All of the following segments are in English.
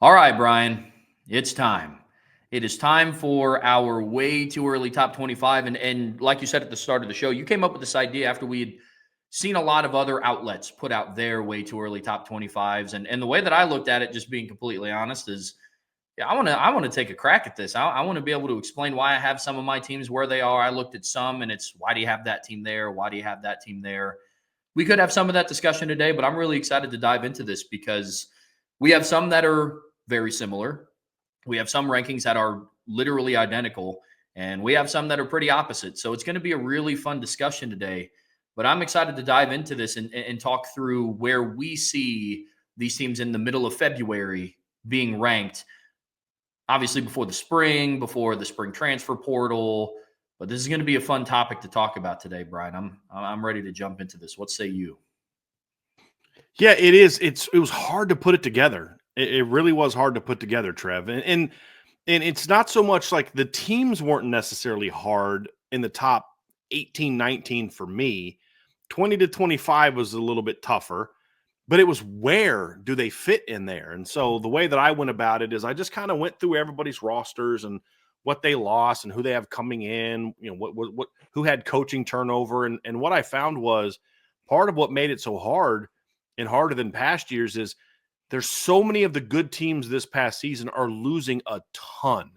All right, Brian, it's time. It is time for our way too early top 25. And like you said at the start of the show, you came up with this idea after we had seen a lot of other outlets put out their way too early top 25s. And the way that I looked at it, just being completely honest, is yeah, I want to take a crack at this. I want to be able to explain why I have some of my teams where they are. I looked at some and it's why do you have that team there? Why do you have that team there? We could have some of that discussion today, but I'm really excited to dive into this because we have some that are very similar. We have some rankings that are literally identical, and we have some that are pretty opposite. So it's going to be a really fun discussion today. But I'm excited to dive into this and talk through where we see these teams in the middle of February being ranked. Obviously, before the spring transfer portal. But this is going to be a fun topic to talk about today, Brian. I'm ready to jump into this. What say you? Yeah, it is. It was hard to put it together. It really was hard to put together, Trev. And it's not so much like the teams weren't necessarily hard in the top 18, 19 for me. 20 to 25 was a little bit tougher, but it was where do they fit in there? And so the way that I went about it is I just kind of went through everybody's rosters and what they lost and who they have coming in, what who had coaching turnover. And what I found was part of what made it so hard and harder than past years is there's so many of the good teams this past season are losing a ton,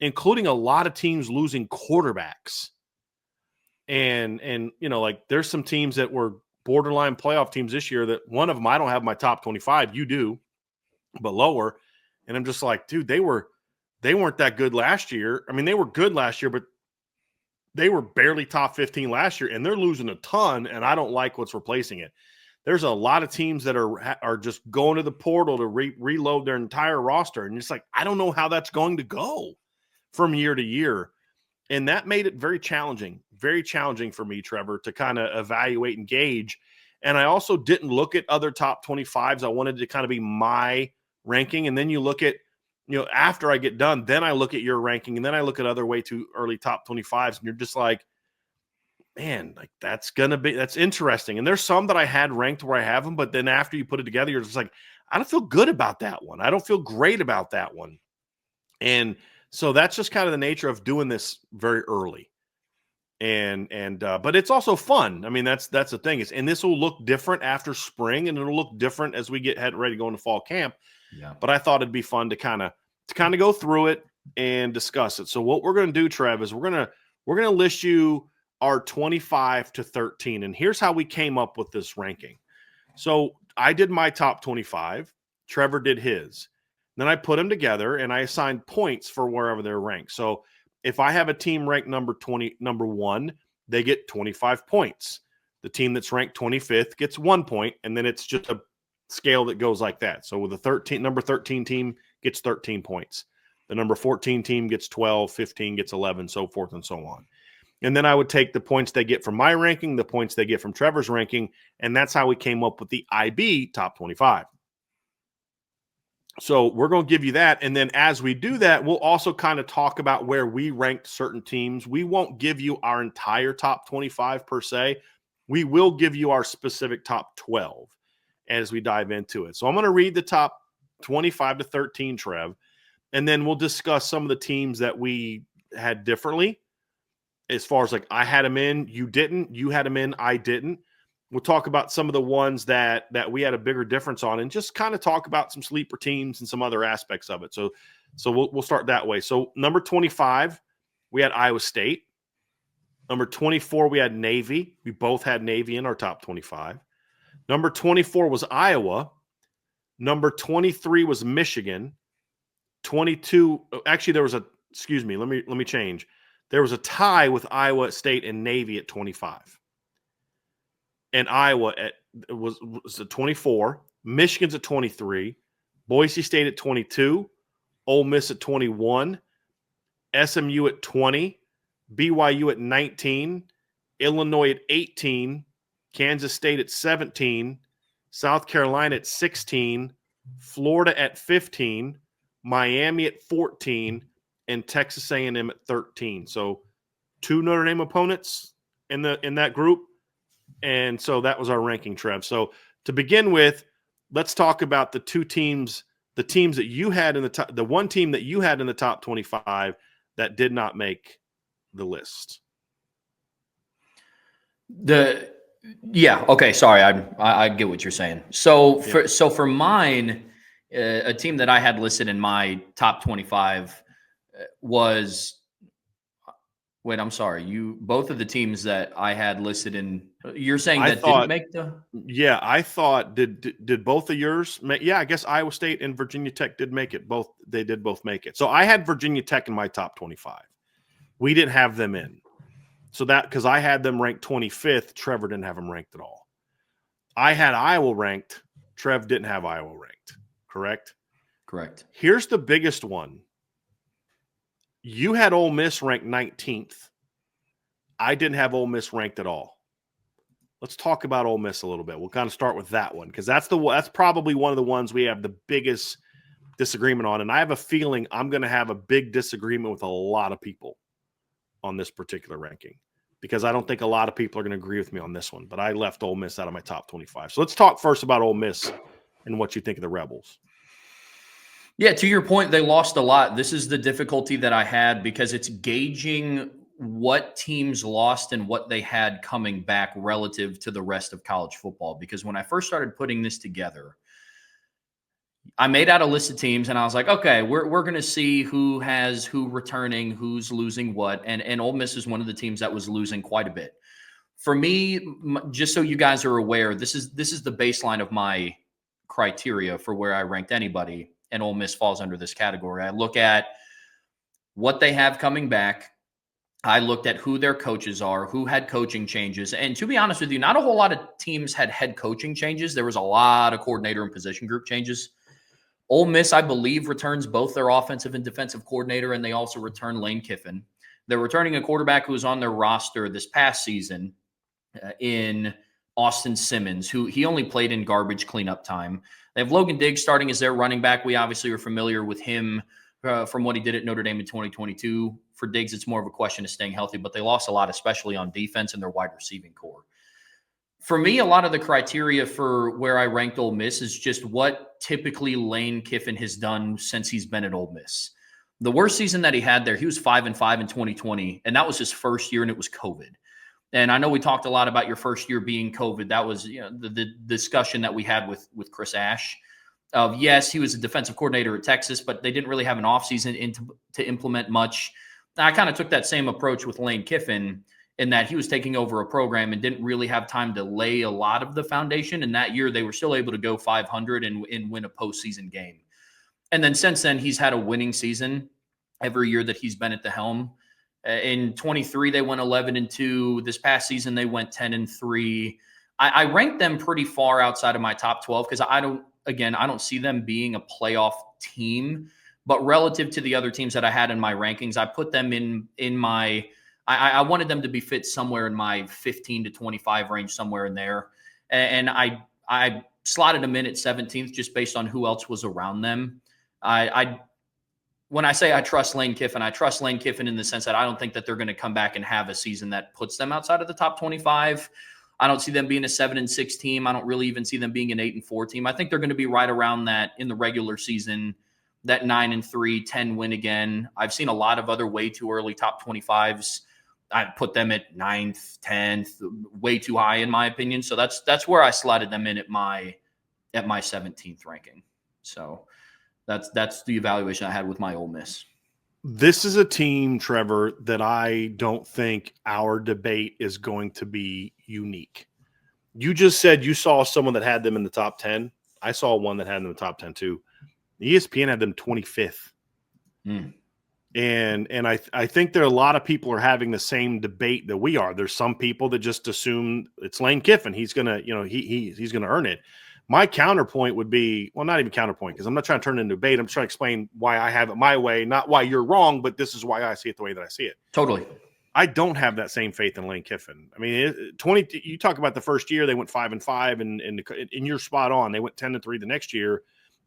including a lot of teams losing quarterbacks. And like there's some teams that were borderline playoff teams this year that one of them I don't have my top 25, you do, but lower. And I'm just like, dude, they weren't that good last year. I mean, they were good last year, but they were barely top 15 last year, and they're losing a ton, and I don't like what's replacing it. There's a lot of teams that are just going to the portal to reload their entire roster. And it's like, I don't know how that's going to go from year to year. And that made it very challenging for me, Trevor, to kind of evaluate and gauge. And I also didn't look at other top 25s. I wanted to kind of be my ranking. And then you look at, after I get done, then I look at your ranking, and then I look at other way too early top 25s. And you're just like, man, like that's interesting. And there's some that I had ranked where I have them, but then after you put it together, you're just like, I don't feel good about that one. I don't feel great about that one. And so that's just kind of the nature of doing this very early. But it's also fun. I mean, that's the thing and this will look different after spring, and it'll look different as we get ready to go into fall camp. Yeah. But I thought it'd be fun to kind of go through it and discuss it. So what we're going to do, Trev, is we're going to list you our 25 to 13. And here's how we came up with this ranking. So I did my top 25. Trevor did his. Then I put them together and I assigned points for wherever they're ranked. So if I have a team ranked number 1, they get 25 points. The team that's ranked 25th gets 1 point, and then it's just a scale that goes like that. So with the number 13 team gets 13 points. The number 14 team gets 12, 15 gets 11, so forth and so on. And then I would take the points they get from my ranking, the points they get from Trevor's ranking, and that's how we came up with the IB top 25. So we're going to give you that. And then as we do that, we'll also kind of talk about where we ranked certain teams. We won't give you our entire top 25 per se. We will give you our specific top 12 as we dive into it. So I'm going to read the top 25 to 13, Trev, and then we'll discuss some of the teams that we had differently. As far as like I had them in, you didn't, you had them in, I didn't. We'll talk about some of the ones that we had a bigger difference on, and just kind of talk about some sleeper teams and some other aspects of it. So we'll start that way. So number 25, we had Iowa State. Number 24, we had Navy. We both had Navy in our top 25. Number 24 was Iowa. Number 23 was Michigan. 22, actually there was let me change. There was a tie with Iowa State and Navy at 25. And Iowa was at 24. Michigan's at 23. Boise State at 22. Ole Miss at 21. SMU at 20. BYU at 19. Illinois at 18. Kansas State at 17. South Carolina at 16. Florida at 15. Miami at 14. And Texas A&M at 13. So 2 Notre Dame opponents in that group. And so that was our ranking, Trev. So to begin with, let's talk about the 2 teams the teams that you had in the top, the one team that you had in the top 25 that did not make the list. Okay, sorry, I get what you're saying. So for mine, a team that I had listed in my top 25 was. Wait, I'm sorry. Both of the teams that I had listed in, you're saying that didn't make the. Yeah, I thought did both of yours make? Yeah, I guess Iowa State and Virginia Tech did make it. They did both make it. So I had Virginia Tech in my top 25. We didn't have them in. So that because I had them ranked 25th, Trevor didn't have them ranked at all. I had Iowa ranked. Trev didn't have Iowa ranked. Correct? Correct. Here's the biggest one. You had Ole Miss ranked 19th. I didn't have Ole Miss ranked at all. Let's talk about Ole Miss a little bit. We'll kind of start with that one because that's probably one of the ones we have the biggest disagreement on. And I have a feeling I'm going to have a big disagreement with a lot of people on this particular ranking because I don't think a lot of people are going to agree with me on this one. But I left Ole Miss out of my top 25. So let's talk first about Ole Miss and what you think of the Rebels. Yeah, to your point, they lost a lot. This is the difficulty that I had because it's gauging what teams lost and what they had coming back relative to the rest of college football. Because when I first started putting this together, I made out a list of teams and I was like, okay, we're going to see who returning, who's losing what. And Ole Miss is one of the teams that was losing quite a bit. For me, just so you guys are aware, this is the baseline of my criteria for where I ranked anybody. And Ole Miss falls under this category. I look at what they have coming back. I looked at who their coaches are, who had coaching changes. And to be honest with you, not a whole lot of teams had head coaching changes. There was a lot of coordinator and position group changes. Ole Miss, I believe, returns both their offensive and defensive coordinator, and they also return Lane Kiffin. They're returning a quarterback who was on their roster this past season in Austin Simmons, who he only played in garbage cleanup time. They have Logan Diggs starting as their running back. We obviously are familiar with him from what he did at Notre Dame in 2022. For Diggs, it's more of a question of staying healthy, but they lost a lot, especially on defense and their wide receiving core. For me, a lot of the criteria for where I ranked Ole Miss is just what typically Lane Kiffin has done since he's been at Ole Miss. The worst season that he had there, he was 5-5 in 2020, and that was his first year, and it was COVID. And I know we talked a lot about your first year being COVID. That was the discussion that we had with Chris Ash. Yes, he was a defensive coordinator at Texas, but they didn't really have an offseason to implement much. I kind of took that same approach with Lane Kiffin in that he was taking over a program and didn't really have time to lay a lot of the foundation. And that year, they were still able to go 500 and win a postseason game. And then since then, he's had a winning season every year that he's been at the helm. In 23, they went 11-2. This past season, they went 10-3. I ranked them pretty far outside of my top 12 because I don't see them being a playoff team. But relative to the other teams that I had in my rankings, I put them in my I wanted them to be fit somewhere in my 15 to 25 range, somewhere in there. And I slotted them in at 17th just based on who else was around them. When I say I trust Lane Kiffin in the sense that I don't think that they're going to come back and have a season that puts them outside of the top 25. I don't see them being a 7-6 team. I don't really even see them being an 8-4 team. I think they're going to be right around that in the regular season, that 9-3, 10 win again. I've seen a lot of other way too early top 25s. I put them at 9th, 10th, way too high in my opinion. So that's where I slotted them in at my 17th ranking. So that's the evaluation I had with my Ole Miss. This is a team, Trevor, that I don't think our debate is going to be unique. You just said you saw someone that had them in the top 10. I saw one that had them in the top 10 too. ESPN had them 25th. And I think there are a lot of people are having the same debate that we are. There's some people that just assume it's Lane Kiffin. He's gonna, he's gonna earn it. My counterpoint would be, well, not even counterpoint, because I'm not trying to turn it into a debate. I'm trying to explain why I have it my way, not why you're wrong, but this is why I see it the way that I see it. Totally. I don't have that same faith in Lane Kiffin. I mean, you talk about the first year, they went 5-5, and you're spot on. They went 10-3 the next year,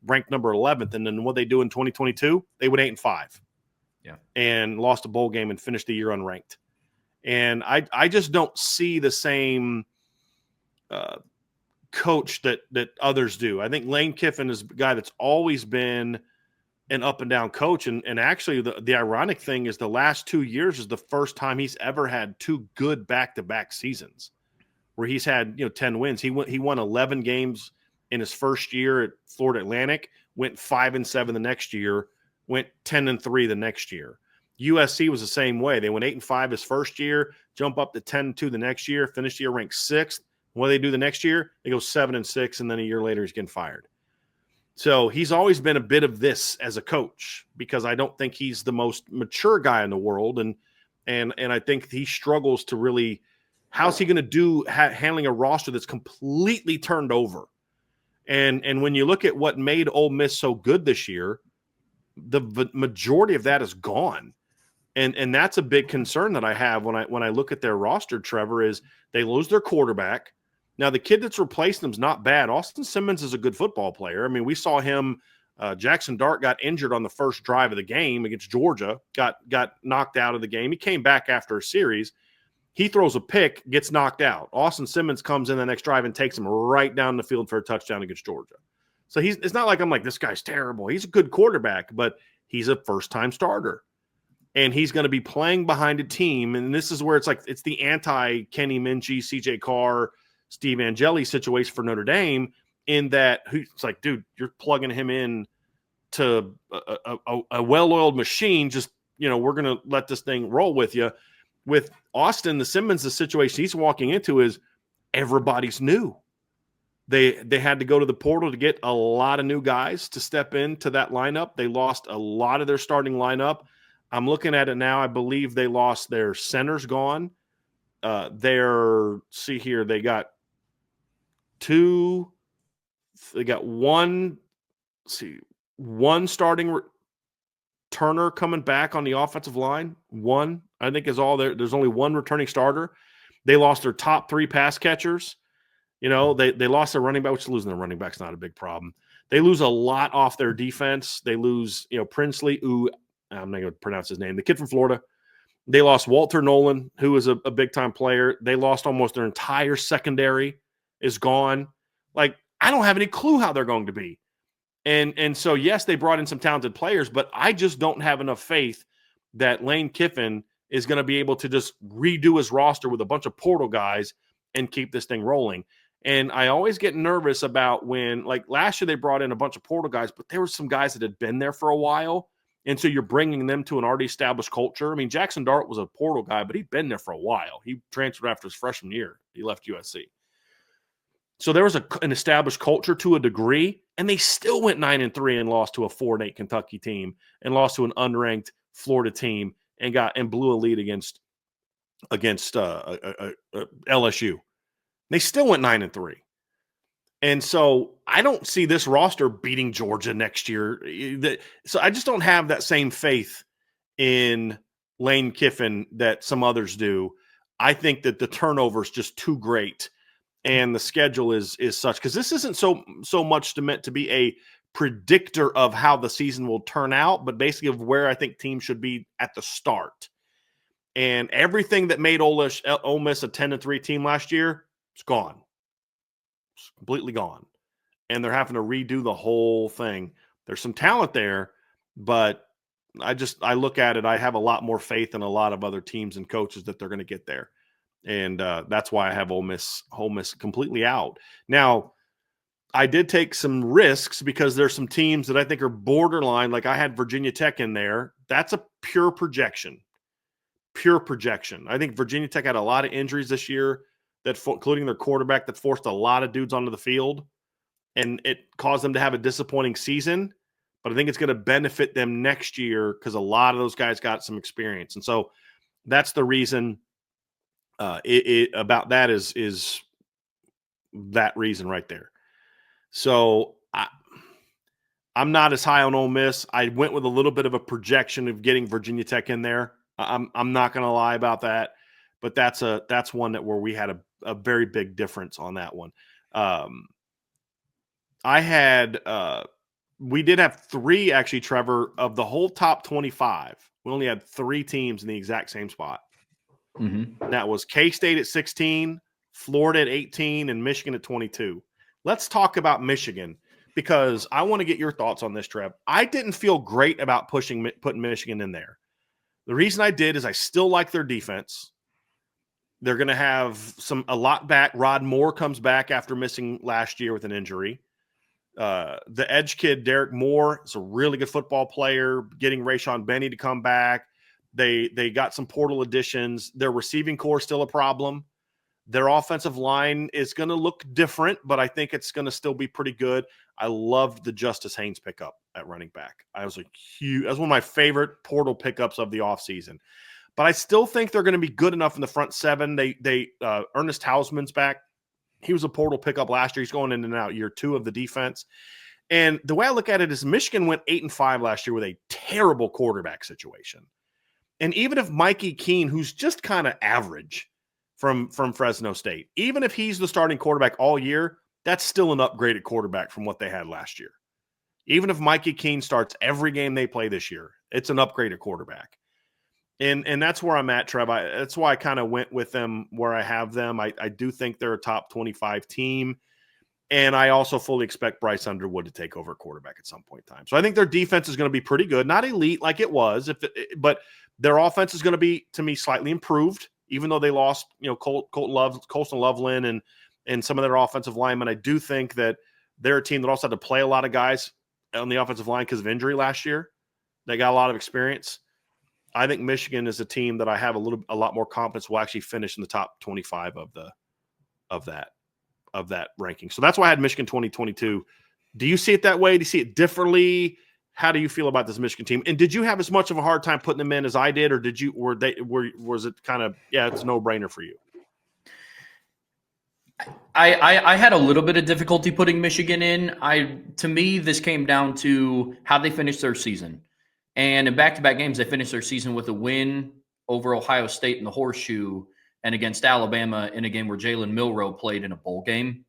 ranked number 11th. And then what they do in 2022, they went 8-5. Yeah. And lost a bowl game and finished the year unranked. And I just don't see the same coach that others do. I think Lane Kiffin is a guy that's always been an up and down coach. And actually the ironic thing is the last 2 years is the first time he's ever had 2 good back-to-back seasons where he's had, 10 wins. He won 11 games in his first year at Florida Atlantic, went 5-7 the next year, went 10-3 the next year. USC was the same way. They went 8-5 his first year, jump up to 10-2 the next year, finished the year ranked 6th. What do they do the next year? They go 7-6, and then a year later he's getting fired. So he's always been a bit of this as a coach because I don't think he's the most mature guy in the world, and I think he struggles to really. How's he going to do handling a roster that's completely turned over? And when you look at what made Ole Miss so good this year, the majority of that is gone. And that's a big concern that I have when I look at their roster, Trevor, is they lose their quarterback. Now, the kid that's replaced them is not bad. Austin Simmons is a good football player. I mean, we saw him. Jackson Dart got injured on the first drive of the game against Georgia, got knocked out of the game. He came back after a series. He throws a pick, gets knocked out. Austin Simmons comes in the next drive and takes him right down the field for a touchdown against Georgia. So it's not like I'm like, this guy's terrible. He's a good quarterback, but he's a first-time starter. And he's going to be playing behind a team. And this is where it's the anti-Kenny Minchie, CJ Carr, Steve Angeli situation for Notre Dame, in that it's like, dude, you're plugging him in to a well-oiled machine. Just, we're going to let this thing roll with you. With Austin, the situation he's walking into is everybody's new. They had to go to the portal to get a lot of new guys to step into that lineup. They lost a lot of their starting lineup. I'm looking at it now. I believe they lost their centers gone. They got one starting Turner coming back on the offensive line. One, I think, is all there. There's only one returning starter. They lost their top 3 pass catchers. They lost their running back, which losing their running back's not a big problem. They lose a lot off their defense. They lose, Princely, who I'm not going to pronounce his name, the kid from Florida. They lost Walter Nolan, who was a big-time player. They lost almost their entire secondary is gone. Like, I don't have any clue how they're going to be. And so, yes, they brought in some talented players, but I just don't have enough faith that Lane Kiffin is going to be able to just redo his roster with a bunch of portal guys and keep this thing rolling. And I always get nervous about when, like last year, they brought in a bunch of portal guys, but there were some guys that had been there for a while. And so you're bringing them to an already established culture. I mean, Jackson Dart was a portal guy, but he'd been there for a while. He transferred after his freshman year. He left USC. So there was an established culture to a degree, and they still went 9-3 and lost to a 4-8 Kentucky team and lost to an unranked Florida team and blew a lead against LSU. They still went 9-3. And so I don't see this roster beating Georgia next year. So I just don't have that same faith in Lane Kiffin that some others do. I think that the turnover is just too great. And the schedule is such, because this isn't so much meant to be a predictor of how the season will turn out, but basically of where I think teams should be at the start. And everything that made Ole Miss a 10-3 team last year, it's gone. It's completely gone. And they're having to redo the whole thing. There's some talent there, but I look at it, I have a lot more faith in a lot of other teams and coaches that they're going to get there. And that's why I have Ole Miss completely out. Now, I did take some risks because there's some teams that I think are borderline. Like I had Virginia Tech in there. That's a pure projection. Pure projection. I think Virginia Tech had a lot of injuries this year, including their quarterback, that forced a lot of dudes onto the field. And it caused them to have a disappointing season. But I think it's going to benefit them next year because a lot of those guys got some experience. And so that's the reason about that is that reason right there. So I'm not as high on Ole Miss. I went with a little bit of a projection of getting Virginia Tech in there. I'm not going to lie about that, but that's one where we had a very big difference on that one. We did have 3 actually, Trevor, of the whole top 25. We only had 3 teams in the exact same spot. Mm-hmm. That was K-State at 16, Florida at 18, and Michigan at 22. let's talk about Michigan, because I want to get your thoughts on this, Trev. I didn't feel great about putting Michigan in there. The reason I did is I still like their defense. They're going to have a lot back. Rod Moore comes back after missing last year with an injury. The edge kid, Derek Moore, is a really good football player. Getting Rayshon Benny to come back. They got some portal additions. Their receiving core is still a problem. Their offensive line is going to look different, but I think it's going to still be pretty good. I loved the Justice Haynes pickup at running back. That's one of my favorite portal pickups of the offseason. But I still think they're going to be good enough in the front seven. Ernest Hausman's back. He was a portal pickup last year. He's going in and out year 2 of the defense. And the way I look at it is Michigan went 8-5 last year with a terrible quarterback situation. And even if Mikey Keene, who's just kind of average from Fresno State, even if he's the starting quarterback all year, that's still an upgraded quarterback from what they had last year. Even if Mikey Keene starts every game they play this year, it's an upgraded quarterback. And that's where I'm at, Trev. That's why I kind of went with them where I have them. I do think they're a top 25 team. And I also fully expect Bryce Underwood to take over quarterback at some point in time. So I think their defense is going to be pretty good. Not elite like it was, but their offense is going to be, to me, slightly improved, even though they lost, Colston Loveland and some of their offensive linemen. I do think that they're a team that also had to play a lot of guys on the offensive line because of injury last year. They got a lot of experience. I think Michigan is a team that I have a lot more confidence will actually finish in the top 25 of that ranking. So that's why I had Michigan 2022. Do you see it that way? Do you see it differently? How do you feel about this Michigan team? And did you have as much of a hard time putting them in as I did, or was it kind of, it's a no-brainer for you? I had a little bit of difficulty putting Michigan in. To me, this came down to how they finished their season. And in back-to-back games, they finished their season with a win over Ohio State in the Horseshoe and against Alabama in a game where Jalen Milroe played in a bowl game.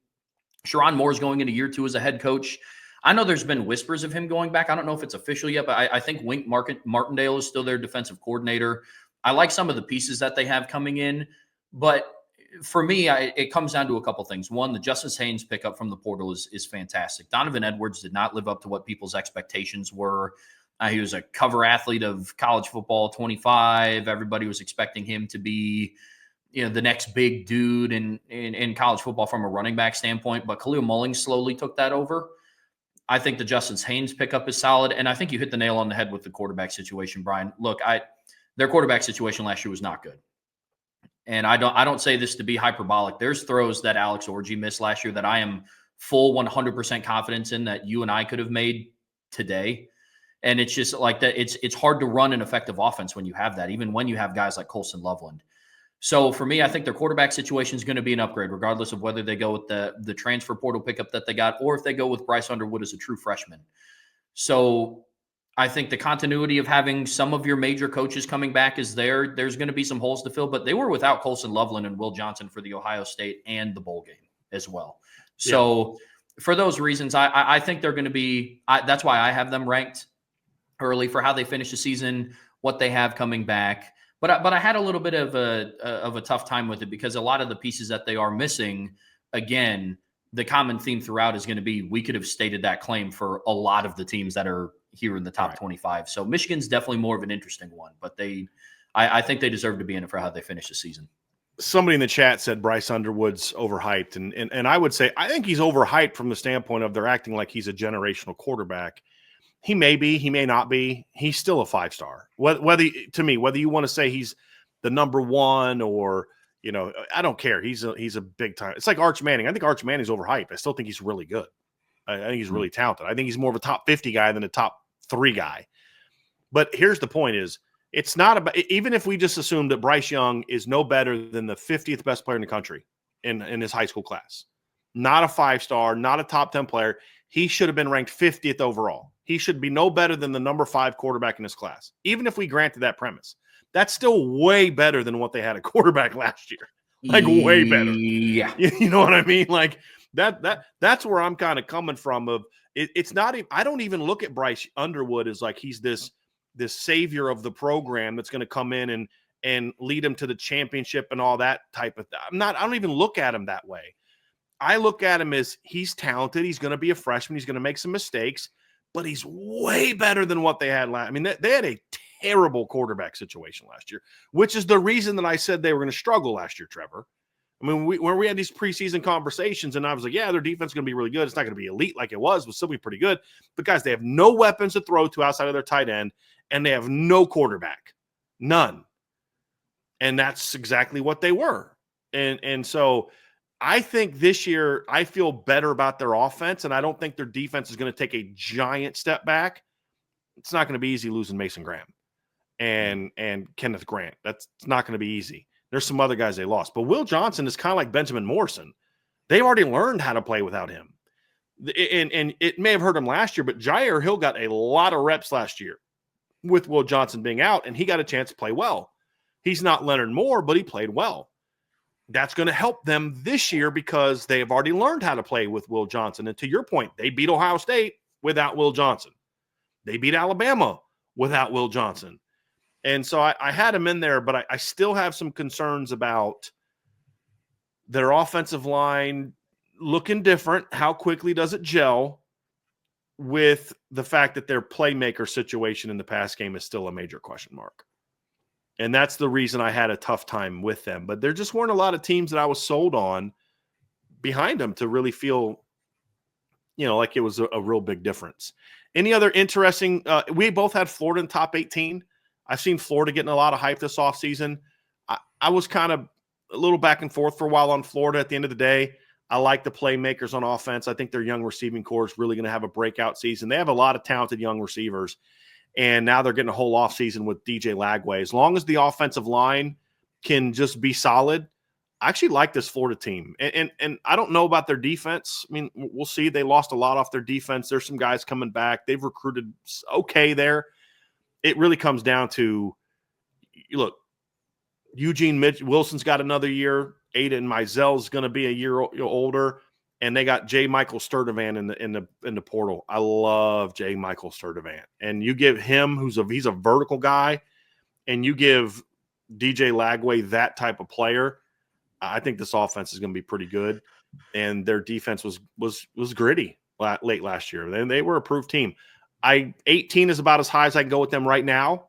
Sherrone Moore's going into year 2 as a head coach. I know there's been whispers of him going back. I don't know if it's official yet, but I think Wink Martindale is still their defensive coordinator. I like some of the pieces that they have coming in, but for me, it comes down to a couple things. One, the Justice Haynes pickup from the portal is fantastic. Donovan Edwards did not live up to what people's expectations were. He was a cover athlete of college football 25. Everybody was expecting him to be, the next big dude in college football from a running back standpoint. But Khalil Mullings slowly took that over. I think the Justice Haynes pickup is solid. And I think you hit the nail on the head with the quarterback situation, Brian. Look, their quarterback situation last year was not good. And I don't say this to be hyperbolic. There's throws that Alex Orji missed last year that I am full 100% confidence in that you and I could have made today. And it's just like that. It's hard to run an effective offense when you have that, even when you have guys like Colston Loveland. So for me, I think their quarterback situation is going to be an upgrade, regardless of whether they go with the transfer portal pickup that they got, or if they go with Bryce Underwood as a true freshman. So I think the continuity of having some of your major coaches coming back is there. There's going to be some holes to fill, but they were without Colston Loveland and Will Johnson for the Ohio State and the bowl game as well. So for those reasons, I think they're going to be that's why I have them ranked early for how they finish the season, what they have coming back. But I had a little bit of a tough time with it because a lot of the pieces that they are missing, again, the common theme throughout is going to be we could have stated that claim for a lot of the teams that are here in the top 25. So Michigan's definitely more of an interesting one, but I think they deserve to be in it for how they finish the season. Somebody in the chat said Bryce Underwood's overhyped, and I would say I think he's overhyped from the standpoint of they're acting like he's a generational quarterback. He may be, he may not be. He's still a 5-star. Whether you want to say he's the number one or I don't care. He's a big time. It's like Arch Manning. I think Arch Manning's overhyped. I still think he's really good. I think he's really talented. I think he's more of a top 50 guy than a top 3 guy. But here's the point: is it's not about, even if we just assume that Bryce Young is no better than the 50th best player in the country in his high school class, not a 5-star, not a top 10 player. He should have been ranked 50th overall. He should be no better than the number 5 quarterback in his class. Even if we granted that premise, that's still way better than what they had at quarterback last year. Like way better. Yeah. You know what I mean? Like that's where I'm kind of coming from. It's not even, I don't even look at Bryce Underwood as like he's this savior of the program that's going to come in and lead him to the championship and all that type of thing. I don't even look at him that way. I look at him as he's talented. He's going to be a freshman. He's going to make some mistakes, but he's way better than what they had last. I mean, they had a terrible quarterback situation last year, which is the reason that I said they were going to struggle last year, Trevor. I mean, when we had these preseason conversations, and I was like, yeah, their defense is going to be really good. It's not going to be elite like it was, but still be pretty good. But, guys, they have no weapons to throw to outside of their tight end, and they have no quarterback. None. And that's exactly what they were. And so I think this year I feel better about their offense, and I don't think their defense is going to take a giant step back. It's not going to be easy losing Mason Graham and Kenneth Grant. That's not going to be easy. There's some other guys they lost. But Will Johnson is kind of like Benjamin Morrison. They've already learned how to play without him. And it may have hurt him last year, but Jair Hill got a lot of reps last year with Will Johnson being out, and he got a chance to play well. He's not Leonard Moore, but he played well. That's going to help them this year because they have already learned how to play with Will Johnson. And to your point, they beat Ohio State without Will Johnson. They beat Alabama without Will Johnson. And so I had him in there, but I still have some concerns about their offensive line looking different. How quickly does it gel with the fact that their playmaker situation in the pass game is still a major question mark? And that's the reason I had a tough time with them. But there just weren't a lot of teams that I was sold on behind them to really feel, like it was a real big difference. Any other interesting we both had Florida in top 18. I've seen Florida getting a lot of hype this offseason. I was kind of a little back and forth for a while on Florida. At the end of the day, I like the playmakers on offense. I think their young receiving core is really going to have a breakout season. They have a lot of talented young receivers, and now they're getting a whole offseason with DJ Lagway. As long as the offensive line can just be solid, I actually like this Florida team. And I don't know about their defense. I mean, we'll see. They lost a lot off their defense. There's some guys coming back. They've recruited okay there. It really comes down to, look, Eugene Wilson's got another year. Aiden Mizell's going to be a year older, and they got J. Michael Sturdivant in the portal. I love J. Michael Sturdivant, and you give him he's a vertical guy, and you give DJ Lagway that type of player. I think this offense is going to be pretty good, and their defense was gritty late last year. They were a proof team. 18 is about as high as I can go with them right now,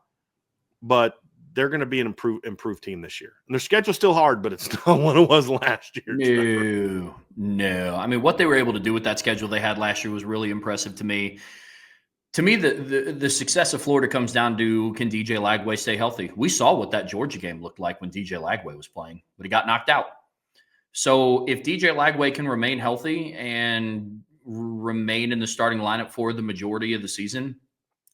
but they're going to be an improved team this year. And their schedule's still hard, but it's not what it was last year. No. I mean, what they were able to do with that schedule they had last year was really impressive to me. To me, the success of Florida comes down to, can DJ Lagway stay healthy? We saw what that Georgia game looked like when DJ Lagway was playing, but he got knocked out. So if DJ Lagway can remain healthy and remain in the starting lineup for the majority of the season,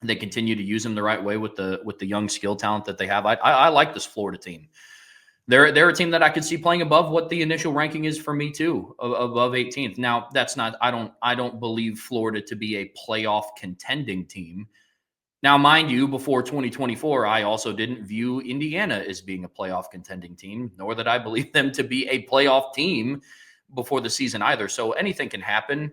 they continue to use him the right way with the young skill talent that they have. I like this Florida team. They're a team that I could see playing above what the initial ranking is for me too, above 18th. Now that's not, I don't believe Florida to be a playoff contending team. Now, mind you, before 2024, I also didn't view Indiana as being a playoff contending team, nor that I believe them to be a playoff team before the season either. So anything can happen.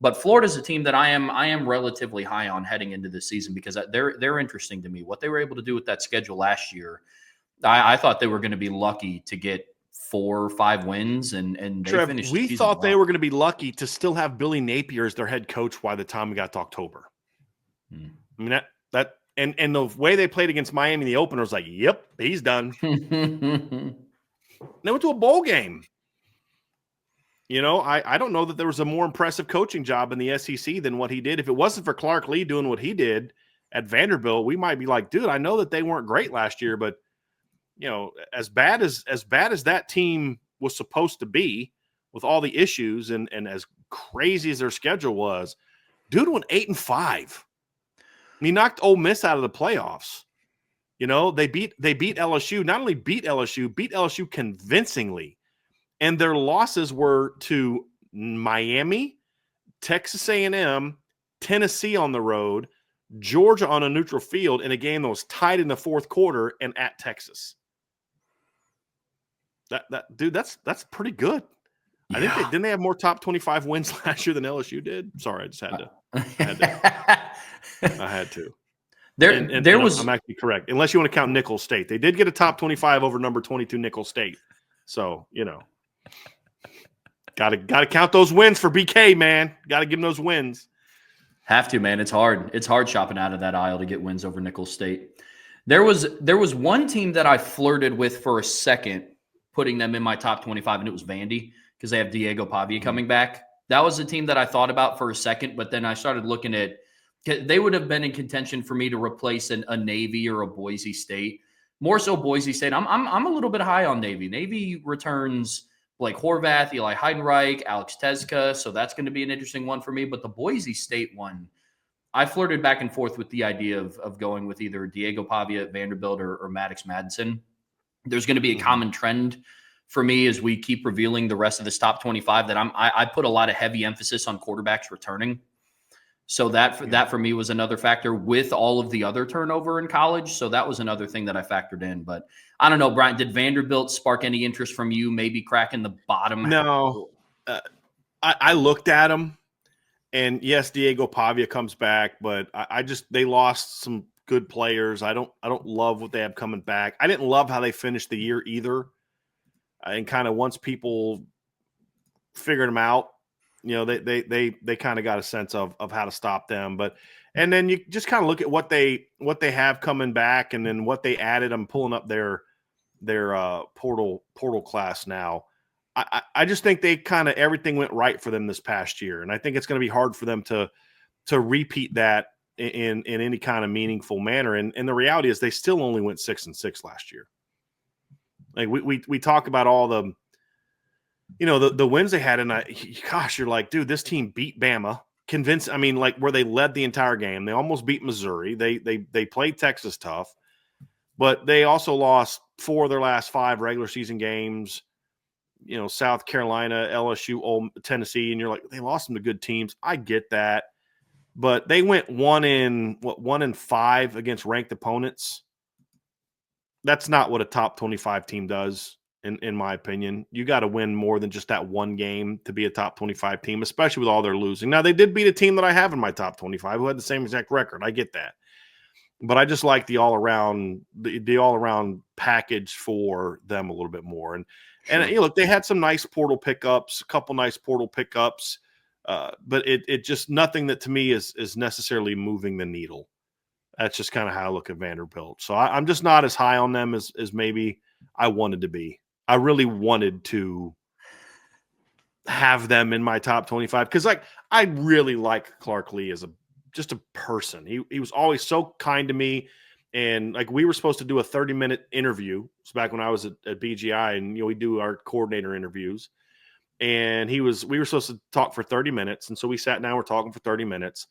But Florida's a team that I am relatively high on heading into this season because they're interesting to me. What they were able to do with that schedule last year, I thought they were going to be lucky to get 4 or 5 wins, and they Trev, finished. We thought they were going to be lucky to still have Billy Napier as their head coach by the time we got to October. I mean that and the way they played against Miami in the opener was like, yep, he's done. They went to a bowl game. I don't know that there was a more impressive coaching job in the SEC than what he did. If it wasn't for Clark Lee doing what he did at Vanderbilt, we might be like, dude, I know that they weren't great last year, but as bad as that team was supposed to be with all the issues and as crazy as their schedule was, dude went 8-5. He knocked Ole Miss out of the playoffs. They beat LSU. Not only beat LSU convincingly. And their losses were to Miami, Texas A&M, Tennessee on the road, Georgia on a neutral field in a game that was tied in the fourth quarter, and at Texas. That's pretty good. Yeah. I think didn't they have more top 25 wins last year than LSU did? Sorry, I just had to. I had to. I'm actually correct, unless you want to count Nicholls State. They did get a top 25 over number 22 Nicholls State. So, Gotta count those wins for BK, man. Gotta give him those wins. Have to, man. It's hard. It's hard shopping out of that aisle to get wins over Nicholls State. There was one team that I flirted with for a second, putting them in my top 25, and it was Vandy because they have Diego Pavia coming back. That was a team that I thought about for a second, but then I started looking at they would have been in contention for me to replace a Navy or a Boise State. More so Boise State. I'm a little bit high on Navy. Navy returns Blake Horvath, Eli Heidenreich, Alex Tezka, so that's going to be an interesting one for me. But the Boise State one, I flirted back and forth with the idea of going with either Diego Pavia at Vanderbilt or Maddox Madsen. There's going to be a common trend for me as we keep revealing the rest of this top 25 that I put a lot of heavy emphasis on quarterbacks returning. So that for me was another factor with all of the other turnover in college. So that was another thing that I factored in. But I don't know, Brian, did Vanderbilt spark any interest from you, maybe cracking the bottom? No. I looked at them, and yes, Diego Pavia comes back, but I just they lost some good players. I don't love what they have coming back. I didn't love how they finished the year either. And kind of once people figured them out, they kind of got a sense of how to stop them. But and then you just kind of look at what they have coming back, and then what they added. I'm pulling up their portal class now. I just think they kind of everything went right for them this past year, and I think it's going to be hard for them to repeat that in any kind of meaningful manner. And the reality is they still only went 6-6 last year. Like we talk about all the the wins they had, and gosh, you're like, dude, this team beat Bama, where they led the entire game. They almost beat Missouri. They played Texas tough, but they also lost 4 of their last 5 regular season games. South Carolina, LSU, Tennessee, and you're like, they lost them to good teams. I get that, but they went 1-5 against ranked opponents. That's not what a top 25 team does. In my opinion, you got to win more than just that one game to be a top 25 team, especially with all their losing. Now, they did beat a team that I have in my top 25 who had the same exact record. I get that. But I just like the all-around package for them a little bit more. And look, they had some nice portal pickups, a couple nice portal pickups, but it just nothing that to me is necessarily moving the needle. That's just kind of how I look at Vanderbilt. So I'm just not as high on them as maybe I wanted to be. I really wanted to have them in my top 25 because, I really like Clark Lee as just a person. He was always so kind to me, and we were supposed to do a 30-minute interview. It's back when I was at BGI, and we do our coordinator interviews. And we were supposed to talk for 30 minutes, and so we sat down. We're talking for 30 minutes,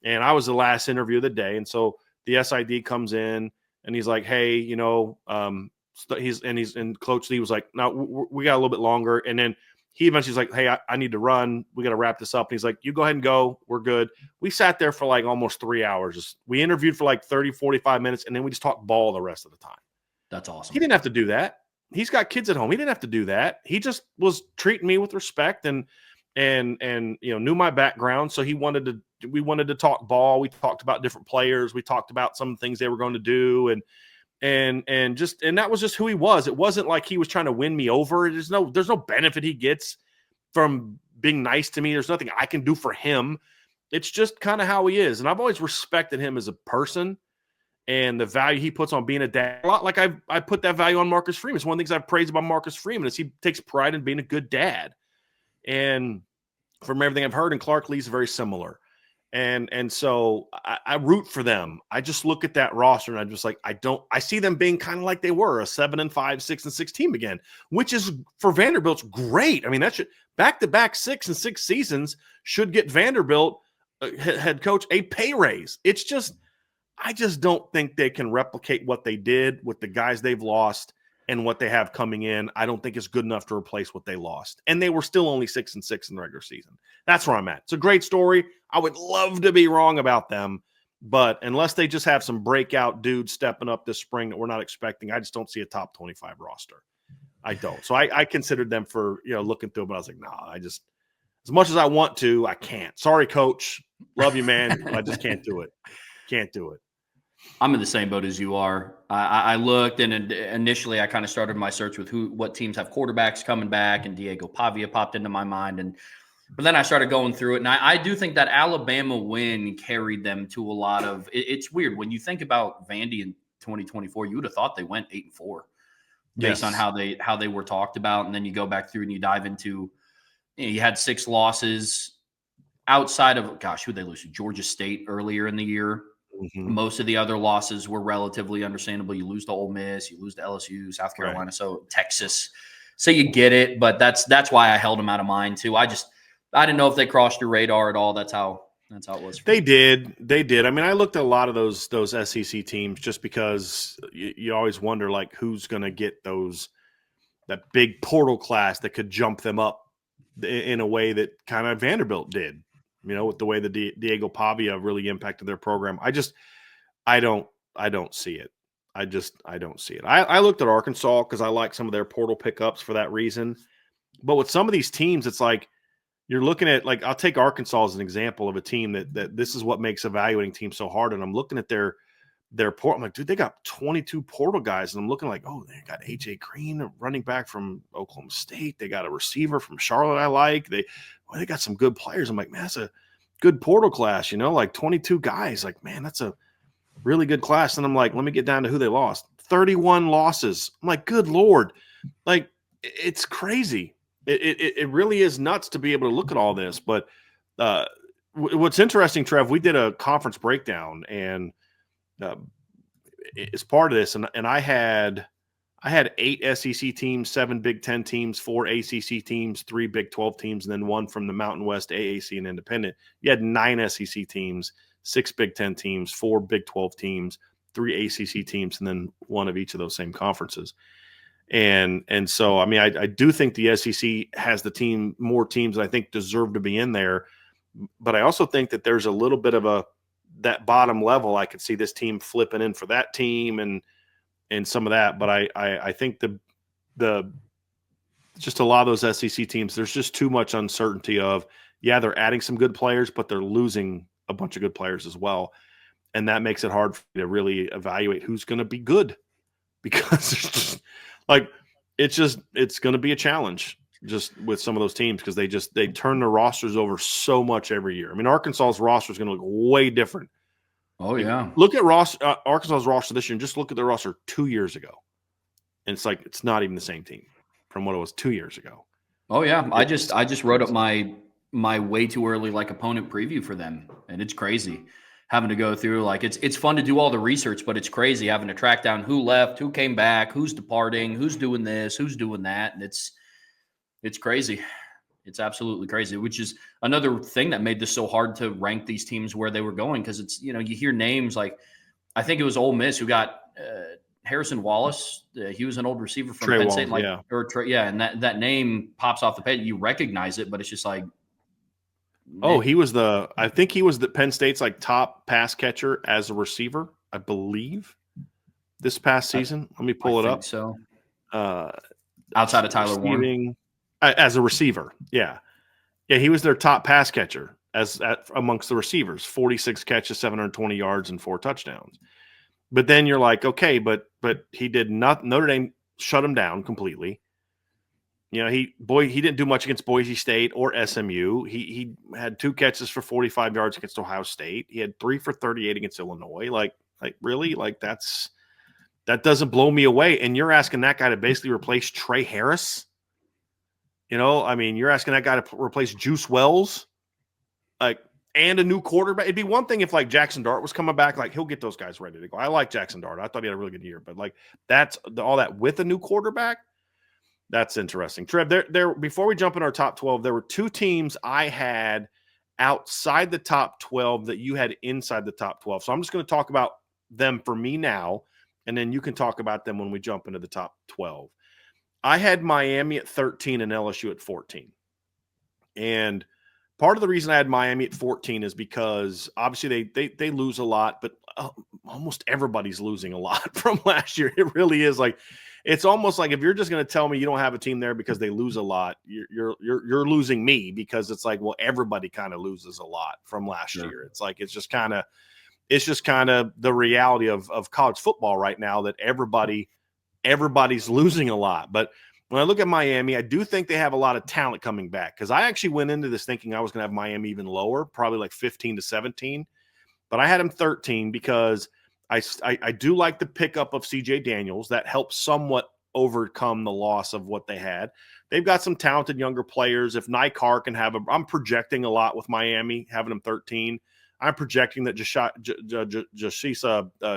and I was the last interview of the day, and so the SID comes in, and he's like, "Hey, and Coach Lee was like, no, we got a little bit longer." And then he eventually was like, "Hey, I need to run. We got to wrap this up." And he's like, "You go ahead and go. We're good." We sat there for almost 3 hours. We interviewed for 30, 45 minutes, and then we just talked ball the rest of the time. That's awesome. He didn't have to do that. He's got kids at home. He didn't have to do that. He just was treating me with respect and knew my background. So we wanted to talk ball. We talked about different players. We talked about some things they were going to do, and that was just who he was. It wasn't like he was trying to win me over. There's no benefit he gets from being nice to me. There's nothing I can do for him. It's just kind of how he is. And I've always respected him as a person and the value he puts on being a dad. A lot like I put that value on Marcus Freeman. It's one of the things I've praised about Marcus Freeman is he takes pride in being a good dad. And from everything I've heard, and Clark Lee's very similar. And so I root for them. I just look at that roster and I'm just like, I see them being kind of like they were a 7-5, 6-6 team again, which is for Vanderbilt's great. I mean, that should back-to-back 6-6 seasons should get Vanderbilt head coach a pay raise. It's just, I just don't think they can replicate what they did with the guys they've lost and what they have coming in. I don't think it's good enough to replace what they lost. And they were still only 6-6 in the regular season. That's where I'm at. It's a great story. I would love to be wrong about them, but unless they just have some breakout dudes stepping up this spring that we're not expecting, I just don't see a top 25 roster. I don't. So I considered them for, looking through, but I was like, nah, as much as I want to, I can't. Sorry, coach. Love you, man. I just can't do it. Can't do it. I'm in the same boat as you are. I looked, and initially I kind of started my search with what teams have quarterbacks coming back, and Diego Pavia popped into my mind. But then I started going through it, and I do think that Alabama win carried them to a lot of. It's weird when you think about Vandy in 2024. You would have thought they went 8-4 based on Yes. how they were talked about, and then you go back through and you dive into. You had 6 losses outside of, gosh, who they lose to? Georgia State earlier in the year. Mhm. Most of the other losses were relatively understandable. You lose to Ole Miss, you lose to LSU, South Right. Carolina, so Texas. So you get it, but that's why I held them out of mind too. I didn't know if they crossed your radar at all. That's how it was for They me. did. They did. I mean, I looked at a lot of those SEC teams just because you always wonder like who's going to get that big portal class that could jump them up in a way that kind of Vanderbilt did. With the way that Diego Pavia really impacted their program. I don't see it. I don't see it. I looked at Arkansas because I like some of their portal pickups for that reason. But with some of these teams, it's like you're looking at, like, I'll take Arkansas as an example of a team that this is what makes evaluating teams so hard. And I'm looking at their portal. I'm like, dude, they got 22 portal guys. And I'm looking like, oh, they got AJ Green, a running back from Oklahoma State. They got a receiver from Charlotte I like. They got some good players. I'm like, man, that's a good portal class, like 22 guys. Like, man, that's a really good class. And I'm like, let me get down to who they lost. 31 losses. I'm like, good Lord. Like, it's crazy. It really is nuts to be able to look at all this. But what's interesting, Trev, we did a conference breakdown, and as part of this, and I had 8 SEC teams, 7 Big Ten teams, 4 ACC teams, 3 Big 12 teams, and then 1 from the Mountain West AAC and Independent. You had 9 SEC teams, 6 Big Ten teams, 4 Big 12 teams, 3 ACC teams, and then 1 of each of those same conferences. And so, I mean, I do think the SEC has more teams that I think deserve to be in there. But I also think that there's a little bit of that bottom level. I could see this team flipping in for that team and some of that. But I think the just a lot of those SEC teams, there's just too much uncertainty of, yeah, they're adding some good players, but they're losing a bunch of good players as well. And that makes it hard for you to really evaluate who's going to be good, because it's going to be a challenge just with some of those teams, because they turn their rosters over so much every year. I mean, Arkansas's roster is going to look way different. Oh yeah. Look at Arkansas's roster this year and just look at their roster 2 years ago. And it's like, it's not even the same team from what it was 2 years ago. Oh yeah. I just wrote up my way too early opponent preview for them, and it's crazy having to go through. Like, it's fun to do all the research, but it's crazy having to track down who left, who came back, who's departing, who's doing this, who's doing that, and it's crazy. It's absolutely crazy, which is another thing that made this so hard to rank these teams where they were going, because it's, you hear names like, I think it was Ole Miss who got Harrison Wallace. He was an old receiver from Trey Penn Wallace, State, and that name pops off the page. You recognize it, but it's just like, oh, I think he was the Penn State's top pass catcher as a receiver, I believe, this past season. Let me pull it up. So outside of Tyler Warren, as a receiver, yeah, he was their top pass catcher amongst the receivers. 46 catches, 720 yards, and 4 touchdowns. But then you're like, okay, but he did not. Notre Dame shut him down completely. He didn't do much against Boise State or SMU. He had 2 catches for 45 yards against Ohio State. He had 3 for 38 against Illinois. Like really, that doesn't blow me away. And you're asking that guy to basically replace Trey Harris. I mean, you're asking that guy to replace Juice Wells, and a new quarterback. It'd be one thing if Jackson Dart was coming back, he'll get those guys ready to go. I like Jackson Dart. I thought he had a really good year, but that's all that with a new quarterback. That's interesting. Trev, there before we jump in our top 12, there were 2 teams I had outside the top 12 that you had inside the top 12. So I'm just going to talk about them for me now, and then you can talk about them when we jump into the top 12. I had Miami at 13 and LSU at 14. And part of the reason I had Miami at 14 is because obviously they lose a lot, but almost everybody's losing a lot from last year. It really is it's almost like if you're just going to tell me you don't have a team there because they lose a lot, you're losing me, because it's well, everybody kind of loses a lot from last year. It's it's just kind of It's just kind of the reality of college football right now that everybody's losing a lot. But when I look at Miami, I do think they have a lot of talent coming back, because I actually went into this thinking I was going to have Miami even lower, probably like 15 to 17. But I had him 13 because I do like the pickup of C.J. Daniels. That helps somewhat overcome the loss of what they had. They've got some talented younger players. If Nikar can have I'm projecting a lot with Miami, having him 13. I'm projecting that Jashisa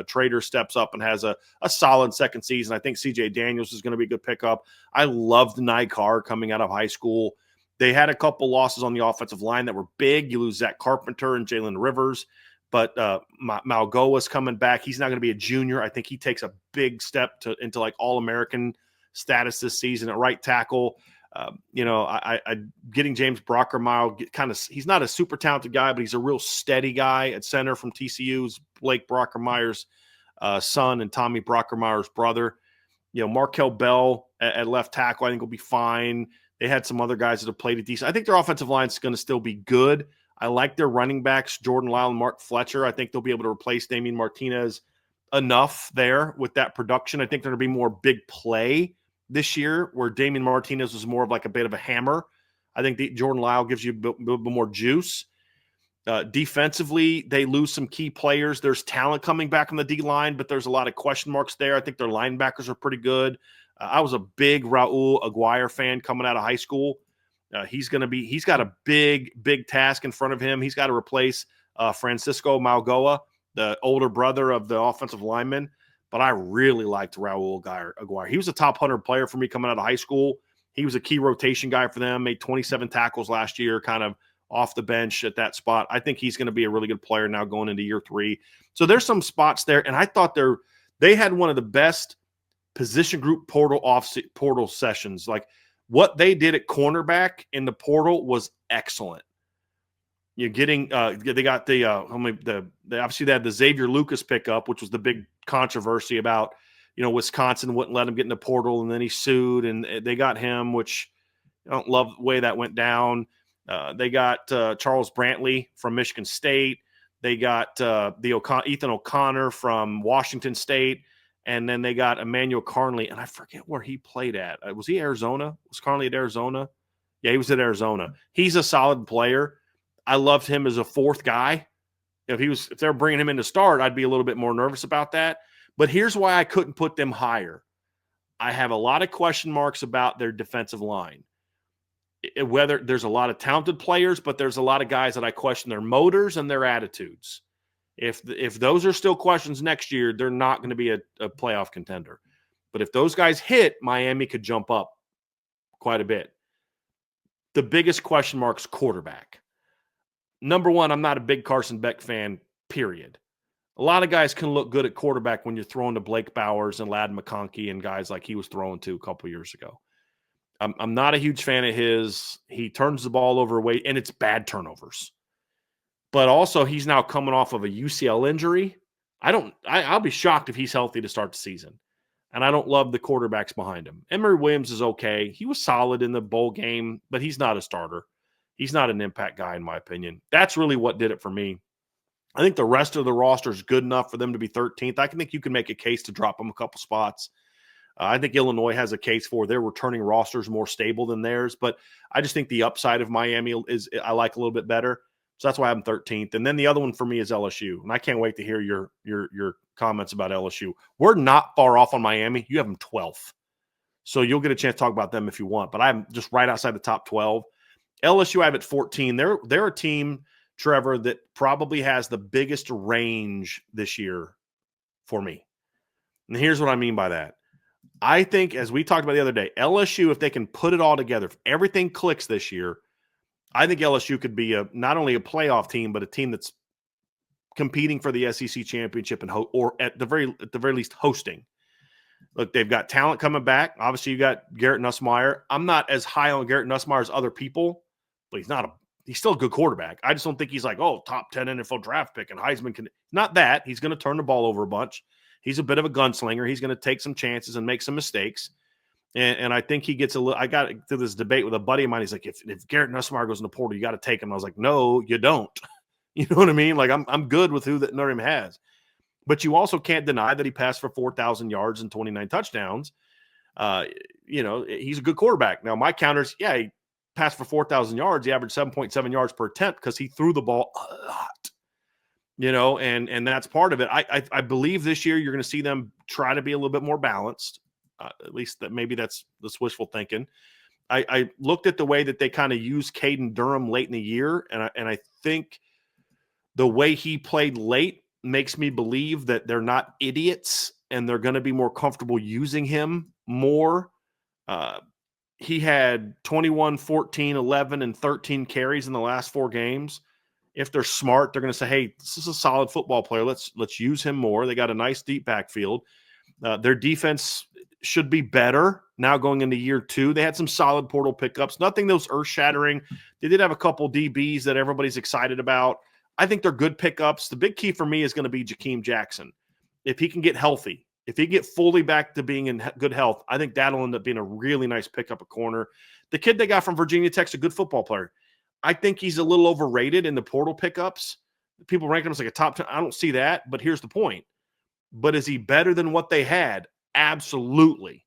Trader steps up and has a solid second season. I think C.J. Daniels is going to be a good pickup. I loved Nikar coming out of high school. They had a couple losses on the offensive line that were big. You lose Zach Carpenter and Jalen Rivers. But Malgoa's coming back. He's not going to be a junior. I think he takes a big step into like All-American status this season at right tackle. I getting James Brockermeyer, he's not a super talented guy, but he's a real steady guy at center from TCU's Blake Brockermeyer's son and Tommy Brockermeyer's brother. Markel Bell at left tackle, I think will be fine. They had some other guys that have played it decent. I think their offensive line is going to still be good. I like their running backs, Jordan Lyle and Mark Fletcher. I think they'll be able to replace Damian Martinez enough there with that production. I think there'll be more big play this year, where Damian Martinez was more of like a bit of a hammer. I think Jordan Lyle gives you a bit more juice. Defensively, they lose some key players. There's talent coming back on the D-line, but there's a lot of question marks there. I think their linebackers are pretty good. I was a big Raul Aguirre fan coming out of high school. He's got a big task in front of him. He's got to replace Francisco Malgoa, the older brother of the offensive lineman. But I really liked Raul Aguirre. He was a top 100 player for me coming out of high school. He was a key rotation guy for them, made 27 tackles last year, kind of off the bench at that spot. I think he's going to be a really good player now going into year 3. So there's some spots there. And I thought they had one of the best position group portal sessions. Like what they did at cornerback in the portal was excellent. You're getting they got they obviously they had the Xavier Lucas pickup, which was the big controversy about, Wisconsin wouldn't let him get in the portal, and then he sued, and they got him, which I don't love the way that went down. They got Charles Brantley from Michigan State. They got Ethan O'Connor from Washington State, and then they got Emmanuel Carnley, and I forget where he played at. Was he Arizona? Was Carnley at Arizona? Yeah, he was at Arizona. He's a solid player. I loved him as a fourth guy. If they're bringing him in to start, I'd be a little bit more nervous about that. But here's why I couldn't put them higher. I have a lot of question marks about their defensive line. Whether there's a lot of talented players, but there's a lot of guys that I question their motors and their attitudes. If those are still questions next year, they're not going to be a playoff contender. But if those guys hit, Miami could jump up quite a bit. The biggest question mark is quarterback. Number one, I'm not a big Carson Beck fan, period. A lot of guys can look good at quarterback when you're throwing to Blake Bowers and Ladd McConkey and guys like he was throwing to a couple years ago. I'm not a huge fan of his. He turns the ball over away, and it's bad turnovers. But also, he's now coming off of a UCL injury. I'll be shocked if he's healthy to start the season. And I don't love the quarterbacks behind him. Emory Williams is okay. He was solid in the bowl game, but he's not a starter. He's not an impact guy, in my opinion. That's really what did it for me. I think the rest of the roster is good enough for them to be 13th. I think you can make a case to drop them a couple spots. I think Illinois has a case for their returning rosters more stable than theirs, but I just think the upside of Miami I like a little bit better. So that's why I'm 13th. And then the other one for me is LSU. And I can't wait to hear your comments about LSU. We're not far off on Miami. You have them 12th. So you'll get a chance to talk about them if you want, but I'm just right outside the top 12. LSU I have at 14. They're a team, Trevor, that probably has the biggest range this year for me. And here's what I mean by that. I think, as we talked about the other day, LSU, if they can put it all together, if everything clicks this year, I think LSU could be not only a playoff team, but a team that's competing for the SEC championship or at the very least hosting. Look, they've got talent coming back. Obviously, you got Garrett Nussmeier. I'm not as high on Garrett Nussmeier as other people, but he's still a good quarterback. I just don't think he's like, top 10 NFL draft pick and Heisman can. Not that. He's going to turn the ball over a bunch. He's a bit of a gunslinger. He's going to take some chances and make some mistakes. And I think he gets a little – I got through this debate with a buddy of mine. He's like, if Garrett Nussmeier goes in the portal, you got to take him. I was like, no, you don't. You know what I mean? Like I'm good with who that Notre Dame has. But you also can't deny that he passed for 4,000 yards and 29 touchdowns. He's a good quarterback. Now, my counters, he passed for 4,000 yards. He averaged 7.7 yards per attempt because he threw the ball a lot. And that's part of it. I believe this year you're going to see them try to be a little bit more balanced. At least maybe that's the wishful thinking. I looked at the way that they kind of used Caden Durham late in the year, and I think the way he played late makes me believe that they're not idiots and they're going to be more comfortable using him more. He had 21, 14, 11, and 13 carries in the last 4 games. If they're smart, they're going to say, hey, this is a solid football player. Let's use him more. They got a nice deep backfield. Their defense should be better now going into year 2. They had some solid portal pickups. Nothing that was earth-shattering. They did have a couple DBs that everybody's excited about. I think they're good pickups. The big key for me is going to be Jakeem Jackson. If he can get healthy, if he get fully back to being in good health, I think that'll end up being a really nice pickup at corner. The kid they got from Virginia Tech's a good football player. I think he's a little overrated in the portal pickups. People rank him as like a top 10. I don't see that, but here's the point. But is he better than what they had? Absolutely.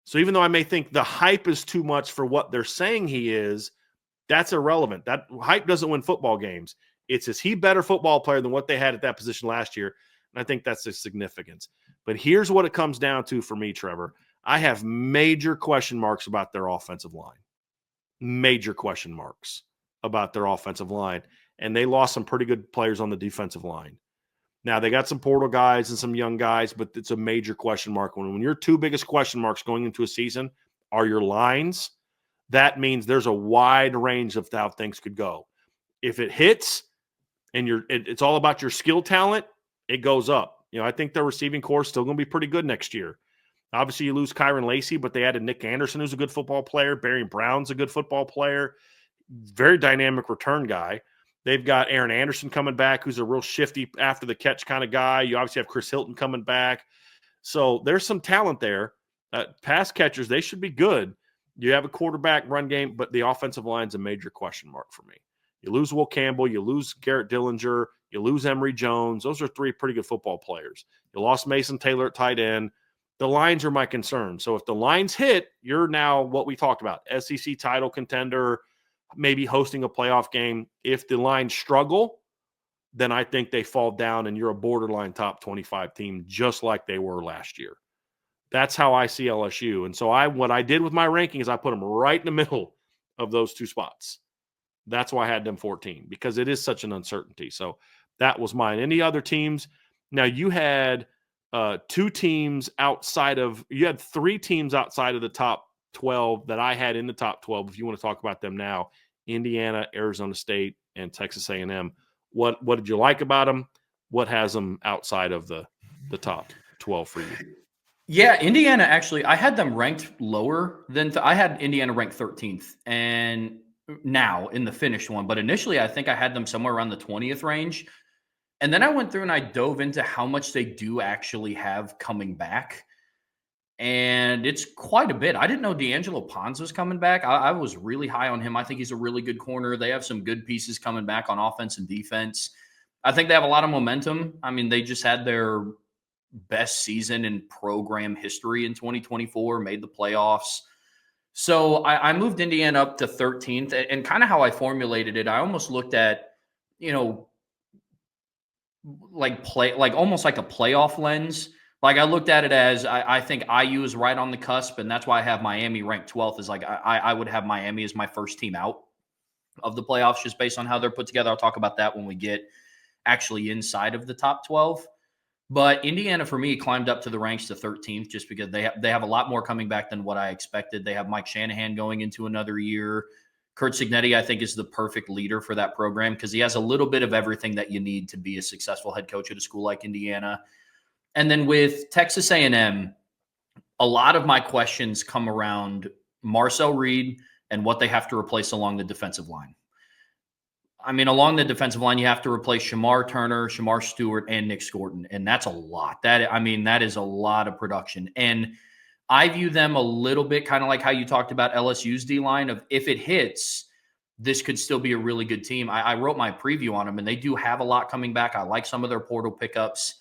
So even though I may think the hype is too much for what they're saying he is, that's irrelevant. That hype doesn't win football games. It's, is he better football player than what they had at that position last year? And I think that's the significance. But here's what it comes down to for me, Trevor. I have major question marks about their offensive line. Major question marks about their offensive line. And they lost some pretty good players on the defensive line. Now, they got some portal guys and some young guys, but it's a major question mark. When your 2 biggest question marks going into a season are your lines, that means there's a wide range of how things could go. If it hits and it's all about your skill talent, it goes up. I think their receiving core is still going to be pretty good next year. Obviously, you lose Kyron Lacey, but they added Nick Anderson, who's a good football player. Barry Brown's a good football player. Very dynamic return guy. They've got Aaron Anderson coming back, who's a real shifty after the catch kind of guy. You obviously have Chris Hilton coming back. So there's some talent there. Pass catchers, they should be good. You have a quarterback run game, but the offensive line's a major question mark for me. You lose Will Campbell, you lose Garrett Dillinger, you lose Emory Jones. Those are 3 pretty good football players. You lost Mason Taylor at tight end. The lines are my concern. So if the lines hit, you're now what we talked about, SEC title contender, maybe hosting a playoff game. If the lines struggle, then I think they fall down and you're a borderline top 25 team, just like they were last year. That's how I see LSU. And so what I did with my ranking is I put them right in the middle of those 2 spots. That's why I had them 14, because it is such an uncertainty. So that was mine. Any other teams? Now, you had 2 teams outside of – you had 3 teams outside of the top 12 that I had in the top 12, if you want to talk about them now: Indiana, Arizona State, and Texas A&M. What did you like about them? What has them outside of the top 12 for you? Yeah, Indiana, actually, I had them ranked lower than I had Indiana ranked 13th. And now in the finished one, but initially I think I had them somewhere around the 20th range. And then I went through and I dove into how much they do actually have coming back. And it's quite a bit. I didn't know D'Angelo Pons was coming back. I was really high on him. I think he's a really good corner. They have some good pieces coming back on offense and defense. I think they have a lot of momentum. I mean, they just had their best season in program history in 2024, made the playoffs. So I moved Indiana up to 13th, and kind of how I formulated it, I almost looked at, almost like a playoff lens. Like I looked at it as I think IU is right on the cusp, and that's why I have Miami ranked 12th. Is like I would have Miami as my first team out of the playoffs just based on how they're put together. I'll talk about that when we get actually inside of the top 12. But Indiana, for me, climbed up to the ranks to 13th just because they have a lot more coming back than what I expected. They have Mike Shanahan going into another year. Curt Cignetti, I think, is the perfect leader for that program because he has a little bit of everything that you need to be a successful head coach at a school like Indiana. And then with Texas A&M, a lot of my questions come around Marcel Reed and what they have to replace along the defensive line. I mean, along the defensive line, you have to replace Shamar Turner, Shamar Stewart, and Nick Scorton. And that's a lot. That is a lot of production. And I view them a little bit kind of like how you talked about LSU's D-line of if it hits, this could still be a really good team. I wrote my preview on them, and they do have a lot coming back. I like some of their portal pickups.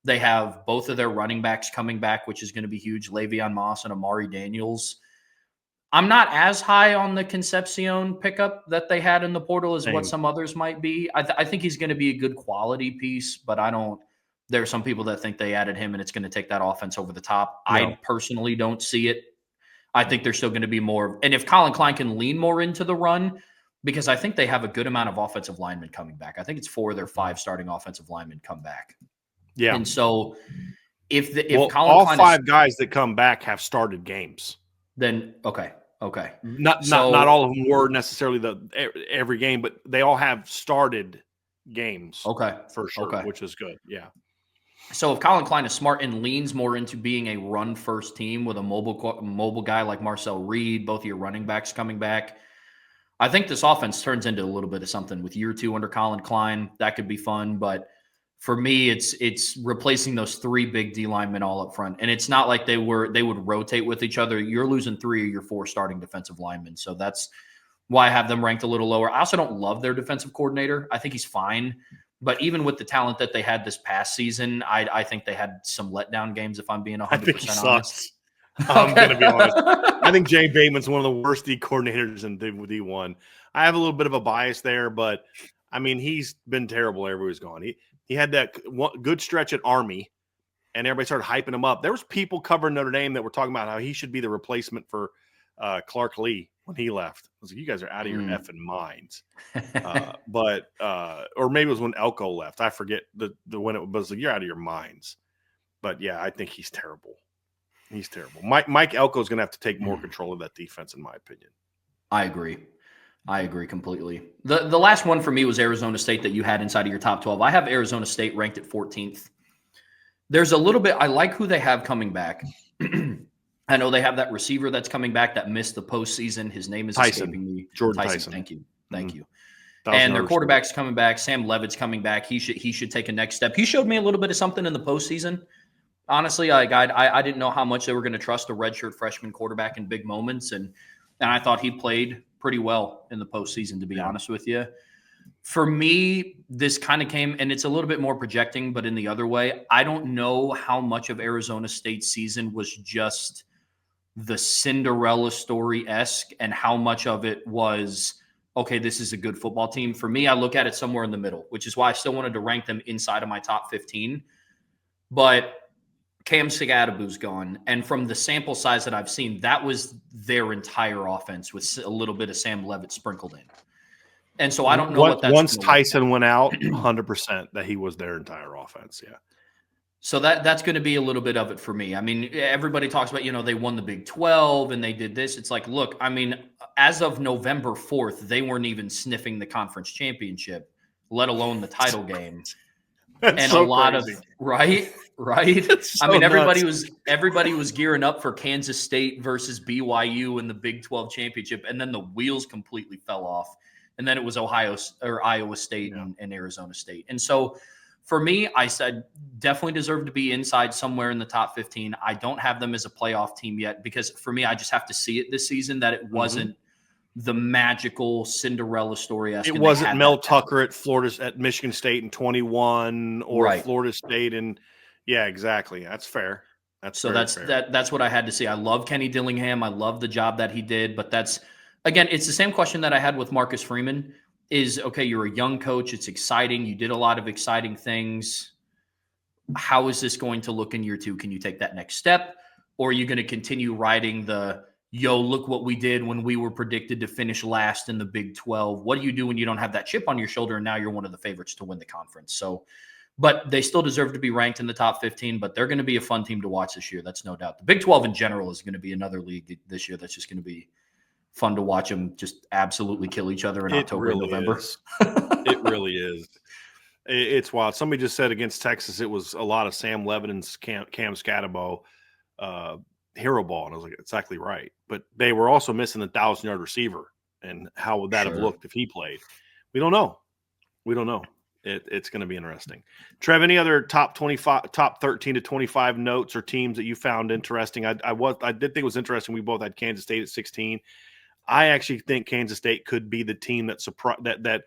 They have both of their running backs coming back, which is going to be huge. Le'Veon Moss and Amari Daniels. I'm not as high on the Concepcion pickup that they had in the portal as what some others might be. I think he's going to be a good quality piece, but I don't. There are some people that think they added him and it's going to take that offense over the top. No. I personally don't see it. I think there's still going to be more. And if Colin Klein can lean more into the run, because I think they have a good amount of offensive linemen coming back. I think it's 4 of their 5 starting offensive linemen come back. Yeah. And so if Colin all Klein 5 guys that come back have started games. Then okay. Not all of them were necessarily every game, but they all have started games. Okay. For sure, which is good. Yeah. So if Colin Klein is smart and leans more into being a run-first team with a mobile guy like Marcel Reed, both of your running backs coming back, I think this offense turns into a little bit of something with year 2 under Colin Klein. That could be fun, but for me, it's replacing those 3 big D linemen all up front. And it's not like they would rotate with each other. You're losing 3 of your 4 starting defensive linemen. So that's why I have them ranked a little lower. I also don't love their defensive coordinator. I think he's fine. But even with the talent that they had this past season, I think they had some letdown games, if I'm being 100% honest. I'm going to be honest. I think Jay Bateman's one of the worst D coordinators in D1. I have a little bit of a bias there, but, I mean, he's been terrible everywhere he's gone. He had that good stretch at Army, and everybody started hyping him up. There was people covering Notre Dame that were talking about how he should be the replacement for Clark Lee when he left. I was like, you guys are out of your effing minds. Or maybe it was when Elko left. I forget the when it was like, you're out of your minds. But, yeah, I think he's terrible. He's terrible. Mike Elko is going to have to take more control of that defense, in my opinion. I agree completely. The last one for me was Arizona State that you had inside of your top 12. I have Arizona State ranked at 14th. There's a little bit – I like who they have coming back. I know they have that receiver that's coming back that missed the postseason. His name is escaping me. Jordan Tyson. Thank you. And their quarterback's coming back. Sam Levitt's coming back. He should take a next step. He showed me a little bit of something in the postseason. Honestly, I didn't know how much they were going to trust a redshirt freshman quarterback in big moments, and I thought he played pretty well in the postseason, to be honest with you. For me, this kind of came, and it's a little bit more projecting, but in the other way, I don't know how much of Arizona State's season was just the Cinderella story-esque and how much of it was, okay, this is a good football team. For me, I look at it somewhere in the middle, which is why I still wanted to rank them inside of my top 15. But Cam Sagadabu's gone. And from the sample size that I've seen, that was their entire offense with a little bit of Sam Levitt sprinkled in. And so I don't know what that's once Tyson went out, 100% that he was their entire offense. Yeah. So that's going to be a little bit of it for me. I mean, everybody talks about, they won the Big 12 and they did this. It's like, look, I mean, as of November 4th, they weren't even sniffing the conference championship, let alone the title game. That's so crazy. Right. So I mean, everybody nuts. was gearing up for Kansas State versus BYU in the Big 12 championship, and then the wheels completely fell off. And then it was Iowa State and Arizona State. And so for me, I said definitely deserve to be inside somewhere in the top 15. I don't have them as a playoff team yet because for me, I just have to see it this season that it wasn't the magical Cinderella story. It wasn't Mel Tucker at Michigan State in 21 or Florida State and yeah, exactly. That's fair. That's what I had to see. I love Kenny Dillingham. I love the job that he did, but again, it's the same question that I had with Marcus Freeman is, okay, you're a young coach. It's exciting. You did a lot of exciting things. How is this going to look in year 2? Can you take that next step? Or are you going to continue riding look what we did when we were predicted to finish last in the Big 12. What do you do when you don't have that chip on your shoulder and now you're one of the favorites to win the conference? So, but they still deserve to be ranked in the top 15, but they're going to be a fun team to watch this year. That's no doubt. The Big 12 in general is going to be another league this year that's just going to be fun to watch them just absolutely kill each other in October and November. It really is. It's wild. Somebody just said against Texas, it was a lot of Sam Levitt and Cam Scatabo hero ball. And I was like, exactly right. But they were also missing the 1,000-yard receiver. And how would that have looked if he played? We don't know. It's going to be interesting. Trev, any other top 13 to 25 notes or teams that you found interesting? I did think it was interesting. We both had Kansas State at 16. I actually think Kansas State could be the team that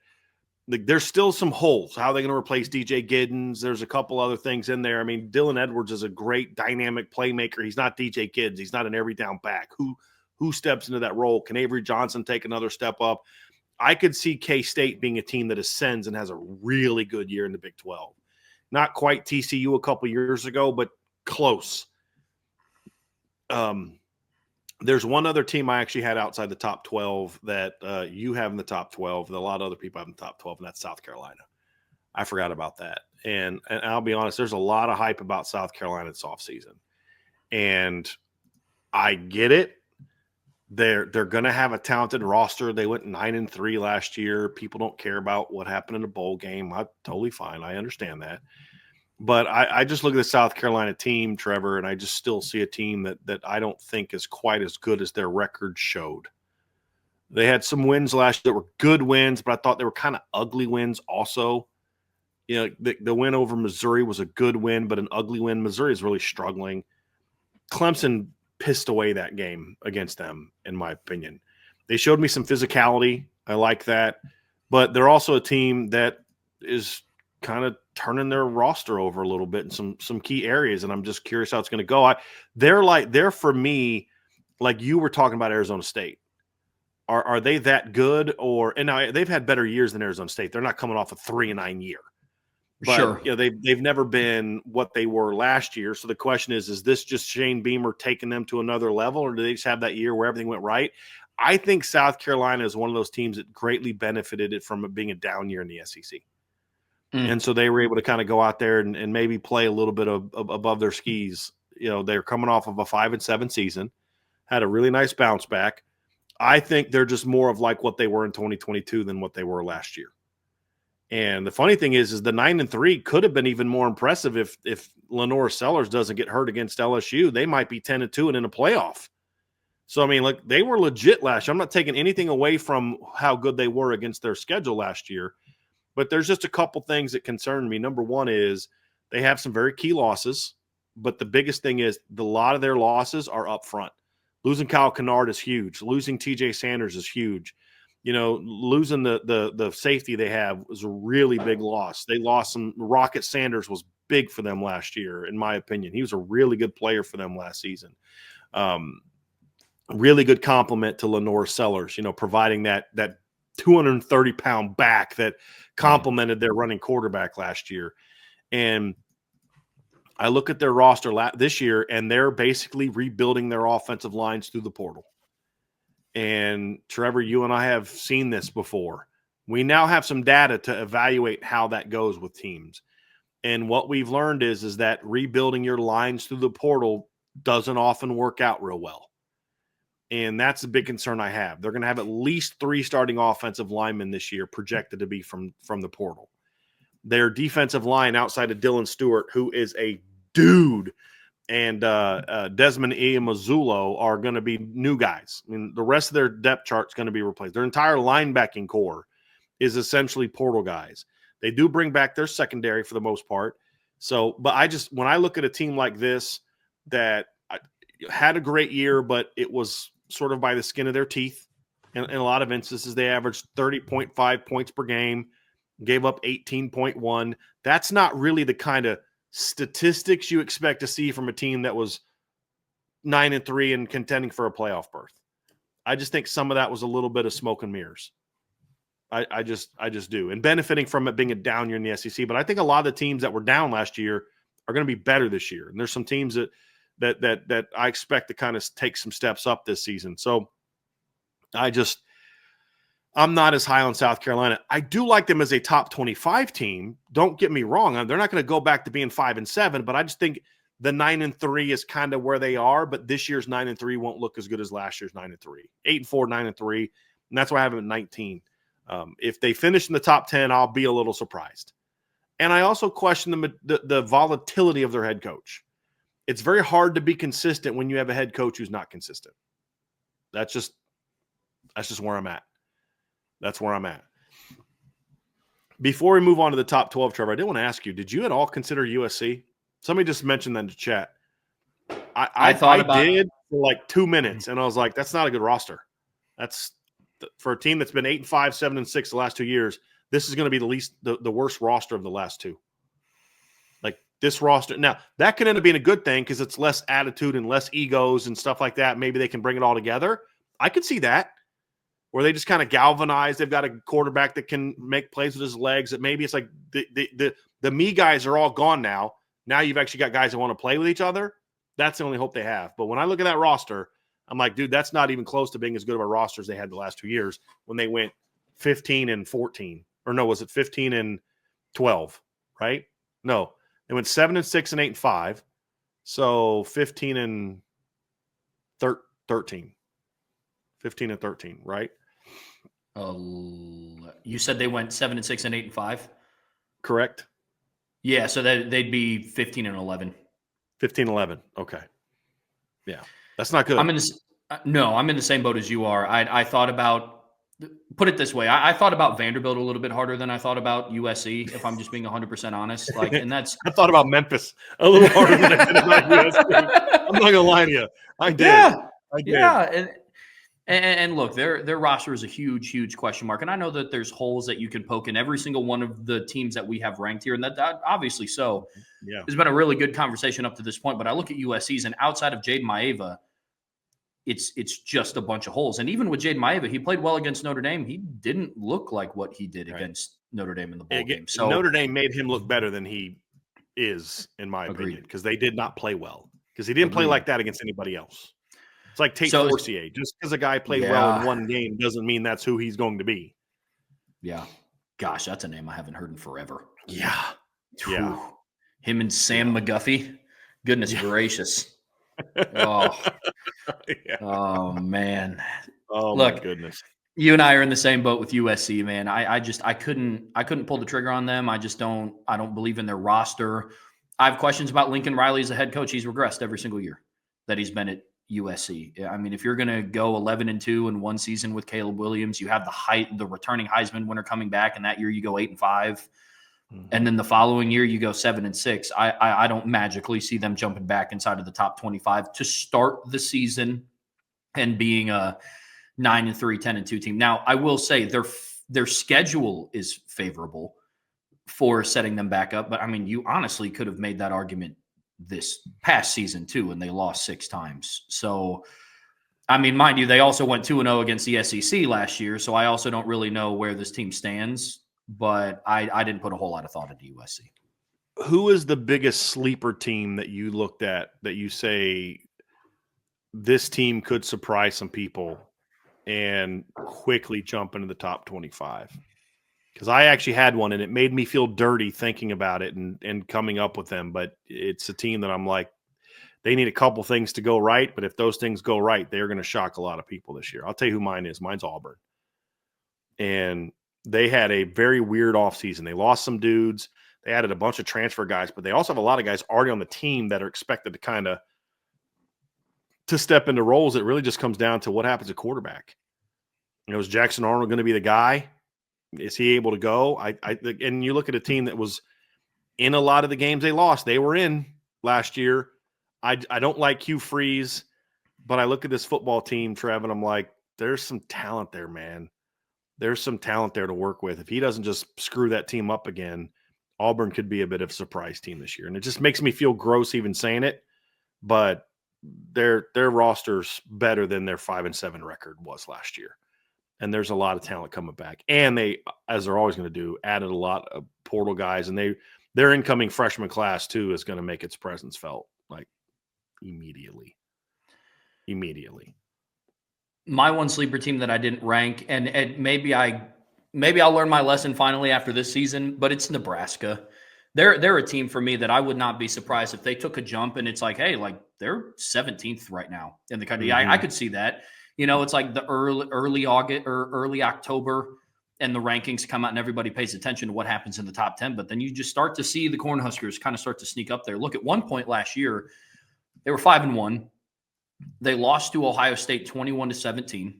there's still some holes. How are they going to replace DJ Giddens? There's a couple other things in there. I mean, Dylan Edwards is a great dynamic playmaker. He's not DJ Giddens. He's not an every down back. Who steps into that role? Can Avery Johnson take another step up? I could see K-State being a team that ascends and has a really good year in the Big 12. Not quite TCU a couple years ago, but close. There's one other team I actually had outside the top 12 that you have in the top 12 that a lot of other people have in the top 12, and that's South Carolina. I forgot about that. And I'll be honest, there's a lot of hype about South Carolina this offseason. And I get it. They're going to have a talented roster. They went 9-3 last year. People don't care about what happened in the bowl game. I'm totally fine. I understand that. But I just look at the South Carolina team, Trevor, and I just still see a team that I don't think is quite as good as their record showed. They had some wins last year that were good wins, but I thought they were kind of ugly wins also. You know, the win over Missouri was a good win, but an ugly win. Missouri is really struggling. Clemson pissed away that game against them, in my opinion. They showed me some physicality. I like that. But they're also a team that is kind of turning their roster over a little bit in some key areas, and I'm just curious how it's going to go. They're for me, like you were talking about Arizona State. Are they that good? And now they've had better years than Arizona State. They're not coming off a 3-9 year. But, sure. You know, they've never been what they were last year. So the question is this just Shane Beamer taking them to another level, or do they just have that year where everything went right? I think South Carolina is one of those teams that greatly benefited it from it being a down year in the SEC. And so they were able to kind of go out there and maybe play a little bit of above their skis. You know, they're coming off of a 5-7 season, had a really nice bounce back. I think they're just more of like what they were in 2022 than what they were last year. And the funny thing is the 9-3 could have been even more impressive if Lenore Sellers doesn't get hurt against LSU. They might be 10-2 and in a playoff. So, I mean, look, they were legit last year. I'm not taking anything away from how good they were against their schedule last year. But there's just a couple things that concern me. Number one is they have some very key losses, but the biggest thing is a lot of their losses are up front. Losing Kyle Kennard is huge. Losing TJ Sanders is huge. You know, losing the safety they have was a really big loss. They lost some. Rocket Sanders was big for them last year, in my opinion. He was a really good player for them last season. Really good compliment to Lenore Sellers, you know, providing that 230-pound back that complemented their running quarterback last year. And I look at their roster this year, and they're basically rebuilding their offensive lines through the portal. And Trevor, you and I have seen this before. We now have some data to evaluate how that goes with teams. And what we've learned is that rebuilding your lines through the portal doesn't often work out real well. And that's a big concern I have. They're going to have at least 3 starting offensive linemen this year projected to be from the portal. Their defensive line outside of Dylan Stewart, who is a dude, and Desmond Iamazzulo are going to be new guys. I mean, the rest of their depth chart is going to be replaced. Their entire linebacking core is essentially portal guys. They do bring back their secondary for the most part. So, but when I look at a team like this that had a great year, but it was sort of by the skin of their teeth. In a lot of instances, they averaged 30.5 points per game, gave up 18.1. That's not really the kind of statistics you expect to see from a team that was 9-3 and contending for a playoff berth. I just think some of that was a little bit of smoke and mirrors. I just do. And benefiting from it being a down year in the SEC. But I think a lot of the teams that were down last year are going to be better this year. And there's some teams that I expect to kind of take some steps up this season. So I'm not as high on South Carolina. I do like them as a top 25 team. Don't get me wrong. They're not going to go back to being 5-7, but I just think the 9-3 is kind of where they are. But this year's 9-3 won't look as good as last year's 9-3. 8-4, 9-3, and that's why I have them at 19. If they finish in the top 10, I'll be a little surprised. And I also question the volatility of their head coach. It's very hard to be consistent when you have a head coach who's not consistent. That's just where I'm at. That's where I'm at. Before we move on to the top 12, Trevor, I did want to ask you, did you at all consider USC? Somebody just mentioned that in the chat. I thought I did for like 2 minutes, and I was like, that's not a good roster. That's for a team that's been 8-5, 7-6 the last 2 years. This is going to be the worst roster of the last two. Like this roster. Now, that could end up being a good thing because it's less attitude and less egos and stuff like that. Maybe they can bring it all together. I could see that where they just kind of galvanize. They've got a quarterback that can make plays with his legs. That maybe it's like the me guys are all gone now. Now you've actually got guys that want to play with each other. That's the only hope they have. But when I look at that roster, I'm like, dude, that's not even close to being as good of a roster as they had the last 2 years when they went 15-14. Or no, was it 15-12? Right? No, they went 7-6 and 8-5. So 15-13. 15-13, right? You said they went 7-6 and 8-5? Correct. Yeah, so they'd be 15-11. 15-11. Okay. Yeah. That's not good. I'm in the same boat as you are. I thought about, put it this way, I thought about Vanderbilt a little bit harder than I thought about USC, if I'm just being 100% honest. Like, and that's I thought about Memphis a little harder than I did about USC. I'm not gonna lie to you. I did. I did. Yeah. And look, their roster is a huge, huge question mark. And I know that there's holes that you can poke in every single one of the teams that we have ranked here. And that obviously so. Yeah. It's been a really good conversation up to this point. But I look at USC's, and outside of Jaden Maeva, it's just a bunch of holes. And even with Jaden Maeva, he played well against Notre Dame. He didn't look like what he did against Notre Dame in the bowl game. So Notre Dame made him look better than he is, in my opinion, because they did not play well. Because he didn't play like that against anybody else. It's like Tate Forcier. Just because a guy played well in one game doesn't mean that's who he's going to be. Yeah. Gosh, that's a name I haven't heard in forever. Yeah. Yeah. Him and Sam McGuffey. Goodness gracious. Oh. Oh, man. Oh, look, my goodness. You and I are in the same boat with USC, man. I couldn't pull the trigger on them. I don't believe in their roster. I have questions about Lincoln Riley as a head coach. He's regressed every single year that he's been at USC. I mean, if you're going to go 11-2 in one season with Caleb Williams, you have the returning Heisman winner coming back, and that year you go 8-5, and then the following year you go 7-6. I don't magically see them jumping back inside of the top 25 to start the season and being a 9-3, 10-2 team. Now, I will say their schedule is favorable for setting them back up, but I mean, you honestly could have made that argument this past season too, and they lost 6 times. So, I mean, mind you, they also went 2-0 against the SEC last year. So I also don't really know where this team stands, but I didn't put a whole lot of thought into USC. Who is the biggest sleeper team that you looked at that you say this team could surprise some people and quickly jump into the top 25? Because I actually had one, and it made me feel dirty thinking about it and coming up with them. But it's a team that I'm like, they need a couple things to go right. But if those things go right, they're going to shock a lot of people this year. I'll tell you who mine is. Mine's Auburn. And they had a very weird offseason. They lost some dudes. They added a bunch of transfer guys. But they also have a lot of guys already on the team that are expected to kind of to step into roles. It really just comes down to what happens at quarterback. Is Jackson Arnold going to be the guy? Is he able to go? And you look at a team that was in a lot of the games they lost. They were in last year. I don't like Hugh Freeze, but I look at this football team, Trev, and I'm like, there's some talent there, man. There's some talent there to work with. If he doesn't just screw that team up again, Auburn could be a bit of a surprise team this year. And it just makes me feel gross even saying it, but their roster's better than their 5-7 record was last year. And there's a lot of talent coming back. And they, as they're always going to do, added a lot of portal guys. And their incoming freshman class, too, is going to make its presence felt like immediately. My one sleeper team that I didn't rank, and maybe I'll learn my lesson finally after this season, but it's Nebraska. They're a team for me that I would not be surprised if they took a jump and it's like, hey, like they're 17th right now in the country. Mm-hmm. I could see that. It's like the early August or early October, and the rankings come out and everybody pays attention to what happens in the top 10. But then you just start to see the Cornhuskers kind of start to sneak up there. Look, at one point last year, they were 5-1. They lost to Ohio State 21-17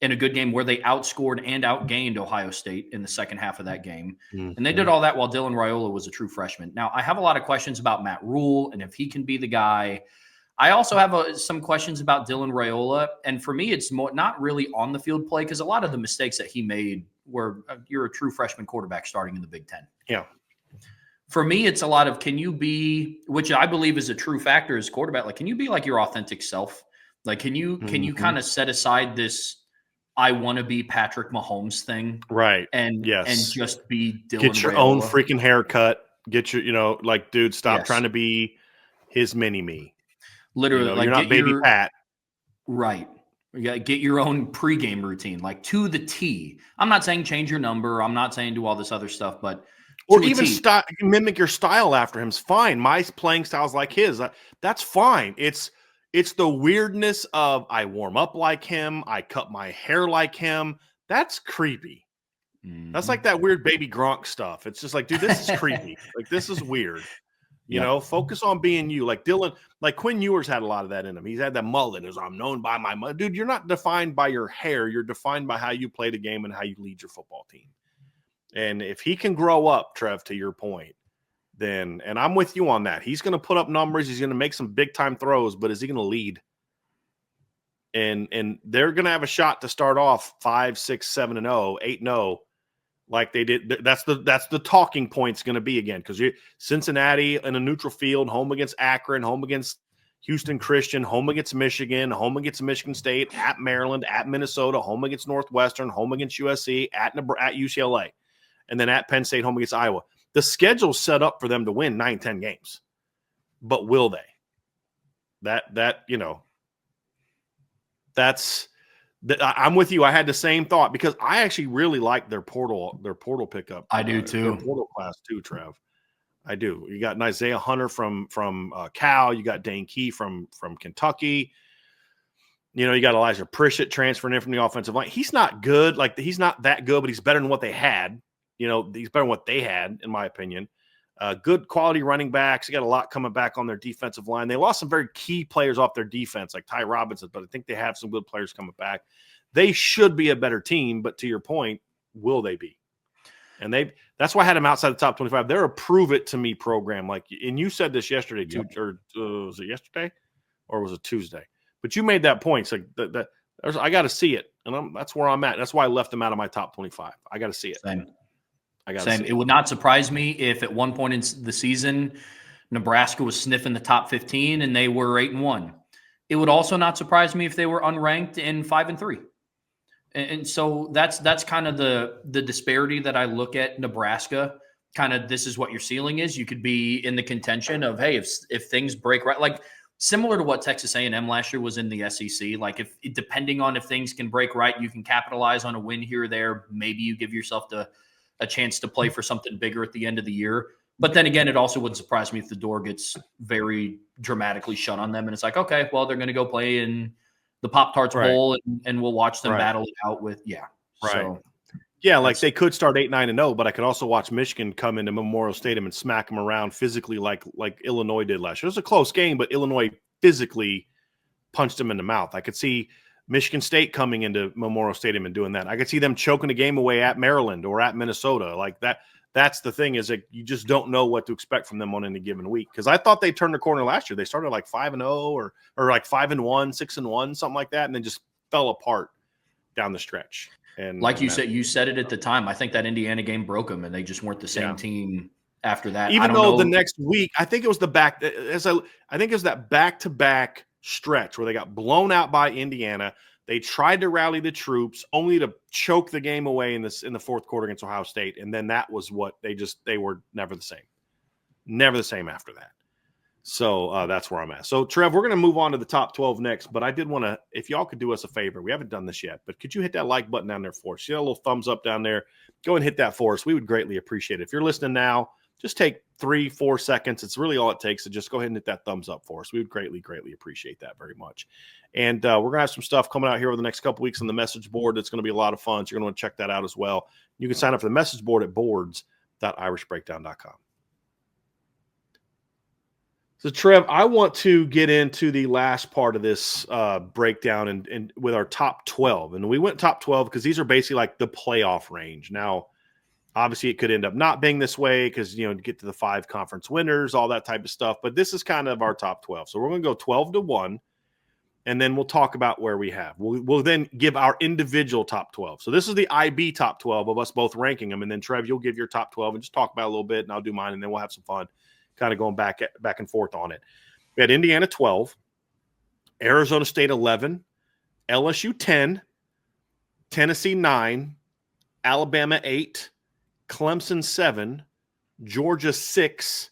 in a good game where they outscored and outgained Ohio State in the second half of that game. Mm-hmm. And they did all that while Dylan Raiola was a true freshman. Now, I have a lot of questions about Matt Rule and if he can be the guy. I also have some questions about Dylan Raiola, and for me, it's more not really on the field play because a lot of the mistakes that he made were you're a true freshman quarterback starting in the Big Ten. Yeah. For me, it's a lot of can you be, which I believe is a true factor as quarterback. Like, can you be like your authentic self? Like, can you kind of set aside this I want to be Patrick Mahomes thing, Right. and Yes. just be Dylan Get your Raiola? own freaking haircut. Get your, like, dude, stop Yes. trying to be his mini me. Literally, like you're not get baby your Pat. right. Yeah, get your own pregame routine, like to the T. I'm not saying change your number. I'm not saying do all this other stuff, but Or to a even T. mimic your style after him is fine. My playing style's like his. That's fine. It's the weirdness of I warm up like him. I cut my hair like him. That's creepy. That's like that weird baby Gronk stuff. It's just like, dude, this is creepy. Like, this is weird. Focus on being you. Like Dylan, like Quinn Ewers had a lot of that in him. He's had that mullet as I'm known by my mullet. Dude, you're not defined by your hair. You're defined by how you play the game and how you lead your football team. And if he can grow up, Trev, to your point, then, and I'm with you on that. He's going to put up numbers. He's going to make some big time throws, but is he going to lead? And they're going to have a shot to start off 5, 6, 7, and 0, 8 and 0, like they did. That's the talking point's going to be again, because Cincinnati in a neutral field, home against Akron, home against Houston Christian, home against Michigan, home against Michigan State, at Maryland, at Minnesota, home against Northwestern, home against USC, at UCLA. And then at Penn State, home against Iowa. The schedule's set up for them to win 9, 10 games. But will they? I'm with you. I had the same thought because I actually really like their portal pickup. I do too. Their portal class too, Trev. I do. You got Isaiah Hunter from Cal. You got Dane Key from Kentucky. You got Elijah Pritchett transferring in from the offensive line. He's not good. Like, he's not that good, but he's better than what they had. He's better than what they had, in my opinion. Good quality running backs. You got a lot coming back on their defensive line. They lost some very key players off their defense, like Ty Robinson, but I think they have some good players coming back. They should be a better team, but to your point, will they be? And that's why I had them outside the top 25. They're a prove-it-to-me program. And you said this yesterday, dude, or was it yesterday or was it Tuesday? But you made that point. It's like I got to see it, and that's where I'm at. That's why I left them out of my top 25. I got to see it. Same. Same. It would not surprise me if at one point in the season, Nebraska was sniffing the top 15 and they were 8-1. It would also not surprise me if they were unranked in 5-3. And so that's kind of the disparity that I look at Nebraska. Kind of, this is what your ceiling is. You could be in the contention of, hey, if things break right, like similar to what Texas A&M last year was in the SEC. Like, if depending on if things can break right, you can capitalize on a win here or there. Maybe you give yourself a chance to play for something bigger at the end of the year. But then again, it also wouldn't surprise me if the door gets very dramatically shut on them. And it's like, okay, well, they're going to go play in the Pop-Tarts Bowl and we'll watch them battle it out with, Right. So, yeah, like they could start 8, 9, and 0, but I could also watch Michigan come into Memorial Stadium and smack them around physically like Illinois did last year. It was a close game, but Illinois physically punched them in the mouth. I could see Michigan State coming into Memorial Stadium and doing that. I could see them choking the game away at Maryland or at Minnesota. Like that. That's the thing, is that you just don't know what to expect from them on any given week. Because I thought they turned the corner last year. They started like 5-0 or like 5-1, 6-1, something like that, and then just fell apart down the stretch. And like you said it at the time. I think that Indiana game broke them, and they just weren't the same team after that. Even though the next week, I think it was I think it was that back-to-back stretch where they got blown out by Indiana. They tried to rally the troops, only to choke the game away in the fourth quarter against Ohio State, and then that was what they were never the same after that. So that's where I'm at. So Trev, we're going to move on to the top 12 next, but I did want to, if y'all could do us a favor, we haven't done this yet, but could you hit that like button down there for us? See that little thumbs up down there? Go and hit that for us. We would greatly appreciate it. If you're listening now, just take 3-4 seconds. It's really all it takes to just go ahead and hit that thumbs up for us. We would greatly, greatly appreciate that very much. And we're going to have some stuff coming out here over the next couple weeks on the message board. That's going to be a lot of fun. So you're going to want to check that out as well. You can sign up for the message board at boards.irishbreakdown.com. So Trev, I want to get into the last part of this breakdown and with our top 12. And we went top 12 because these are basically like the playoff range. Now, Obviously, it could end up not being this way because, get to the 5 conference winners, all that type of stuff. But this is kind of our top 12. So we're going to go 12-1, and then we'll talk about where we have. We'll then give our individual top 12. So this is the IB top 12 of us both ranking them. And then, Trev, you'll give your top 12 and just talk about it a little bit, and I'll do mine, and then we'll have some fun kind of going back and forth on it. We had Indiana 12, Arizona State 11, LSU 10, Tennessee 9, Alabama 8, Clemson 7, Georgia 6,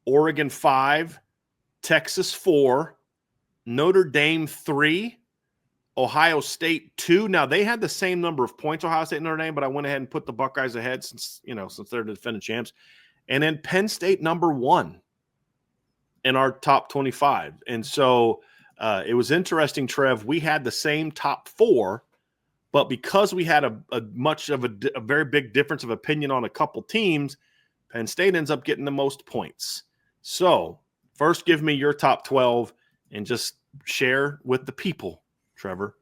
Oregon 5, Texas 4, Notre Dame 3, Ohio State 2. Now, they had the same number of points, Ohio State and Notre Dame, but I went ahead and put the Buckeyes ahead since they're the defending champs. And then Penn State number 1 in our top 25. And so it was interesting, Trev. We had the same top 4, but because we had a very big difference of opinion on a couple teams, Penn State ends up getting the most points. So first, give me your top 12 and just share with the people, Trevor,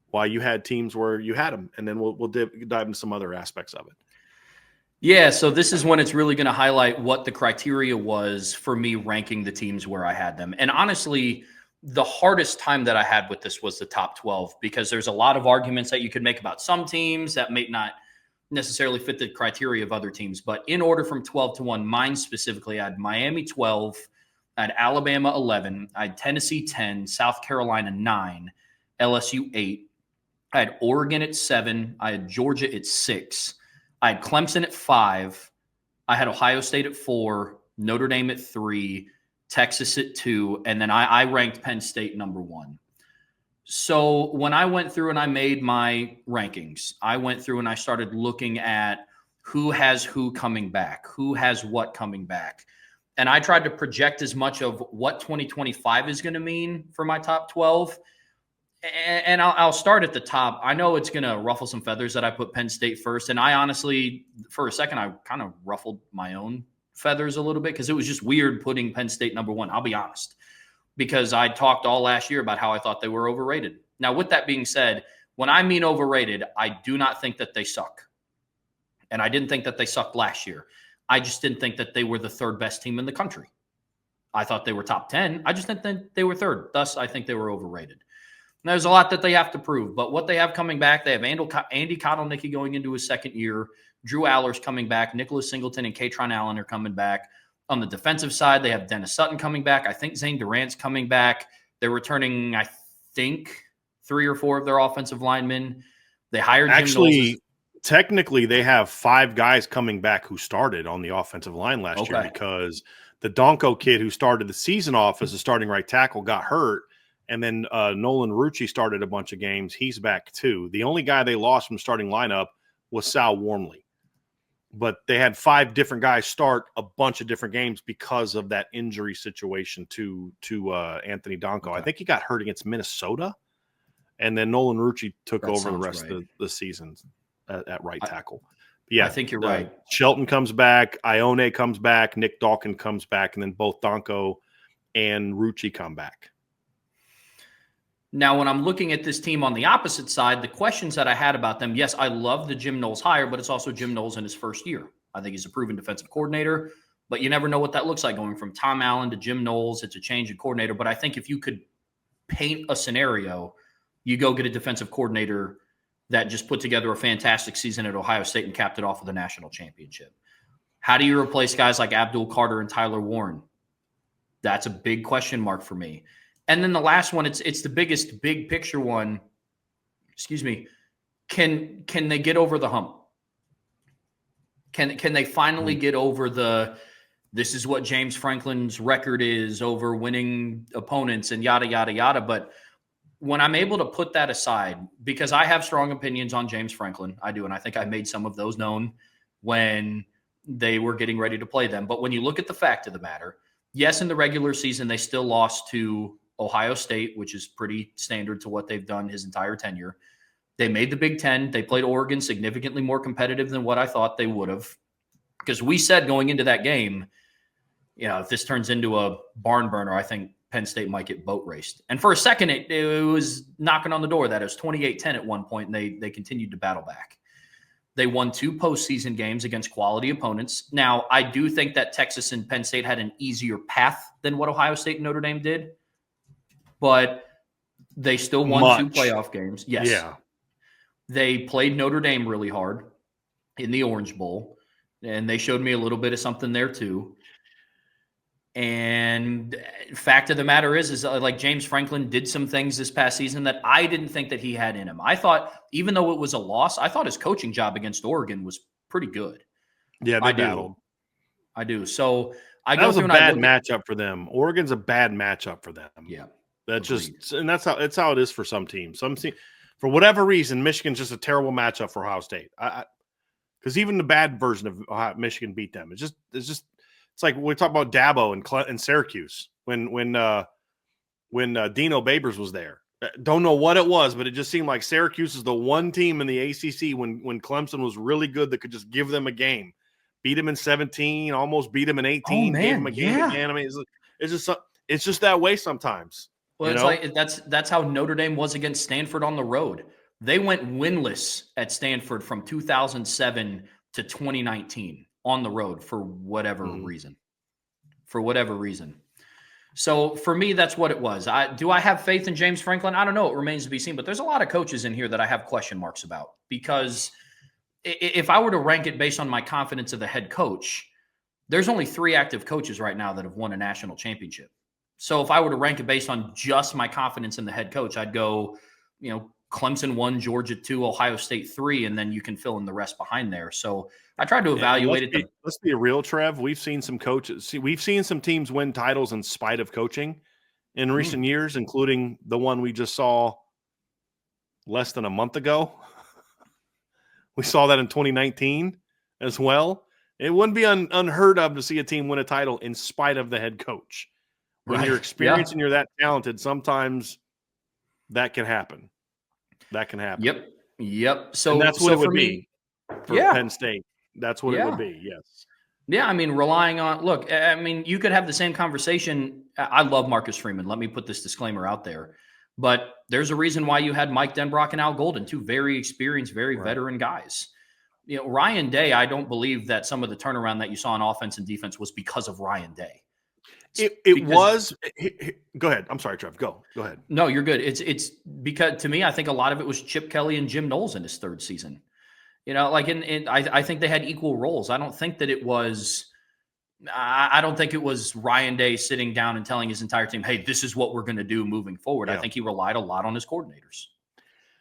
why you had teams where you had them, and then we'll dive into some other aspects of it. Yeah, so this is when it's really going to highlight what the criteria was for me ranking the teams where I had them. And honestly, the hardest time that I had with this was the top 12, because there's a lot of arguments that you could make about some teams that may not necessarily fit the criteria of other teams. But in order from 12-1, mine specifically, I had Miami 12, I had Alabama 11, I had Tennessee 10, South Carolina 9, LSU 8, I had Oregon at 7, I had Georgia at 6, I had Clemson at 5, I had Ohio State at 4, Notre Dame at 3, Texas at 2, and then I ranked Penn State number 1. So when I went through and I made my rankings, I went through and I started looking at who has who coming back, who has what coming back. And I tried to project as much of what 2025 is going to mean for my top 12. And I'll start at the top. I know it's going to ruffle some feathers that I put Penn State first. And I honestly, for a second, I kind of ruffled my own feathers a little bit because it was just weird putting Penn State number 1. I'll be honest, because I talked all last year about how I thought they were overrated. Now, with that being said, when I mean overrated, I do not think that they suck. And I didn't think that they sucked last year. I just didn't think that they were the 3rd best team in the country. I thought they were top 10. I just didn't think they were 3rd. Thus, I think they were overrated. And there's a lot that they have to prove. But what they have coming back, they have Andy Kotelnicki going into his 2nd year. Drew Aller's coming back. Nicholas Singleton and Katron Allen are coming back. On the defensive side, they have Dennis Sutton coming back. I think Zane Durant's coming back. They're returning, I think, 3 or 4 of their offensive linemen. They hired Jim Knowles. Technically, they have 5 guys coming back who started on the offensive line last year, because the Donko kid who started the season off as a starting right tackle got hurt, and then Nolan Rucci started a bunch of games. He's back too. The only guy they lost from the starting lineup was Sal Wormley. But they had 5 different guys start a bunch of different games because of that injury situation to Anthony Donko. Okay. I think he got hurt against Minnesota, and then Nolan Rucci took over the rest of the season at right tackle. But yeah, I think you're right. Shelton comes back, Ione comes back, Nick Dawkin comes back, and then both Donko and Rucci come back. Now, when I'm looking at this team on the opposite side, the questions that I had about them, yes, I love the Jim Knowles hire, but it's also Jim Knowles in his 1st year. I think he's a proven defensive coordinator, but you never know what that looks like going from Tom Allen to Jim Knowles. It's a change in coordinator. But I think if you could paint a scenario, you go get a defensive coordinator that just put together a fantastic season at Ohio State and capped it off with a national championship. How do you replace guys like Abdul Carter and Tyler Warren? That's a big question mark for me. And then the last one, it's the biggest big picture one. Excuse me. Can they get over the hump? Can they finally get over this is what James Franklin's record is over winning opponents and yada, yada, yada. But when I'm able to put that aside, because I have strong opinions on James Franklin, I do. And I think I made some of those known when they were getting ready to play them. But when you look at the fact of the matter, yes, in the regular season, they still lost to Ohio State, which is pretty standard to what they've done his entire tenure. They made the Big Ten. They played Oregon significantly more competitive than what I thought they would have. Because we said going into that game, if this turns into a barn burner, I think Penn State might get boat raced. And for a second, it was knocking on the door. That it was 28-10 at one point, and they continued to battle back. They won 2 postseason games against quality opponents. Now, I do think that Texas and Penn State had an easier path than what Ohio State and Notre Dame did, but they still won 2 playoff games. Yes. Yeah. They played Notre Dame really hard in the Orange Bowl, and they showed me a little bit of something there too. And fact of the matter is like James Franklin did some things this past season that I didn't think that he had in him. I thought, even though it was a loss, I thought his coaching job against Oregon was pretty good. Yeah, they battled. I do. So that was a bad matchup for them. Oregon's a bad matchup for them. Yeah, that's that's how it is for some teams. For whatever reason, Michigan's just a terrible matchup for Ohio State. Because even the bad version of Ohio, Michigan beat them. It's like we talk about Dabo and Syracuse when Dino Babers was there. Don't know what it was, but it just seemed like Syracuse is the one team in the ACC when Clemson was really good that could just give them a game, beat them in 17, almost beat them in 18, gave them a game again. I mean, it's just that way sometimes. Well, it's like that's how Notre Dame was against Stanford on the road. They went winless at Stanford from 2007 to 2019. On the road for whatever reason. So for me, that's what it was. Do I have faith in James Franklin? I don't know. It remains to be seen. But there's a lot of coaches in here that I have question marks about, because if I were to rank it based on my confidence of the head coach, there's only 3 active coaches right now that have won a national championship. So if I were to rank it based on just my confidence in the head coach, I'd go, Clemson 1, Georgia 2, Ohio State 3, and then you can fill in the rest behind there. So I tried to evaluate it. Let's be real, Trev. We've seen some coaches. We've seen some teams win titles in spite of coaching in recent years, including the one we just saw less than a month ago. We saw that in 2019 as well. It wouldn't be unheard of to see a team win a title in spite of the head coach. When you're experienced and you're that talented, sometimes that can happen. That can happen. Yep. So and that's what it would be for Penn State. That's what it would be. Yes. Yeah. I mean, relying on, look, I mean, you could have the same conversation. I love Marcus Freeman. Let me put this disclaimer out there, but there's a reason why you had Mike Denbrock and Al Golden, 2 very experienced, very veteran guys. Ryan Day, I don't believe that some of the turnaround that you saw on offense and defense was because of Ryan Day. It was. Go ahead. I'm sorry, Trev. Go ahead. No, you're good. It's because, to me, I think a lot of it was Chip Kelly and Jim Knowles in his 3rd season. I think they had equal roles. I don't think that it was. I don't think it was Ryan Day sitting down and telling his entire team, "Hey, this is what we're going to do moving forward." I think he relied a lot on his coordinators,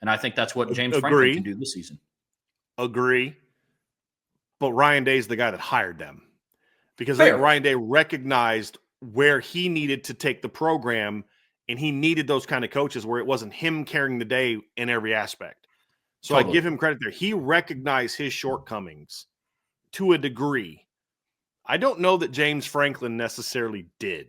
and I think that's what James Franklin can do this season. Agree, but Ryan Day's the guy that hired them, because I think Ryan Day recognized where he needed to take the program, and he needed those kind of coaches where it wasn't him carrying the day in every aspect. So I give him credit there. He recognized his shortcomings to a degree. I don't know that James Franklin necessarily did.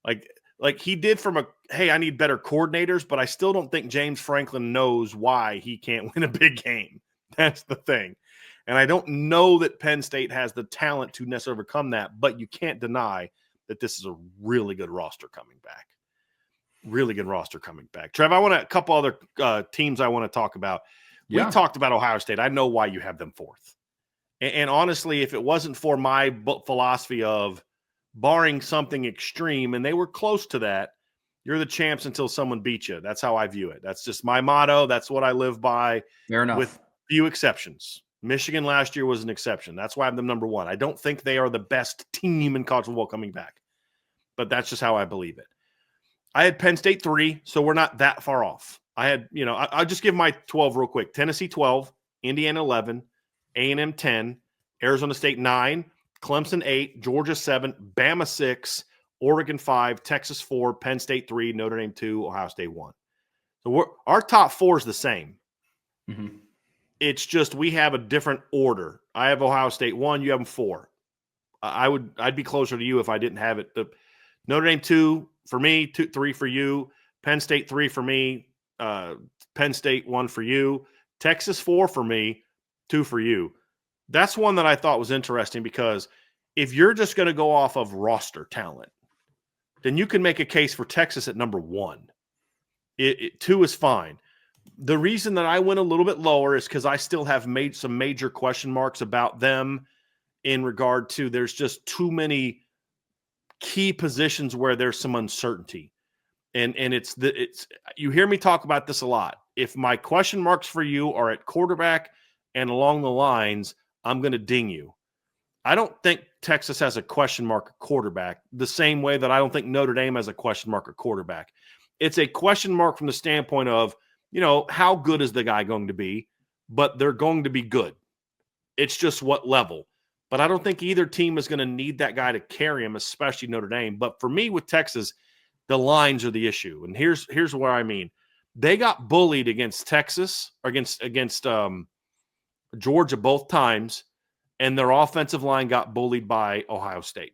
Like he did from hey, I need better coordinators, but I still don't think James Franklin knows why he can't win a big game. That's the thing. And I don't know that Penn State has the talent to necessarily overcome that, but you can't deny that this is a really good roster coming back. Really good roster coming back. Trev, I want a couple other teams I want to talk about. We talked about Ohio State. I know why you have them 4th. And honestly, if it wasn't for my philosophy of barring something extreme, and they were close to that, you're the champs until someone beats you. That's how I view it. That's just my motto. That's what I live by. Fair enough. With few exceptions. Michigan last year was an exception. That's why I'm the number 1. I don't think they are the best team in college football coming back, but that's just how I believe it. I had Penn State 3, so we're not that far off. I had, I'll just give my 12 real quick. Tennessee 12, Indiana 11, A&M 10, Arizona State 9, Clemson 8, Georgia 7, Bama 6, Oregon 5, Texas 4, Penn State 3, Notre Dame 2, Ohio State 1. So our top 4 is the same. Mm-hmm. It's just we have a different order. I have Ohio State 1, you have them 4. I'd be closer to you if I didn't have it. Notre Dame 2 for me, 3 for you. Penn State 3 for me. Penn State 1 for you. Texas 4 for me, 2 for you. That's one that I thought was interesting, because if you're just going to go off of roster talent, then you can make a case for Texas at number 1. 2 is fine. The reason that I went a little bit lower is because I still have made some major question marks about them in regard to there's just too many key positions where there's some uncertainty. And it's you hear me talk about this a lot. If my question marks for you are at quarterback and along the lines, I'm going to ding you. I don't think Texas has a question mark at quarterback the same way that I don't think Notre Dame has a question mark at quarterback. It's a question mark from the standpoint of, how good is the guy going to be? But they're going to be good. It's just what level. But I don't think either team is going to need that guy to carry him, especially Notre Dame. But for me with Texas, the lines are the issue. And here's what I mean. They got bullied against Texas, or against Georgia both times, and their offensive line got bullied by Ohio State.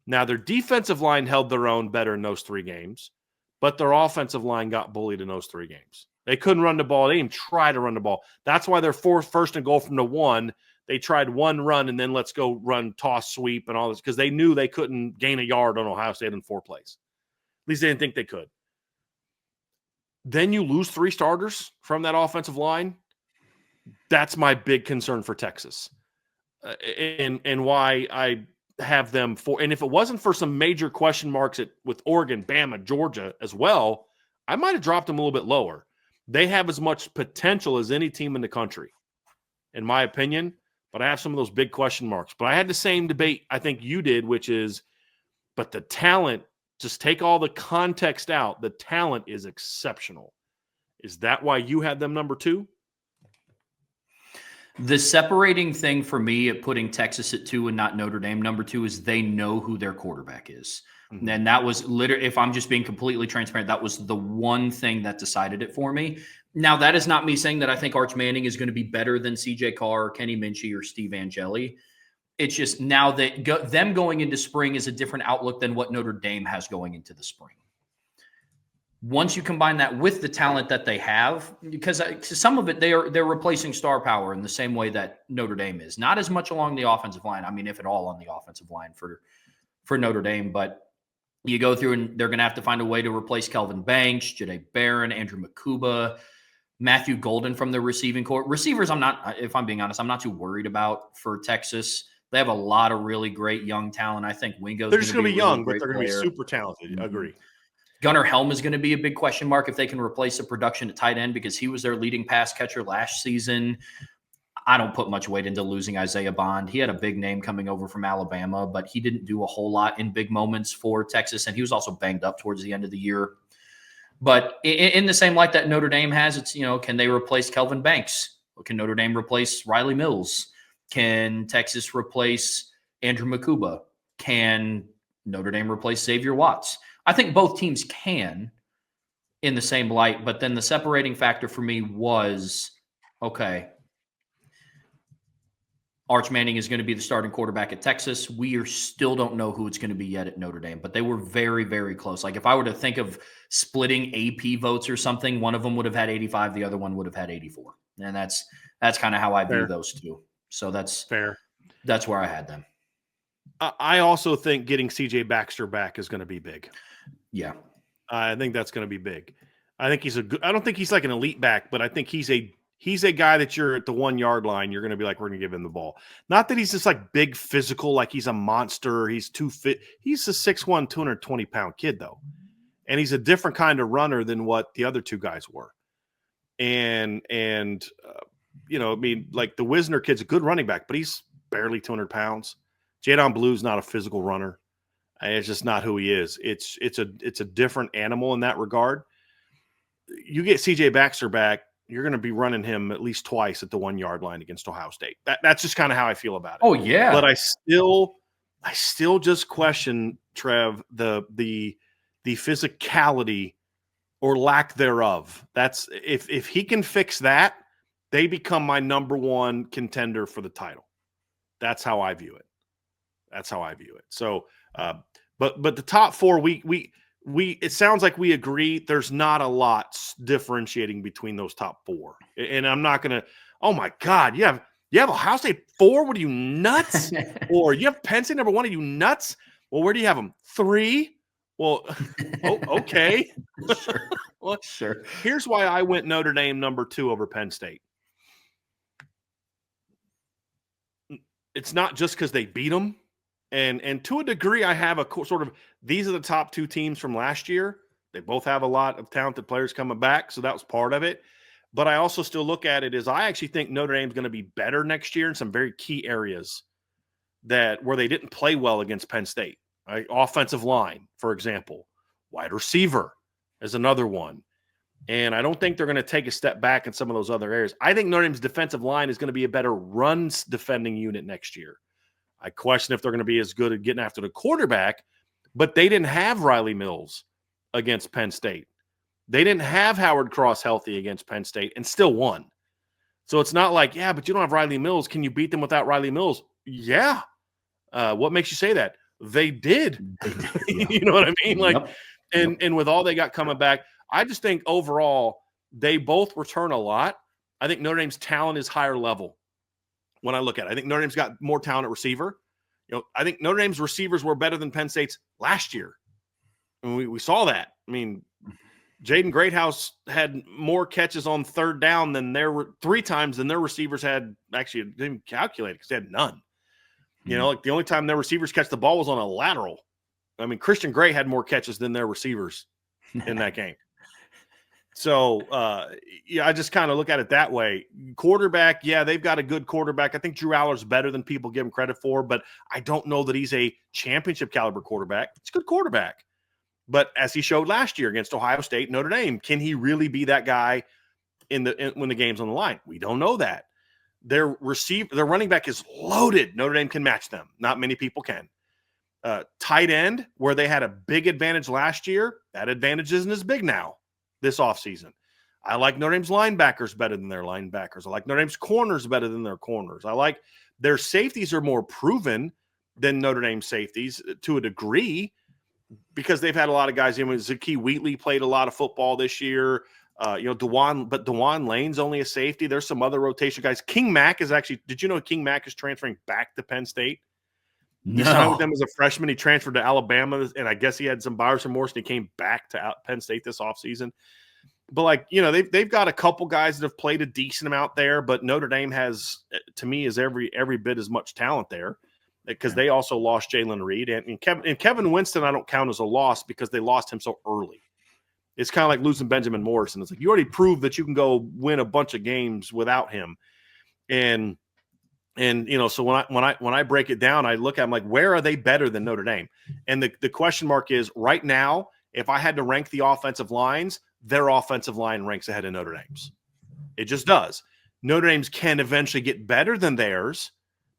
Now, their defensive line held their own better in those 3 games, but their offensive line got bullied in those 3 games. They couldn't run the ball. They didn't even try to run the ball. That's why they're first and goal from the 1. They tried 1 run and then let's go run, toss, sweep, and all this because they knew they couldn't gain a yard on Ohio State in 4 plays. At least they didn't think they could. Then you lose 3 starters from that offensive line. That's my big concern for Texas. And why I have them for. And if it wasn't for some major question marks with Oregon, Bama, Georgia as well, I might have dropped them a little bit lower. They have as much potential as any team in the country, in my opinion. But I have some of those big question marks. But I had the same debate I think you did, which is, but the talent, just take all the context out. The talent is exceptional. Is that why you had them number 2? The separating thing for me at putting Texas at 2 and not Notre Dame number 2 is they know who their quarterback is. Mm-hmm. And that was literally, if I'm just being completely transparent, that was the one thing that decided it for me. Now, that is not me saying that I think Arch Manning is going to be better than CJ Carr, or Kenny Minchie, or Steve Angeli. It's just now that them going into spring is a different outlook than what Notre Dame has going into the spring. Once you combine that with the talent that they have, because some of it they're replacing star power in the same way that Notre Dame is. Not as much along the offensive line. I mean, if at all on the offensive line for Notre Dame, but you go through and they're going to have to find a way to replace Kelvin Banks, Jahdae Barron, Andrew Makuba, Matthew Golden from the receiving corps. Receivers, if I'm being honest, I'm not too worried about for Texas. They have a lot of really great young talent. I think Wingo's they're just going to be young, but they're going to be player. super talented. Mm-hmm. I agree. Gunnar Helm is going to be a big question mark if they can replace the production at tight end because he was their leading pass catcher last season. I don't put much weight into losing Isaiah Bond. He had a big name coming over from Alabama, but he didn't do a whole lot in big moments for Texas, and he was also banged up towards the end of the year. But in the same light that Notre Dame has, it's, can they replace Kelvin Banks? Can Notre Dame replace Riley Mills? Can Texas replace Andrew Makuba? Can Notre Dame replace Xavier Watts? I think both teams can in the same light, but then the separating factor for me was, okay, Arch Manning is going to be the starting quarterback at Texas. We still don't know who it's going to be yet at Notre Dame, but they were very, very close. Like if I were to think of splitting AP votes or something, one of them would have had 85, the other one would have had 84. And that's kind of how I view those two. So that's fair. That's where I had them. I also think getting CJ Baxter back is going to be big. Yeah. I think that's going to be big. I think I don't think he's like an elite back, but I think he's a guy that you're at the 1 yard line. You're going to be like, we're going to give him the ball. Not that he's just like big physical, like he's a monster. He's too fit. He's a 6'1", 220-pound kid though. And he's a different kind of runner than what the other 2 guys were. And I mean, like the Wisner kid's a good running back, but he's barely 200 pounds. Jadon Blue's not a physical runner. It's just not who he is. It's a different animal in that regard. You get CJ Baxter back, you're going to be running him at least twice at the 1 yard line against Ohio State. That's just kind of how I feel about it. Oh yeah. But I still just question, Trev, the physicality or lack thereof. That's if he can fix that, they become my number 1 contender for the title. That's how I view it. So, but the top 4, we it sounds like we agree. There's not a lot differentiating between those top 4, and I'm not gonna. Oh my God, you have Ohio State 4? What are you nuts? Or you have Penn State number 1? Are you nuts? Well, where do you have them? 3? Well, okay. Sure. Well, Sure. here's why I went Notre Dame number 2 over Penn State. It's not just because they beat them. And to a degree, I have a sort of, these are the top 2 teams from last year. They both have a lot of talented players coming back, so that was part of it. But I also still look at it as I actually think Notre Dame's going to be better next year in some very key areas where they didn't play well against Penn State. Right? Offensive line, for example. Wide receiver is another one. And I don't think they're going to take a step back in some of those other areas. I think Notre Dame's defensive line is going to be a better runs defending unit next year. I question if they're going to be as good at getting after the quarterback, but they didn't have Riley Mills against Penn State. They didn't have Howard Cross healthy against Penn State and still won. So it's not like, yeah, but you don't have Riley Mills. Can you beat them without Riley Mills? Yeah. What makes you say that? They did. You know what I mean? Like, Yep. and with all they got coming back, I just think overall they both return a lot. I think Notre Dame's talent is higher level when I look at it. I think Notre Dame's got more talent at receiver. I think Notre Dame's receivers were better than Penn State's last year. And we saw that. I mean, Jaden Greathouse had more catches on third down than 3 times than their receivers had. Actually, didn't calculate because they had none. Like the only time their receivers catch the ball was on a lateral. I mean, Christian Gray had more catches than their receivers in that game. So, I just kind of look at it that way. Quarterback, yeah, they've got a good quarterback. I think Drew Aller's better than people give him credit for, but I don't know that he's a championship caliber quarterback. It's a good quarterback. But as he showed last year against Ohio State, Notre Dame, can he really be that guy when the game's on the line? We don't know that. Their running back is loaded. Notre Dame can match them. Not many people can. Tight end, where they had a big advantage last year, that advantage isn't as big now this offseason. I like Notre Dame's linebackers better than their linebackers. I like Notre Dame's corners better than their corners. I like their safeties are more proven than Notre Dame safeties to a degree because they've had a lot of guys. Zakee Wheatley played a lot of football this year. Dewan Lane's only a safety. There's some other rotation guys. King Mack is actually – did you know King Mack is transferring back to Penn State? No. He signed with them as a freshman. He transferred to Alabama, and I guess he had some buyer's remorse, and he came back to Penn State this offseason. But, they've got a couple guys that have played a decent amount there, but Notre Dame has, to me, is every bit as much talent there because they also lost Jalen Reed. And Kevin Winston I don't count as a loss because they lost him so early. It's kind of like losing Benjamin Morrison. It's like you already proved that you can go win a bunch of games without him. And so when I break it down, I look at them like, where are they better than Notre Dame? And the question mark is right now, if I had to rank the offensive lines, their offensive line ranks ahead of Notre Dame's. It just does. Notre Dame's can eventually get better than theirs,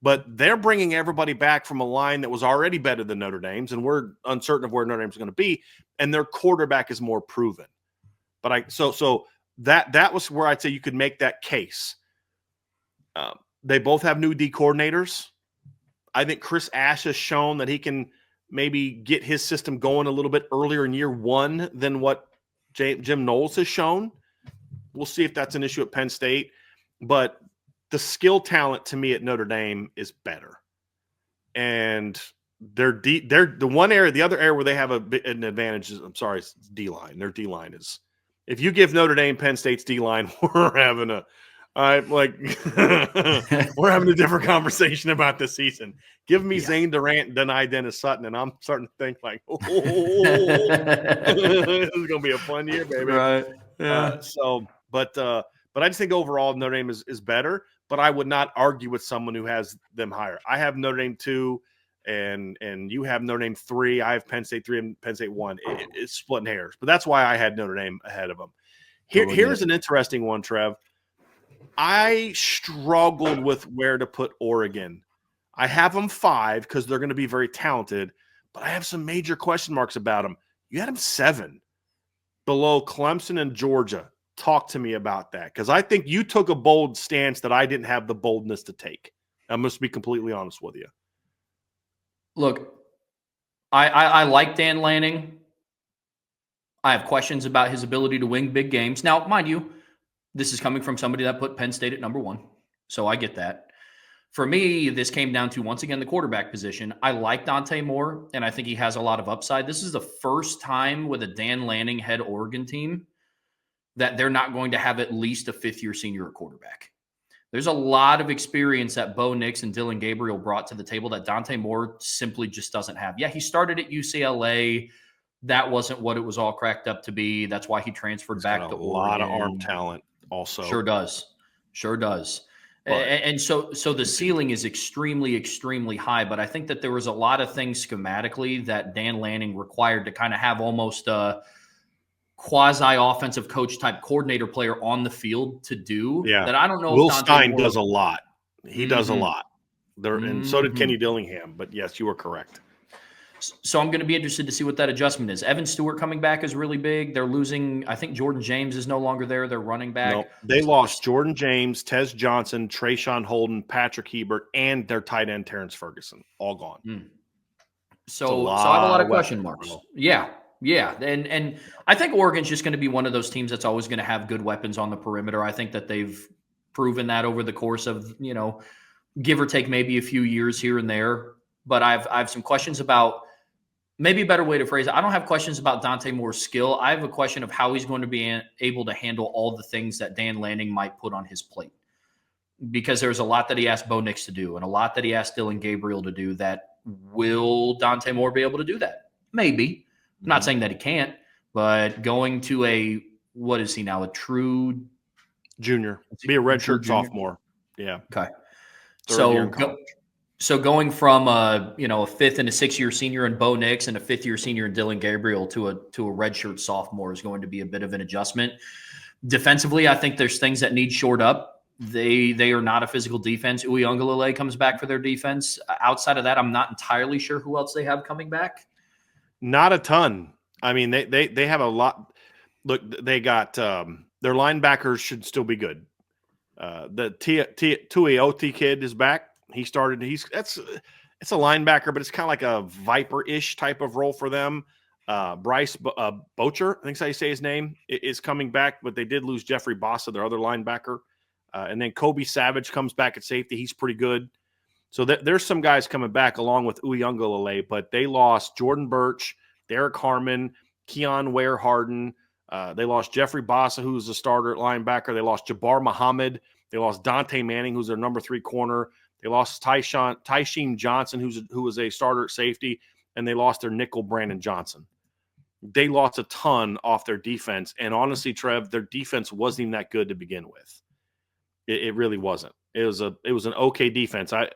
but they're bringing everybody back from a line that was already better than Notre Dame's, and we're uncertain of where Notre Dame's going to be, and their quarterback is more proven. But so that was where I'd say you could make that case. They both have new D coordinators. I think Chris Ash has shown that he can maybe get his system going a little bit earlier in year one than what Jim Knowles has shown. We'll see if that's an issue at Penn State. But the skill talent to me at Notre Dame is better. And the other area where they have an advantage is, it's D-line. Their D-line is, if you give Notre Dame Penn State's D-line, we're having we're having a different conversation about this season. Give me Zane Durant and Denai Dennis Sutton, and I'm starting to think like, this is going to be a fun year, baby. Right. Yeah. But I just think overall Notre Dame is better, but I would not argue with someone who has them higher. I have Notre Dame 2, and you have Notre Dame 3. I have Penn State 3 and Penn State 1. It's splitting hairs, but that's why I had Notre Dame ahead of them. Here's an interesting one, Trev. I struggled with where to put Oregon. I have them 5 because they're going to be very talented, but I have some major question marks about them. You had them 7 below Clemson and Georgia. Talk to me about that because I think you took a bold stance that I didn't have the boldness to take. I must be completely honest with you. Look, I like Dan Lanning. I have questions about his ability to win big games. Now, mind you, this is coming from somebody that put Penn State at number 1, so I get that. For me, this came down to, once again, the quarterback position. I like Dante Moore, and I think he has a lot of upside. This is the first time with a Dan Lanning head Oregon team that they're not going to have at least a fifth-year senior at quarterback. There's a lot of experience that Bo Nix and Dylan Gabriel brought to the table that Dante Moore simply just doesn't have. Yeah, he started at UCLA. That wasn't what it was all cracked up to be. That's why he transferred back to Oregon. A lot of arm talent also. Sure does. Sure does. And so the ceiling is extremely, extremely high. But I think that there was a lot of things schematically that Dan Lanning required to kind of have almost a quasi-offensive coach type coordinator player on the field to do. Yeah. That I don't know. Will if Dante Stein Moore does a lot. He does a lot. And so did Kenny Dillingham. But yes, you are correct. So I'm going to be interested to see what that adjustment is. Evan Stewart coming back is really big. They're losing. I think Jordan James is no longer there. They're running back. No, they lost Jordan James, Tez Johnson, Trayshawn Holden, Patrick Hebert, and their tight end Terrence Ferguson. All gone. So I have a lot of question marks. Yeah. And I think Oregon's just going to be one of those teams that's always going to have good weapons on the perimeter. I think that they've proven that over the course of, give or take maybe a few years here and there. But I have some questions about, maybe a better way to phrase it, I don't have questions about Dante Moore's skill. I have a question of how he's going to be able to handle all the things that Dan Lanning might put on his plate. Because there's a lot that he asked Bo Nix to do and a lot that he asked Dylan Gabriel to do. That will Dante Moore be able to do that? Maybe. I'm not saying that he can't, but going to what is he now? A true junior. Be a redshirt sophomore. Yeah. Okay. So going from a fifth and a sixth-year senior in Bo Nix and a fifth-year senior in Dylan Gabriel to a redshirt sophomore is going to be a bit of an adjustment. Defensively, I think there's things that need shored up. They are not a physical defense. Uiagalelei comes back for their defense. Outside of that, I'm not entirely sure who else they have coming back. Not a ton. I mean, they have a lot. Look, they got their linebackers should still be good. The Tuioti kid is back. He started. It's a linebacker, but it's kind of like a viper-ish type of role for them. Bryce Bocher, I think that's how you say his name, is coming back, but they did lose Jeffrey Bossa, their other linebacker. And then Kobe Savage comes back at safety. He's pretty good. So there's some guys coming back along with Uiagalelei, but they lost Jordan Birch, Derek Harmon, Keon Ware-Harden. They lost Jeffrey Bossa, who's the starter at linebacker. They lost Jabbar Muhammad. They lost Dante Manning, who's their number 3 corner. They lost Tysheem Johnson, who was a starter at safety, and they lost their nickel Brandon Johnson. They lost a ton off their defense, and honestly, Trev, their defense wasn't even that good to begin with. It really wasn't. It was an okay defense. I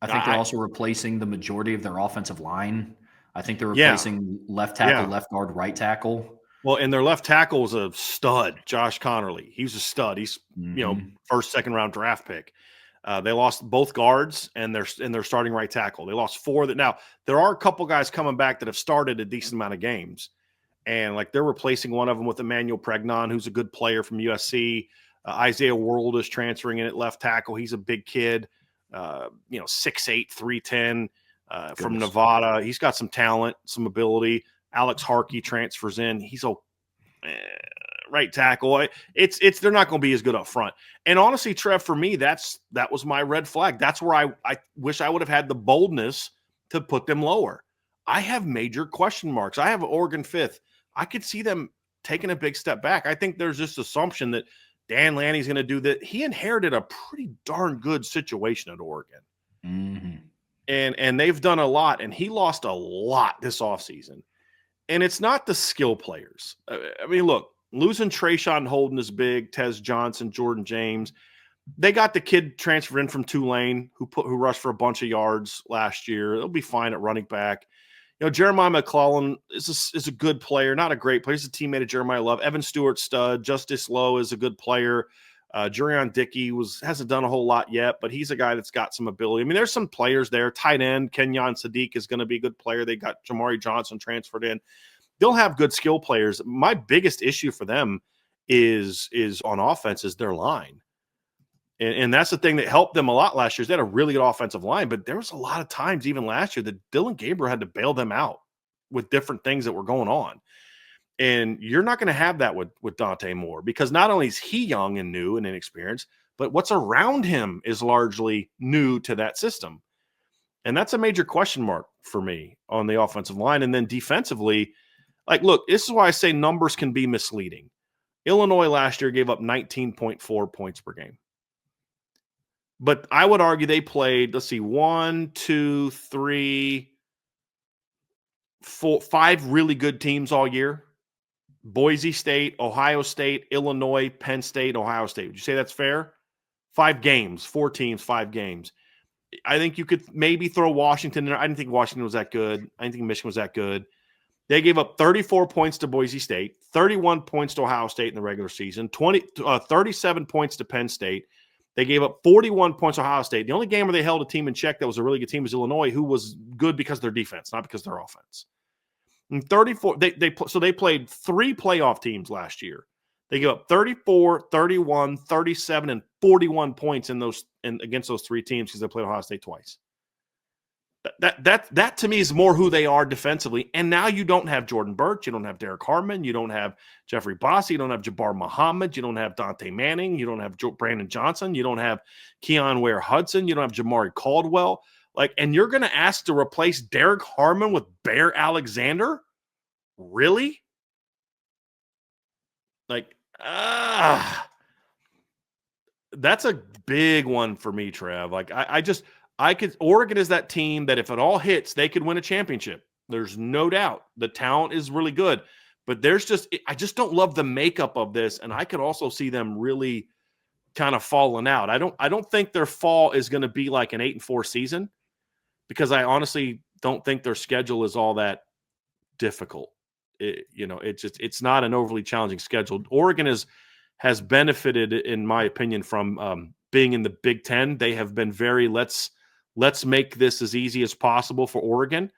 think they're also replacing the majority of their offensive line. I think they're replacing left tackle, left guard, right tackle. Well, and their left tackle is a stud, Josh Connerly. He's a stud. He's first, second round draft pick. They lost both guards and their starting right tackle. They lost 4. Now there are a couple guys coming back that have started a decent amount of games, and like they're replacing one of them with Emmanuel Pregnon, who's a good player from USC. Isaiah World is transferring in at left tackle. He's a big kid, 6'8", 310 from Nevada. He's got some talent, some ability. Alex Harkey transfers in. He's a right tackle. They're not going to be as good up front. And honestly, Trev, for me, that was my red flag. That's where I wish I would have had the boldness to put them lower. I have major question marks. I have Oregon 5th. I could see them taking a big step back. I think there's this assumption that Dan Lanning's going to do that. He inherited a pretty darn good situation at Oregon. Mm-hmm. And they've done a lot, and he lost a lot this offseason. And it's not the skill players. I mean, look, losing Trayshawn Holden is big, Tez Johnson, Jordan James. They got the kid transferred in from Tulane who rushed for a bunch of yards last year. They'll be fine at running back. Jeremiah McClellan is a good player, not a great player. He's a teammate of Jeremiah Love. Evan Stewart, stud. Justice Lowe is a good player. Jurion Dickey hasn't done a whole lot yet, but he's a guy that's got some ability. I mean, there's some players there. Tight end, Kenyon Sadiq is going to be a good player. They got Jamari Johnson transferred in. They'll have good skill players. My biggest issue for them is on offense is their line. And that's the thing that helped them a lot last year. They had a really good offensive line, but there was a lot of times even last year that Dylan Gabriel had to bail them out with different things that were going on. And you're not going to have that with Dante Moore, because not only is he young and new and inexperienced, but what's around him is largely new to that system. And that's a major question mark for me on the offensive line. And then defensively, like, look, this is why I say numbers can be misleading. Illinois last year gave up 19.4 points per game. But I would argue they played, let's see, 1, 2, 3, 4, 5 really good teams all year. Boise State, Ohio State, Illinois, Penn State, Ohio State. Would you say that's fair? 5 games, 4 teams, 5 games. I think you could maybe throw Washington in there. I didn't think Washington was that good. I didn't think Michigan was that good. They gave up 34 points to Boise State, 31 points to Ohio State in the regular season, 37 points to Penn State. They gave up 41 points to Ohio State. The only game where they held a team in check that was a really good team was Illinois, who was good because of their defense, not because of their offense. And 34, so they played 3 playoff teams last year. They gave up 34, 31, 37, and 41 points against those 3 teams because they played Ohio State twice. That to me is more who they are defensively. And now you don't have Jordan Burch, you don't have Derek Harmon, you don't have Jeffrey Bossy, you don't have Jabbar Muhammad, you don't have Dante Manning, you don't have Brandon Johnson, you don't have Keon Ware-Hudson, you don't have Jamari Caldwell. And you're going to ask to replace Derek Harmon with Bear Alexander? Really? That's a big one for me, Trev. Oregon is that team that if it all hits, they could win a championship. There's no doubt. The talent is really good, but I just don't love the makeup of this. And I could also see them really kind of falling out. I don't think their fall is going to be like an 8-4 season, because I honestly don't think their schedule is all that difficult. It's not an overly challenging schedule. Oregon has benefited, in my opinion, from being in the Big Ten. They have been very let's make this as easy as possible for Oregon.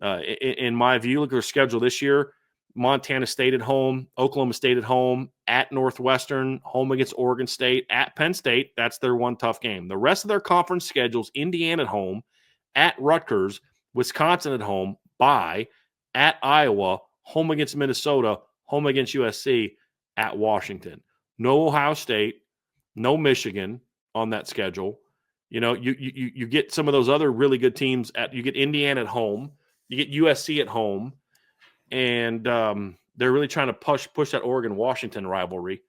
In my view, look at their schedule this year: Montana State at home, Oklahoma State at home, at Northwestern, home against Oregon State, at Penn State. That's their one tough game. The rest of their conference schedules: Indiana at home, at Rutgers, Wisconsin at home, bye, at Iowa, home against Minnesota, home against USC, at Washington. No Ohio State, no Michigan on that schedule. You get some of those other really good teams you get Indiana at home, you get USC at home, and they're really trying to push that Oregon-Washington rivalry.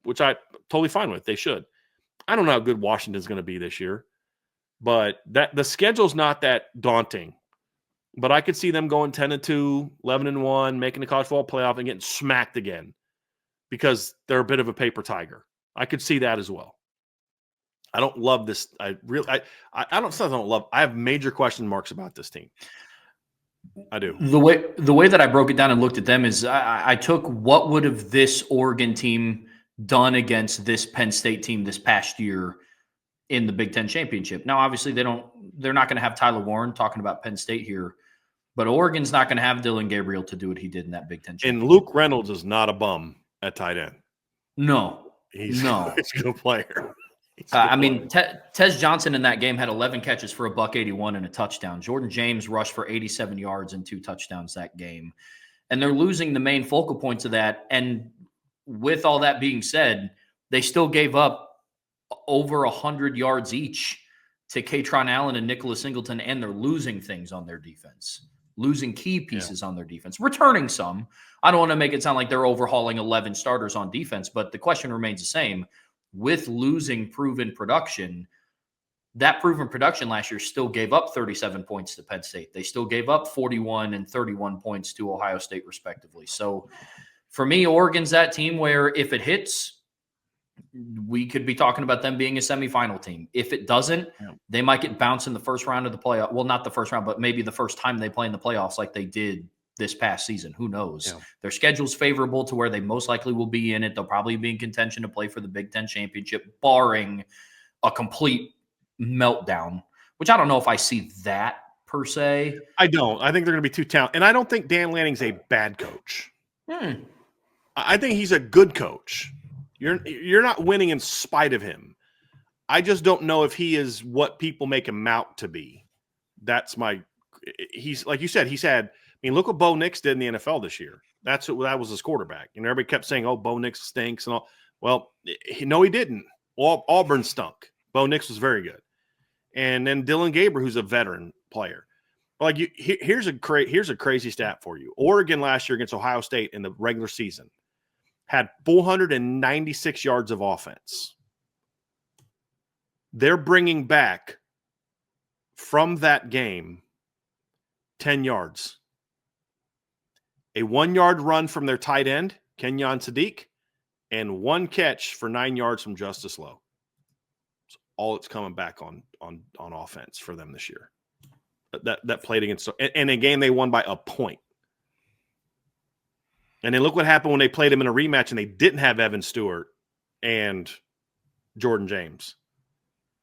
Which I totally fine with. They should. I don't know how good Washington's going to be this year, but the schedule's not that daunting. But I could see them going 10-2, 11-1, making the college football playoff and getting smacked again because they're a bit of a paper tiger. I could see that as well. I don't love this. I have major question marks about this team. I do. The way that I broke it down and looked at them is I took what would have this Oregon team done against this Penn State team this past year in the Big Ten championship. Now, obviously, they're not going to have Tyler Warren, talking about Penn State here, but Oregon's not going to have Dylan Gabriel to do what he did in that Big Ten championship. And Luke Reynolds is not a bum at tight end. No, he's a good player. Tez Johnson in that game had 11 catches for $181 and a touchdown. Jordan James rushed for 87 yards and 2 touchdowns that game. And they're losing the main focal points of that. And with all that being said, they still gave up over 100 yards each to Katron Allen and Nicholas Singleton, and they're losing things on their defense, losing key pieces on their defense, returning some. I don't want to make it sound like they're overhauling 11 starters on defense, but the question remains the same. With losing proven production, that proven production last year still gave up 37 points to Penn State. They still gave up 41 and 31 points to Ohio State, respectively. So for me, Oregon's that team where if it hits, we could be talking about them being a semifinal team. If it doesn't, they might get bounced in the first round of the playoff. Well, not the first round, but maybe the first time they play in the playoffs like they did this past season. Who knows? Yeah. Their schedule's favorable to where they most likely will be in it. They'll probably be in contention to play for the Big Ten championship, barring a complete meltdown, which I don't know if I see that per se. I don't. I think they're going to be too talented. And I don't think Dan Lanning's a bad coach. I think he's a good coach. You're not winning in spite of him. I just don't know if he is what people make him out to be. He's like you said, look what Bo Nix did in the NFL this year. That was his quarterback. Everybody kept saying, "Oh, Bo Nix stinks," and all. Well, he didn't. Auburn stunk. Bo Nix was very good. And then Dylan Gabriel, who's a veteran player. Like here's a crazy stat for you. Oregon last year against Ohio State in the regular season had 496 yards of offense. They're bringing back from that game 10 yards. A 1-yard run from their tight end, Kenyon Sadiq, and 1 catch for 9 yards from Justice Lowe. That's all it's coming back on offense for them this year. That played against – and a game they won by a point. And then look what happened when they played him in a rematch and they didn't have Evan Stewart and Jordan James.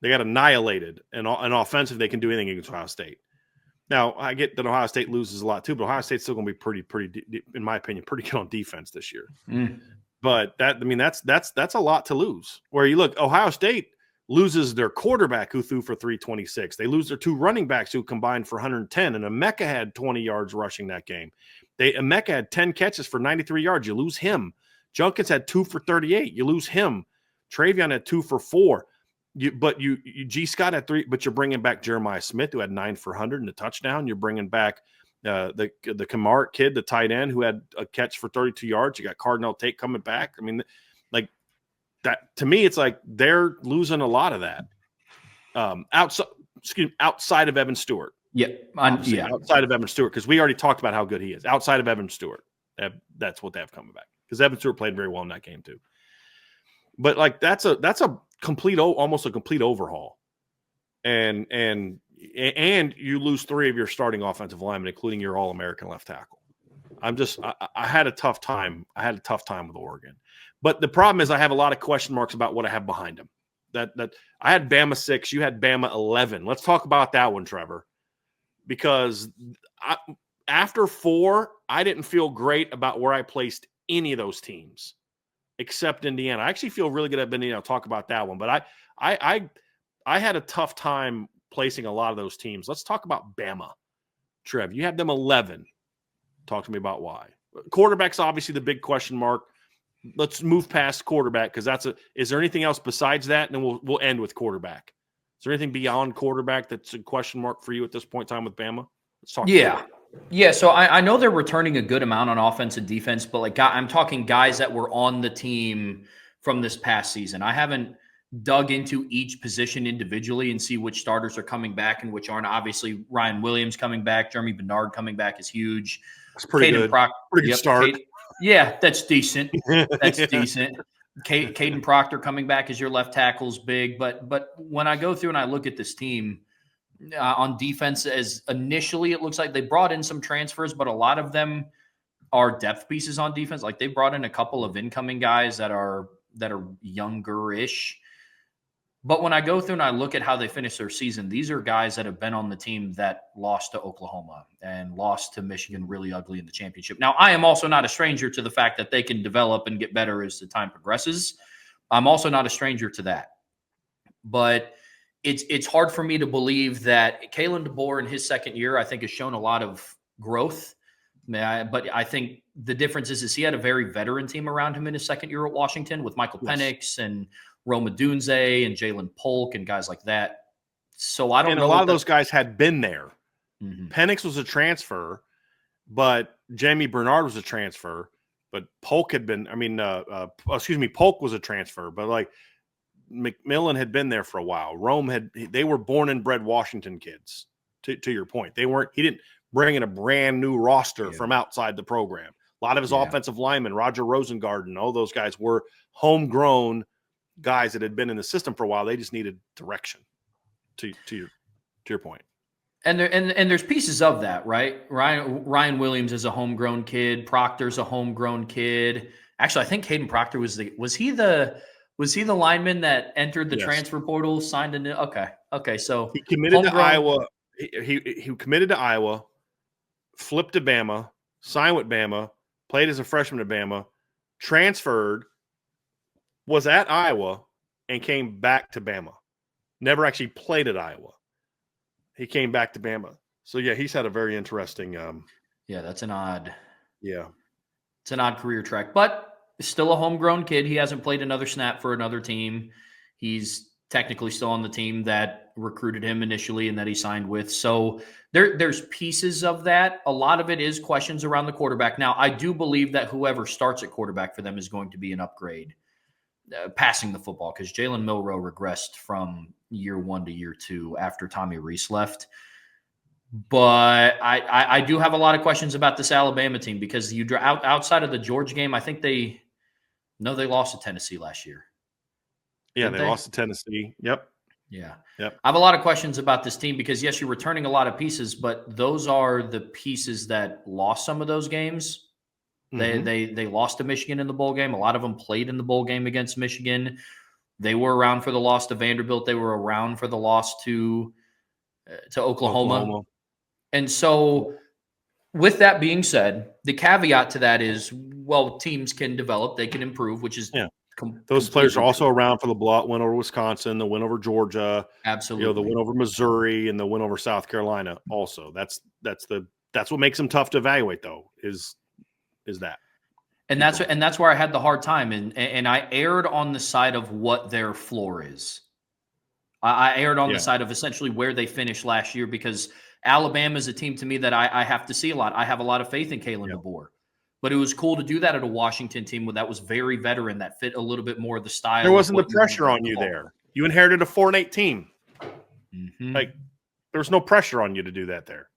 They got annihilated. And offensive, they can do anything against Ohio State. Now, I get that Ohio State loses a lot too, but Ohio State's still going to be pretty, in my opinion, pretty good on defense this year. But that's a lot to lose. Where you look, Ohio State loses their quarterback who threw for 326. They lose their 2 running backs who combined for 110, and Emeka had 20 yards rushing that game. Emeka had 10 catches for 93 yards. You lose him. Junkins had 2 for 38. You lose him. Travion had 2 for 4. G. Scott had 3, but you're bringing back Jeremiah Smith, who had 9 for 100 and a touchdown. You're bringing back the Kamara kid, the tight end, who had a catch for 32 yards. You got Cardinal Tate coming back. I mean, like that to me, it's like they're losing a lot of that outside of Evan Stewart. Outside of Evan Stewart, because we already talked about how good he is. Outside of Evan Stewart, that's what they have coming back, because Evan Stewart played very well in that game too. But like that's a almost a complete overhaul, and you lose 3 of your starting offensive linemen, including your All-American left tackle. I had a tough time. I had a tough time with Oregon, but the problem is I have a lot of question marks about what I have behind them. That I had Bama 6, you had Bama 11. Let's talk about that one, Trevor, because after 4, I didn't feel great about where I placed any of those teams, except Indiana. I actually feel really good at Indiana. I'll talk about that one, but I had a tough time placing a lot of those teams. Let's talk about Bama. Trev, you had them 11. Talk to me about why. Quarterback's obviously the big question mark. Let's move past quarterback, because is there anything else besides that? And then we'll end with quarterback. Is there anything beyond quarterback that's a question mark for you at this point in time with Bama? Let's talk. Yeah. So I know they're returning a good amount on offense and defense, but like I'm talking guys that were on the team from this past season. I haven't dug into each position individually and see which starters are coming back and which aren't. Obviously, Ryan Williams coming back, Jeremy Bernard coming back is huge. That's pretty good. Pretty good start. That's decent. That's decent. Caden Proctor coming back as your left tackle is big. But when I go through and I look at this team on defense, as initially it looks like they brought in some transfers, but a lot of them are depth pieces on defense. Like they brought in a couple of incoming guys that are younger-ish. But when I go through and I look at how they finish their season, these are guys that have been on the team that lost to Oklahoma and lost to Michigan really ugly in the championship. Now, I am also not a stranger to the fact that they can develop and get better as the time progresses. I'm also not a stranger to that. But it's hard for me to believe that Kalen DeBoer in his second year, I think, has shown a lot of growth. But I think the difference is he had a very veteran team around him in his second year at Washington with Michael Penix and Roma Dunze and Jalen Polk and guys like that. So I don't know. And a lot of those guys had been there. Mm-hmm. Penix was a transfer, but Jamie Bernard was a transfer. But Polk had been, Polk was a transfer, but like McMillan had been there for a while. They were born and bred Washington kids, to your point. He didn't bring in a brand new roster from outside the program. A lot of his offensive linemen, Roger Rosengarten, all those guys were homegrown guys that had been in the system for a while. They just needed direction, to your point. And there's pieces of that, right? Ryan Williams is a homegrown kid. Proctor's a homegrown kid. Actually, I think Caden Proctor was he the lineman that entered the transfer portal, signed in? Okay. So he committed to Iowa. He committed to Iowa, flipped to Bama, signed with Bama, played as a freshman at Bama, transferred, was at Iowa, and came back to Bama. Never actually played at Iowa. He came back to Bama. So, he's had a very interesting that's an odd. Yeah. It's an odd career track. But still a homegrown kid. He hasn't played another snap for another team. He's technically still on the team that recruited him initially and that he signed with. So there's pieces of that. A lot of it is questions around the quarterback. Now, I do believe that whoever starts at quarterback for them is going to be an upgrade passing the football, because Jalen Milroe regressed from year 1 to year 2 after Tommy Reese left. But I do have a lot of questions about this Alabama team, because outside of the Georgia game, I think they lost to Tennessee last year. Yeah, they lost to Tennessee. Yep. Yeah. Yep. I have a lot of questions about this team, because yes, you're returning a lot of pieces, but those are the pieces that lost some of those games. They lost to Michigan in the bowl game. A lot of them played in the bowl game against Michigan. They were around for the loss to Vanderbilt. They were around for the loss to Oklahoma. And so, with that being said, the caveat to that is, well, teams can develop, they can improve, which is those players are also around for the win over Wisconsin, the win over Georgia, absolutely, the win over Missouri, and the win over South Carolina. Also, that's what makes them tough to evaluate, though. Is that, and that's where I had the hard time, and I erred on the side of what their floor is. I erred on the side of essentially where they finished last year, because Alabama is a team to me that I have to see a lot. I have a lot of faith in Kalen DeBoer, but it was cool to do that at a Washington team that was very veteran, that fit a little bit more of the style. There wasn't the pressure on you there. You inherited a 4-8 team. Like, there was no pressure on you to do that there.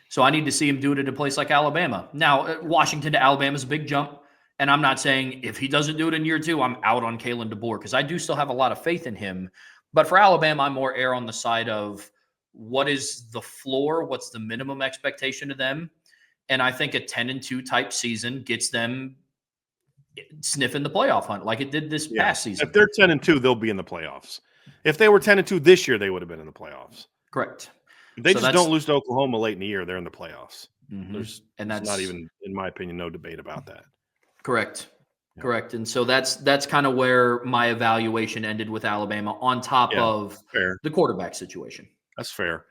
So I need to see him do it at a place like Alabama. Now, Washington to Alabama is a big jump, and I'm not saying if he doesn't do it in year 2, I'm out on Kalen DeBoer, because I do still have a lot of faith in him. But for Alabama, I'm more err on the side of, what is the floor? What's the minimum expectation of them? And I think a 10-2 type season gets them sniffing the playoff hunt like it did this past season. If they're 10-2, they'll be in the playoffs. If they were 10-2 this year, they would have been in the playoffs. Correct. If they just don't lose to Oklahoma late in the year, they're in the playoffs. There's not even, in my opinion, no debate about that. Correct. Yeah. Correct. And so that's kind of where my evaluation ended with Alabama, on top of the quarterback situation. That's fair.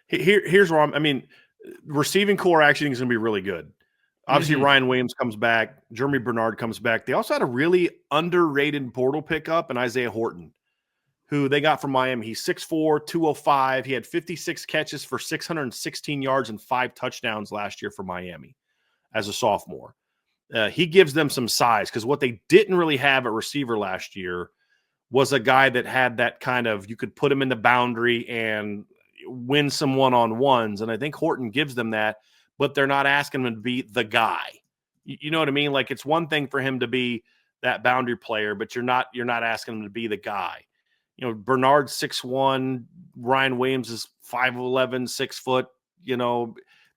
Here's where receiving core actually is going to be really good. Obviously, Ryan Williams comes back. Jeremy Bernard comes back. They also had a really underrated portal pickup in Isaiah Horton, who they got from Miami. He's 6'4", 205. He had 56 catches for 616 yards and 5 touchdowns last year for Miami as a sophomore. He gives them some size, because what they didn't really have at receiver last year was a guy that had that kind of, you could put him in the boundary and win some one-on-ones. And I think Horton gives them that, but they're not asking him to be the guy. You know what I mean? Like, it's one thing for him to be that boundary player, but you're not asking him to be the guy. Bernard's 6'1", Ryan Williams is 5'11", 6 foot.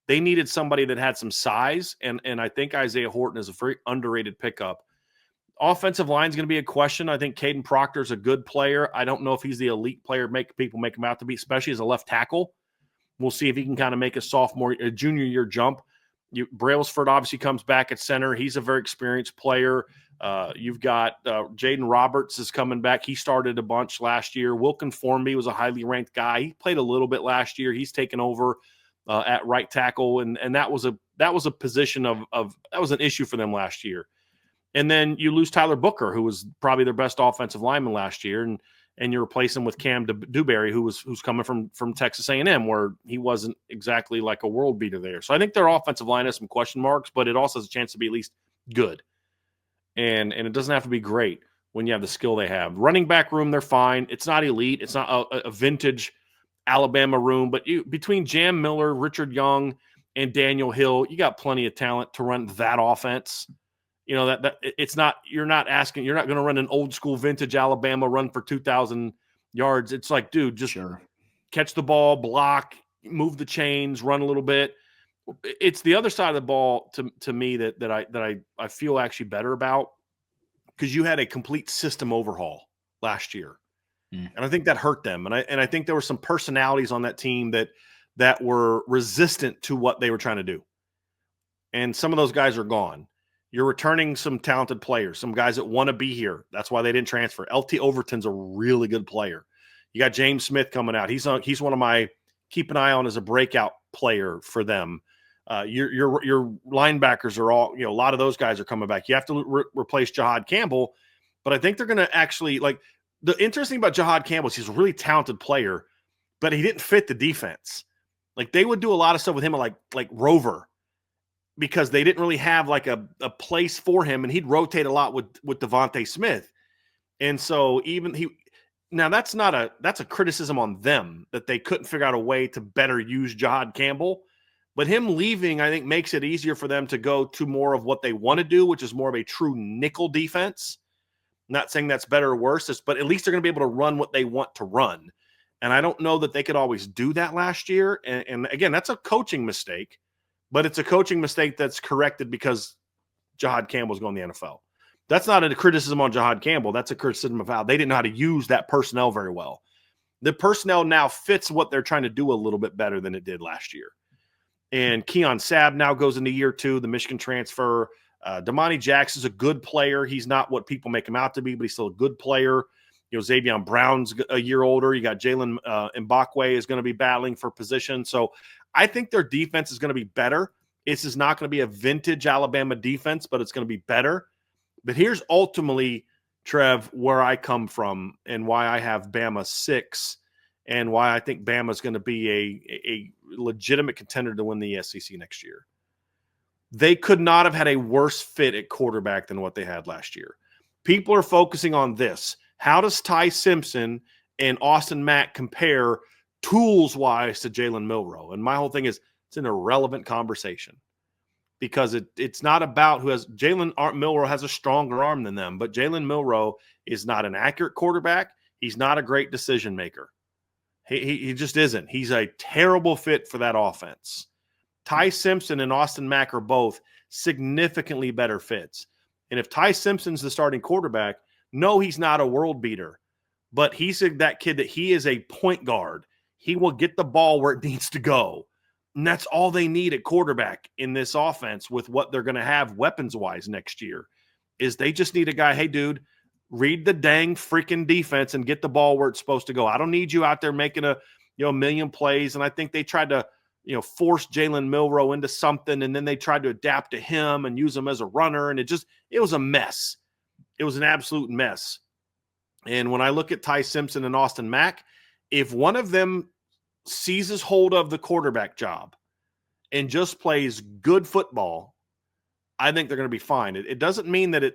They needed somebody that had some size, and I think Isaiah Horton is a very underrated pickup. Offensive line is going to be a question. I think Caden Proctor is a good player. I don't know if he's the elite player people make him out to be, especially as a left tackle. We'll see if he can kind of make a junior year jump. Brailsford obviously comes back at center. He's a very experienced player. You've got Jaden Roberts is coming back. He started a bunch last year. Wilkin Formby was a highly ranked guy. He played a little bit last year. He's taken over at right tackle, and that was a position that was an issue for them last year. And then you lose Tyler Booker, who was probably their best offensive lineman last year, and you replace him with Cam Dewberry, who's coming from Texas A&M, where he wasn't exactly like a world beater there. So I think their offensive line has some question marks, but it also has a chance to be at least good. And it doesn't have to be great when you have the skill they have. Running back room, they're fine. It's not elite. It's not a vintage Alabama room, but between Jam Miller, Richard Young, and Daniel Hill, you got plenty of talent to run that offense. That it's not, you're not going to run an old school vintage Alabama run for 2,000 yards. It's like, dude, just catch the ball, block, move the chains, run a little bit. It's the other side of the ball to me that I feel actually better about, because you had a complete system overhaul last year. And I think that hurt them. And I think there were some personalities on that team that were resistant to what they were trying to do. And some of those guys are gone. You're returning some talented players, some guys that want to be here. That's why they didn't transfer. LT Overton's a really good player. You got James Smith coming out. He's one of my keep an eye on as a breakout player for them. Your linebackers are all, a lot of those guys are coming back. You have to replace Jahad Campbell, but I think they're going to actually, like, the interesting about Jahad Campbell is he's a really talented player, but he didn't fit the defense. Like, they would do a lot of stuff with him like Rover, because they didn't really have like a place for him, and he'd rotate a lot with Devontae Smith. And so that's a criticism on them, that they couldn't figure out a way to better use Jahad Campbell. But him leaving, I think, makes it easier for them to go to more of what they want to do, which is more of a true nickel defense. Not saying that's better or worse, but at least they're going to be able to run what they want to run. And I don't know that they could always do that last year. And again, that's a coaching mistake, but it's a coaching mistake that's corrected because Jahad Campbell's going to the NFL. That's not a criticism on Jahad Campbell. That's a criticism of how they didn't know how to use that personnel very well. The personnel now fits what they're trying to do a little bit better than it did last year. And Keon Sabb now goes into year 2, the Michigan transfer. Damani Jackson's a good player. He's not what people make him out to be, but he's still a good player. Xavion Brown's a year older. You got Jalen Mbakwe is going to be battling for position. So I think their defense is going to be better. This is not going to be a vintage Alabama defense, but it's going to be better. But here's ultimately, Trev, where I come from and why I have Bama 6 and why I think Bama is going to be a legitimate contender to win the SEC next year. They could not have had a worse fit at quarterback than what they had last year. People are focusing on this. How does Ty Simpson and Austin Mack compare tools-wise to Jalen Milroe? And my whole thing is it's an irrelevant conversation, because it's not about who has – Jalen Milroe has a stronger arm than them, but Jalen Milroe is not an accurate quarterback. He's not a great decision maker. He just isn't. He's a terrible fit for that offense. Ty Simpson and Austin Mack are both significantly better fits. And if Ty Simpson's the starting quarterback, no, he's not a world beater, but he's that kid that he is a point guard. He will get the ball where it needs to go. And that's all they need at quarterback in this offense with what they're going to have weapons-wise next year, is they just need a guy, hey, dude, read the dang freaking defense and get the ball where it's supposed to go. I don't need you out there making a million plays. And I think they tried to force Jalen Milroe into something, and then they tried to adapt to him and use him as a runner, and it was a mess. It was an absolute mess. And when I look at Ty Simpson and Austin Mack, if one of them seizes hold of the quarterback job and just plays good football, I think they're going to be fine. It doesn't mean that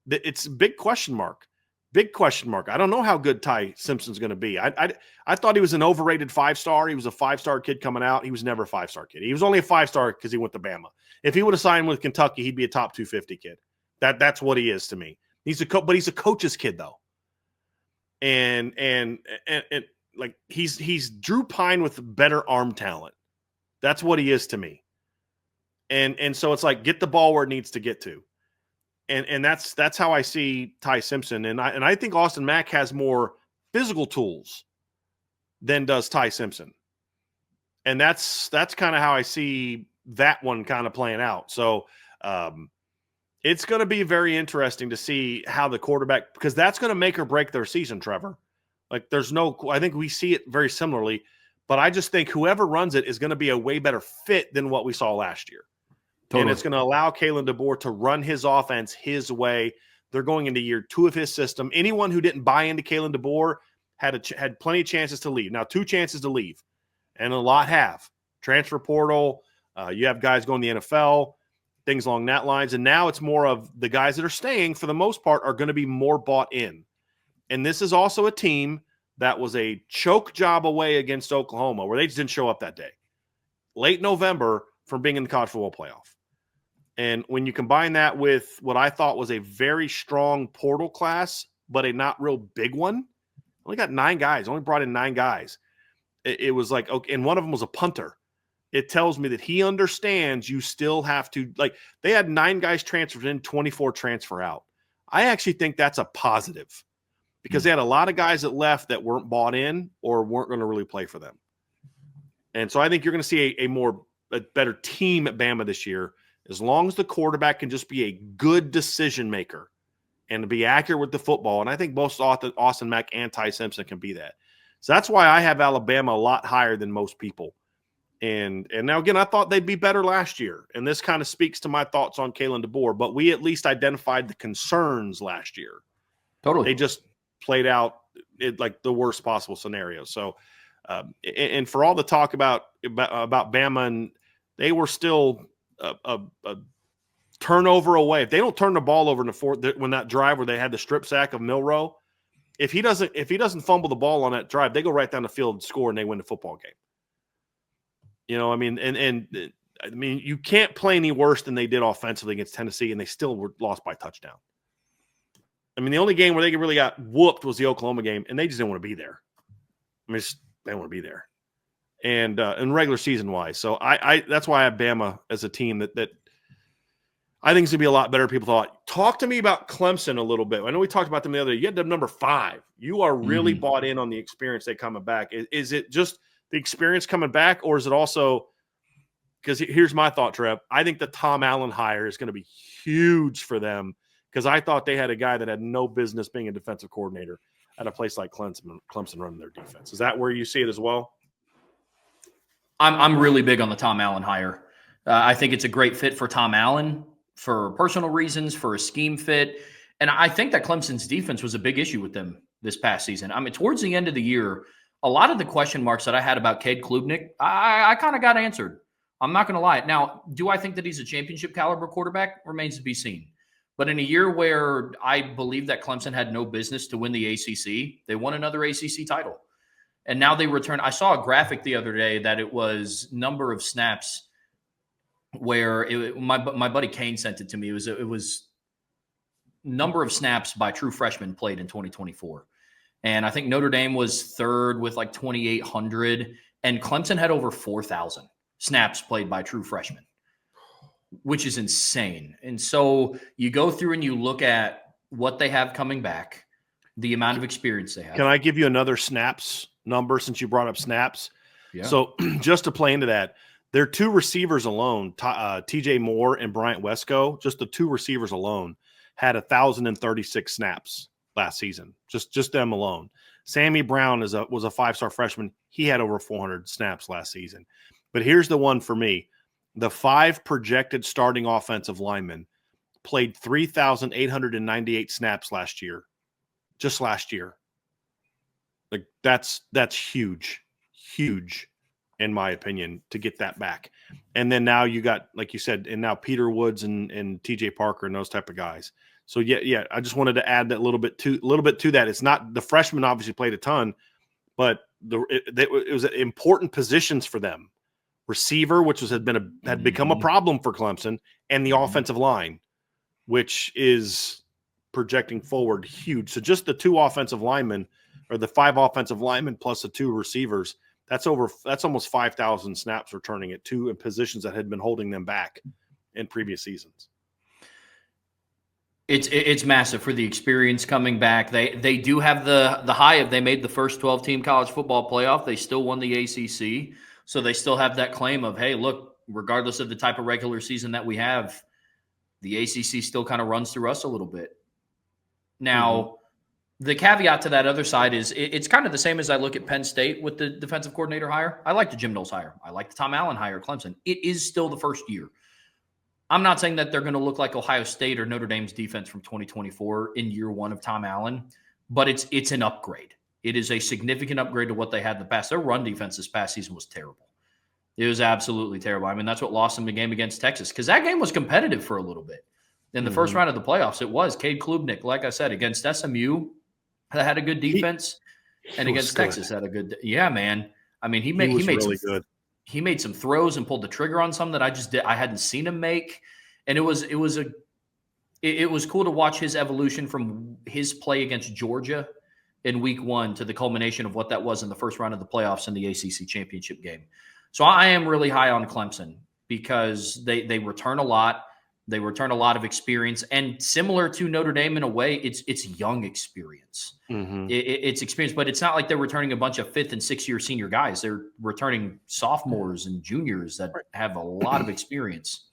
it's a big question mark. Big question mark. I don't know how good Ty Simpson's going to be. I thought he was an overrated 5-star. He was a 5-star kid coming out. He was never a 5-star kid. He was only a 5-star because he went to Bama. If he would have signed with Kentucky, he'd be a top 250 kid. That's what he is to me. But he's a coach's kid though. And like he's Drew Pine with better arm talent. That's what he is to me. And so it's like, get the ball where it needs to get to. And that's how I see Ty Simpson. And I think Austin Mack has more physical tools than does Ty Simpson. And that's kind of how I see that one kind of playing out. So it's going to be very interesting to see how the quarterback, because that's going to make or break their season, Trevor. Like I think we see it very similarly, but I just think whoever runs it is going to be a way better fit than what we saw last year. Totally. And it's going to allow Kalen DeBoer to run his offense his way. They're going into year 2 of his system. Anyone who didn't buy into Kalen DeBoer had plenty of chances to leave. Now, 2 chances to leave, and a lot have. Transfer portal, you have guys going to the NFL, things along that lines. And now it's more of the guys that are staying, for the most part, are going to be more bought in. And this is also a team that was a choke job away against Oklahoma, where they just didn't show up that day. Late November, from being in the college football playoff. And when you combine that with what I thought was a very strong portal class, but a not real big one, only got 9 guys, only brought in 9 guys. It was like, okay, and one of them was a punter. It tells me that he understands you still have to, like, they had 9 guys transferred in, 24 transfer out. I actually think that's a positive, because they had a lot of guys that left that weren't bought in or weren't going to really play for them. And so I think you're going to see a better team at Bama this year, as long as the quarterback can just be a good decision maker and be accurate with the football. And I think both Austin Mack and Ty Simpson can be that. So that's why I have Alabama a lot higher than most people. And now again, I thought they'd be better last year, and this kind of speaks to my thoughts on Kalen DeBoer. But we at least identified the concerns last year. Totally. They just played out like the worst possible scenario. So, and for all the talk about Bama, and they were still a turnover away. If they don't turn the ball over in the fourth, when that drive where they had the strip sack of Milroe, if he doesn't fumble the ball on that drive, they go right down the field and score, and they win the football game. You know, I mean, and I mean, you can't play any worse than they did offensively against Tennessee, and they still were lost by touchdown. I mean, the only game where they really got whooped was the Oklahoma game, and they just didn't want to be there. I mean, they didn't want to be there, and regular season wise. So I that's why I have Bama as a team that I think is going to be a lot better than people thought. Talk to me about Clemson a little bit. I know we talked about them the other day. You had them number 5. You are really bought in on the experience they coming back. Is it just the experience coming back, or is it also – because here's my thought, Trev. I think the Tom Allen hire is going to be huge for them, because I thought they had a guy that had no business being a defensive coordinator at a place like Clemson running their defense. Is that where you see it as well? I'm really big on the Tom Allen hire. I think it's a great fit for Tom Allen for personal reasons, for a scheme fit. And I think that Clemson's defense was a big issue with them this past season. I mean, towards the end of the year, a lot of the question marks that I had about Cade Klubnik, I kind of got answered. I'm not going to lie. Now, do I think that he's a championship caliber quarterback? Remains to be seen. But in a year where I believe that Clemson had no business to win the ACC, they won another ACC title. And now they return. I saw a graphic the other day that it was number of snaps where my buddy Kane sent it to me. It was number of snaps by true freshmen played in 2024. And I think Notre Dame was third with like 2,800, and Clemson had over 4,000 snaps played by true freshmen, which is insane. And so you go through and you look at what they have coming back, the amount of experience they have. Can I give you another snaps number since you brought up snaps? Yeah. So just to play into that, their 2 receivers alone, TJ Moore and Bryant Wesco, just the 2 receivers alone had 1,036 snaps last season. Just them alone. Sammy Brown was a 5-star freshman. He had over 400 snaps last season. But here's the one for me. The 5 projected starting offensive linemen played 3,898 snaps last year. Just last year. Like that's huge in my opinion, to get that back. And then now you got, like you said, and now Peter Woods and TJ Parker and those type of guys. So yeah, I just wanted to add that little bit to that. It's not, the freshmen obviously played a ton, but it was important positions for them. Receiver, which had become a problem for Clemson, and the offensive line, which is projecting forward huge. So just the 2 offensive linemen, or the 5 offensive linemen plus the 2 receivers, that's almost 5,000 snaps returning at 2 positions that had been holding them back in previous seasons. It's massive for the experience coming back. They do have the high of, they made the first 12-team college football playoff. They still won the ACC. So they still have that claim of, hey, look, regardless of the type of regular season that we have, the ACC still kind of runs through us a little bit. Now, the caveat to that other side is it's kind of the same as I look at Penn State with the defensive coordinator hire. I like the Jim Knowles hire. I like the Tom Allen hire at Clemson. It is still the first year. I'm not saying that they're going to look like Ohio State or Notre Dame's defense from 2024 in year 1 of Tom Allen, but it's an upgrade. It is a significant upgrade to what they had in the past. Their run defense this past season was terrible. It was absolutely terrible. I mean, that's what lost them the game against Texas, because that game was competitive for a little bit. In the first round of the playoffs, it was. Cade Klubnik, like I said, against SMU, that had a good defense, and against Texas had a good – yeah, man. I mean, he made really good. He made some throws and pulled the trigger on some that I hadn't seen him make, and it was cool to watch his evolution from his play against Georgia in week 1 to the culmination of what that was in the first round of the playoffs in the ACC championship game. So I am really high on Clemson because they return a lot. They return a lot of experience, and similar to Notre Dame in a way, it's young experience. It's experience, but it's not like they're returning a bunch of 5th and 6th year senior guys. They're returning sophomores and juniors that have a lot of experience.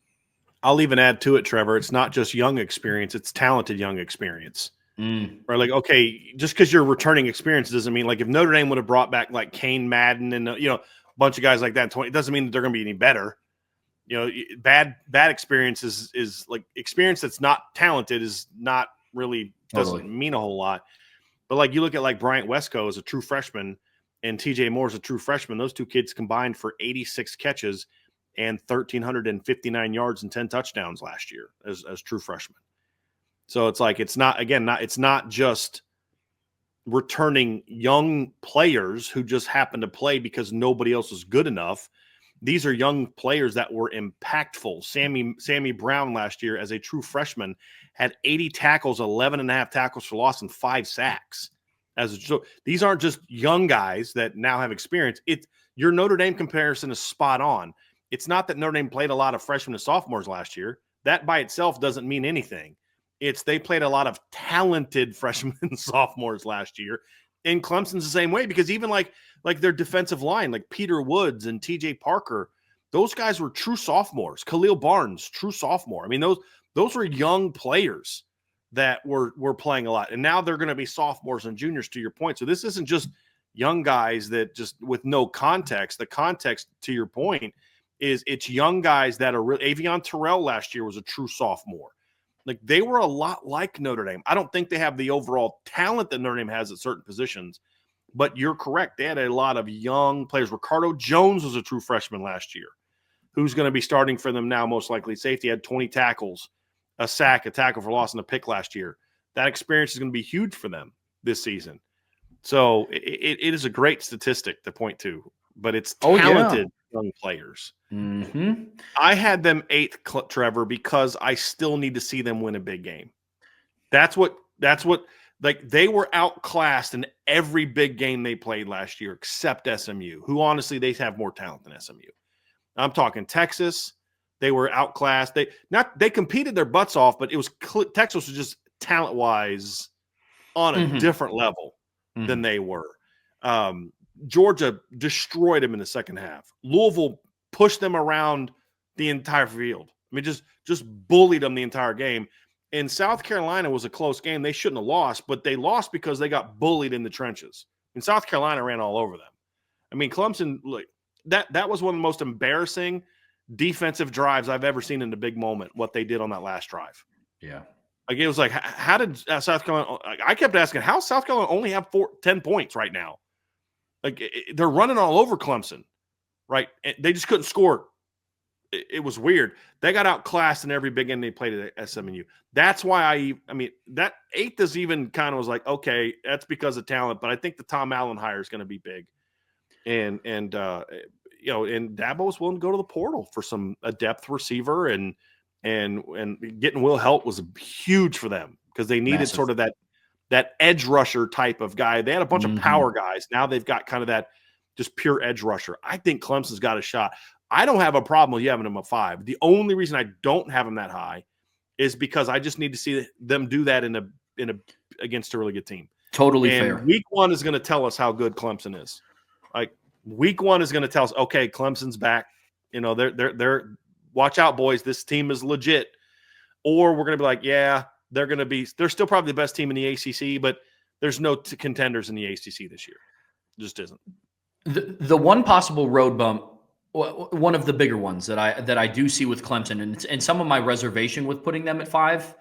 I'll even add to it, Trevor. It's not just young experience; it's talented young experience. Right? Like, okay, just because you're returning experience doesn't mean, like, if Notre Dame would have brought back like Kane Madden and bunch of guys like that in 20. It doesn't mean that they're going to be any better. You know, bad experience is like experience that's not talented is not really doesn't mean a whole lot. But like you look at like Bryant Wesco as a true freshman and TJ Moore as a true freshman, those two kids combined for 86 catches and 1,359 yards and 10 touchdowns last year as true freshmen. So it's like it's not just returning young players who just happen to play because nobody else is good enough. These are young players that were impactful. Sammy Brown last year as a true freshman had 80 tackles, 11.5 tackles for loss, and 5 sacks. So these aren't just young guys that now have experience. Your Notre Dame comparison is spot on. It's not that Notre Dame played a lot of freshmen and sophomores last year. That by itself doesn't mean anything. They played a lot of talented freshmen and sophomores last year. And Clemson's the same way because even like their defensive line, like Peter Woods and TJ Parker, those guys were true sophomores. Khalil Barnes, true sophomore. I mean, those were young players that were playing a lot. And now they're going to be sophomores and juniors, to your point. So this isn't just young guys that just with no context. The context, to your point, is it's young guys that are real. Avion Terrell last year was a true sophomore. Like they were a lot like Notre Dame. I don't think they have the overall talent that Notre Dame has at certain positions, but you're correct. They had a lot of young players. Ricardo Jones was a true freshman last year, who's going to be starting for them now, most likely. Safety had 20 tackles, a sack, a tackle for loss, and a pick last year. That experience is going to be huge for them this season. So it is a great statistic to point to, but it's talented young players. Mm-hmm. I had them 8th, Trevor, because I still need to see them win a big game. That's what like they were outclassed in every big game they played last year, except SMU, who honestly they have more talent than SMU. I'm talking Texas. They were outclassed. They competed their butts off, but it was Texas was just talent-wise on a different level than they were. Georgia destroyed them in the second half. Louisville pushed them around the entire field. I mean, just bullied them the entire game. And South Carolina was a close game. They shouldn't have lost, but they lost because they got bullied in the trenches. And South Carolina ran all over them. I mean, Clemson, like that was one of the most embarrassing defensive drives I've ever seen in a big moment, what they did on that last drive. Yeah. Like it was like, how did South Carolina – I kept asking, how South Carolina only have 10 points right now? Like they're running all over Clemson, right? They just couldn't score. It was weird. They got outclassed in every big game they played at SMU. That's why I mean, that 8th is even kind of was like, okay, that's because of talent. But I think the Tom Allen hire is going to be big. And Dabo was willing to go to the portal for a depth receiver and getting Will Helt was huge for them because they needed sort of that edge rusher type of guy. They had a bunch of power guys. Now they've got kind of that just pure edge rusher. I think Clemson's got a shot. I don't have a problem with you having them at 5. The only reason I don't have them that high is because I just need to see them do that against a really good team. Totally fair. Week 1 is going to tell us how good Clemson is. Like week 1 is going to tell us, okay, Clemson's back. You know, they're watch out, boys. This team is legit. Or we're going to be like, yeah, they're still probably the best team in the ACC, but there's no contenders in the ACC this year. It just isn't. The one possible road bump, one of the bigger ones that I do see with Clemson, and some of my reservation with putting them at 5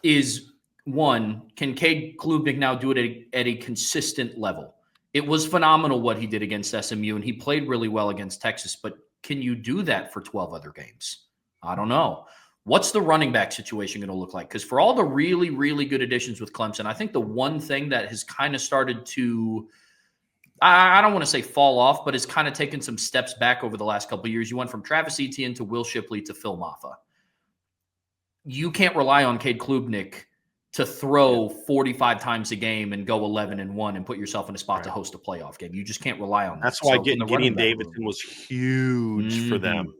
is, one, can Cade Klubnik now do it at a consistent level? It was phenomenal what he did against SMU, and he played really well against Texas, but can you do that for 12 other games? I don't know. What's the running back situation going to look like? Because for all the really, really good additions with Clemson, I think the one thing that has kind of started to, I don't want to say fall off, but it's kind of taken some steps back over the last couple of years. You went from Travis Etienne to Will Shipley to Phil Maffa. You can't rely on Cade Klubnik to throw 45 times a game and go 11-1 and put yourself in a spot to host a playoff game. You just can't rely on that. That's why Gideon Davidson was huge for them.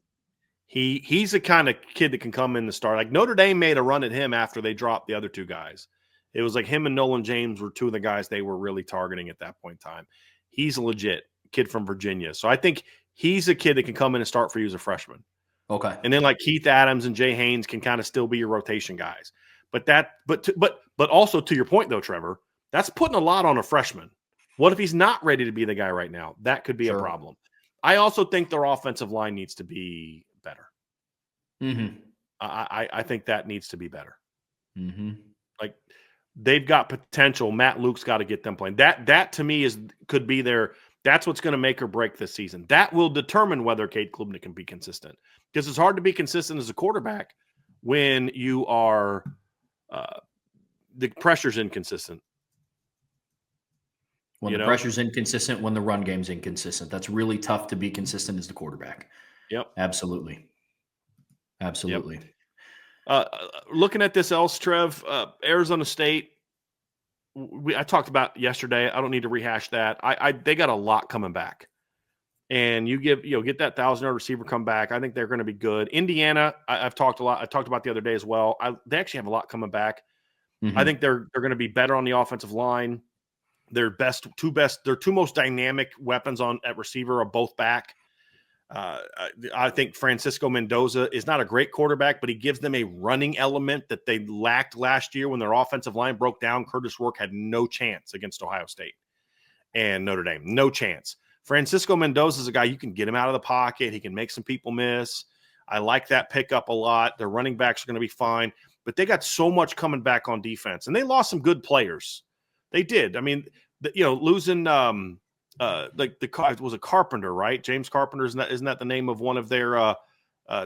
He's the kind of kid that can come in and start. Like Notre Dame made a run at him after they dropped the other two guys. It was like him and Nolan James were two of the guys they were really targeting at that point in time. He's a legit kid from Virginia. So I think he's a kid that can come in and start for you as a freshman. Okay. And then like Keith Adams and Jay Haynes can kind of still be your rotation guys. But also to your point though, Trevor, that's putting a lot on a freshman. What if he's not ready to be the guy right now? That could be a problem. I also think their offensive line needs to be better. Mm-hmm. I think that needs to be better. Mm-hmm. Like, they've got potential. Matt Luke's got to get them playing. That to me could be that's what's going to make or break this season. That will determine whether Cade Klubnik can be consistent, because it's hard to be consistent as a quarterback when you are the pressure's inconsistent. When the pressure's inconsistent, when the run game's inconsistent. That's really tough to be consistent as the quarterback. Yep. Absolutely. Absolutely. Yep. Looking at this else, Trev, Arizona State, I talked about yesterday. I don't need to rehash that. They got a lot coming back. And you get that 1,000-yard receiver come back. I think they're going to be good. Indiana, I've talked a lot. I talked about the other day as well. They actually have a lot coming back. Mm-hmm. I think they're going to be better on the offensive line. Their two most dynamic weapons at receiver are both back. I think Francisco Mendoza is not a great quarterback, but he gives them a running element that they lacked last year when their offensive line broke down. Curtis Rourke had no chance against Ohio State and Notre Dame. No chance. Francisco Mendoza is a guy you can get him out of the pocket. He can make some people miss. I like that pickup a lot. Their running backs are going to be fine, but they got so much coming back on defense, and they lost some good players. They did. I mean, losing it was a Carpenter, right? James Carpenter, isn't that the name of one of their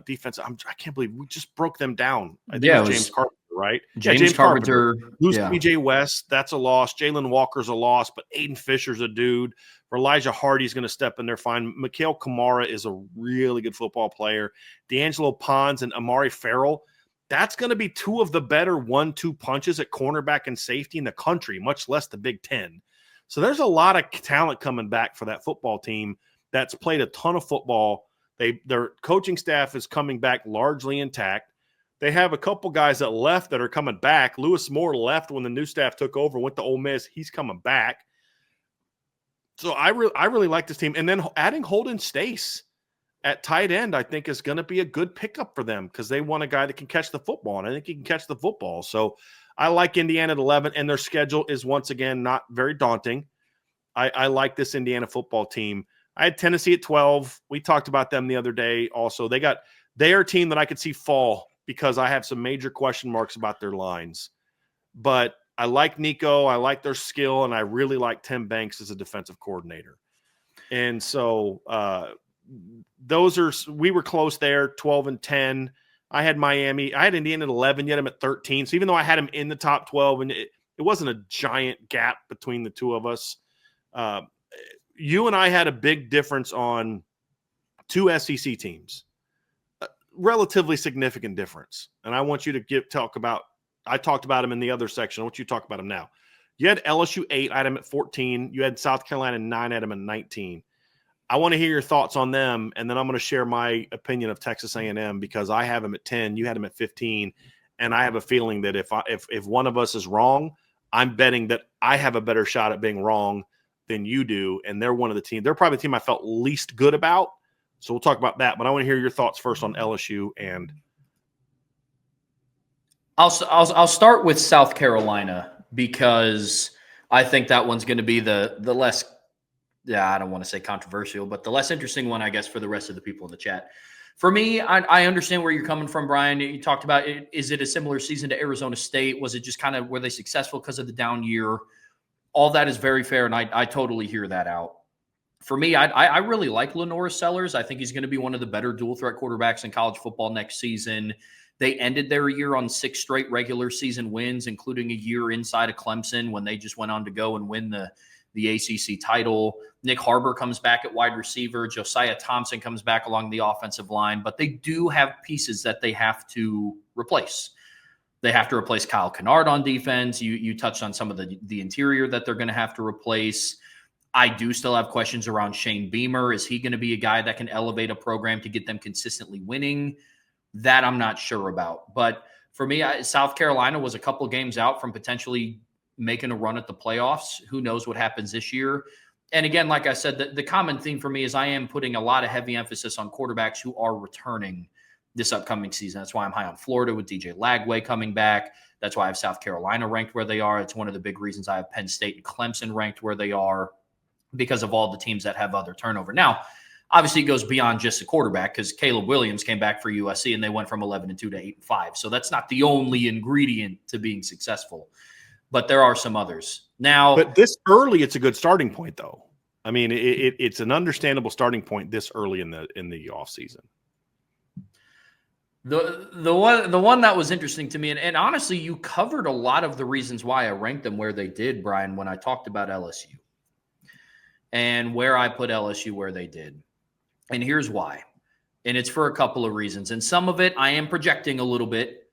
defense? I can't believe we just broke them down. I think it was James Carpenter, right? James Carpenter. Lose PJ West, that's a loss. Jalen Walker's a loss, but Aiden Fisher's a dude. Elijah Hardy's going to step in there fine. Mikhail Kamara is a really good football player. D'Angelo Pons and Amari Farrell. That's going to be two of the better 1-2 punches at cornerback and safety in the country, much less the Big Ten. So there's a lot of talent coming back for that football team that's played a ton of football. Their coaching staff is coming back largely intact. They have a couple guys that left that are coming back. Lewis Moore left when the new staff took over, went to Ole Miss. He's coming back. So I really like this team. And then adding Holden Stace at tight end, I think, is going to be a good pickup for them because they want a guy that can catch the football, and I think he can catch the football. So I like Indiana at 11, and their schedule is once again not very daunting. I like this Indiana football team. I had Tennessee at 12. We talked about them the other day also. They are a team that I could see fall because I have some major question marks about their lines. But I like Nico. I like their skill, and I really like Tim Banks as a defensive coordinator. And so we were close there, 12 and 10. I had Miami. I had Indiana at 11. You had them at 13. So even though I had them in the top 12, and it wasn't a giant gap between the two of us, you and I had a big difference on two SEC teams, relatively significant difference. And I want you to talk about. I talked about them in the other section. I want you to talk about them now. You had LSU 8, I had them at 14. You had South Carolina 9, I had them at 19. I want to hear your thoughts on them, and then I'm going to share my opinion of Texas A&M because I have them at 10, you had them at 15, and I have a feeling that if one of us is wrong, I'm betting that I have a better shot at being wrong than you do, and they're one of the teams. They're probably the team I felt least good about, so we'll talk about that. But I want to hear your thoughts first on LSU and. I'll start with South Carolina because I think that one's going to be the less, I don't want to say controversial, but the less interesting one, I guess, for the rest of the people in the chat. For me, I understand where you're coming from, Brian. You talked about is it a similar season to Arizona State? Was it just kind of, were they successful because of the down year? All that is very fair, and I totally hear that out. For me, I really like Lenore Sellers. I think he's going to be one of the better dual threat quarterbacks in college football next season. They ended their year on 6 straight regular season wins, including a year inside of Clemson when they just went on to go and win the ACC title. Nick Harbor comes back at wide receiver. Josiah Thompson comes back along the offensive line. But they do have pieces that they have to replace. They have to replace Kyle Kennard on defense. You touched on some of the interior that they're going to have to replace. I do still have questions around Shane Beamer. Is he going to be a guy that can elevate a program to get them consistently winning? That I'm not sure about. But for me, South Carolina was a couple games out from potentially making a run at the playoffs. Who knows what happens this year? And again, like I said, the common theme for me is I am putting a lot of heavy emphasis on quarterbacks who are returning this upcoming season. That's why I'm high on Florida with DJ Lagway coming back. That's why I have South Carolina ranked where they are. It's one of the big reasons I have Penn State and Clemson ranked where they are because of all the teams that have other turnover. Now, Obviously, it goes beyond just the quarterback because Caleb Williams came back for USC and they went from 11-2 to 8-5. So that's not the only ingredient to being successful, but there are some others. Now, but this early, it's a good starting point, though. I mean, it's an understandable starting point this early in the offseason. The one that was interesting to me, and honestly, you covered a lot of the reasons why I ranked them where they did, Brian, when I talked about LSU and where I put LSU where they did. And here's why. And it's for a couple of reasons. And some of it I am projecting a little bit.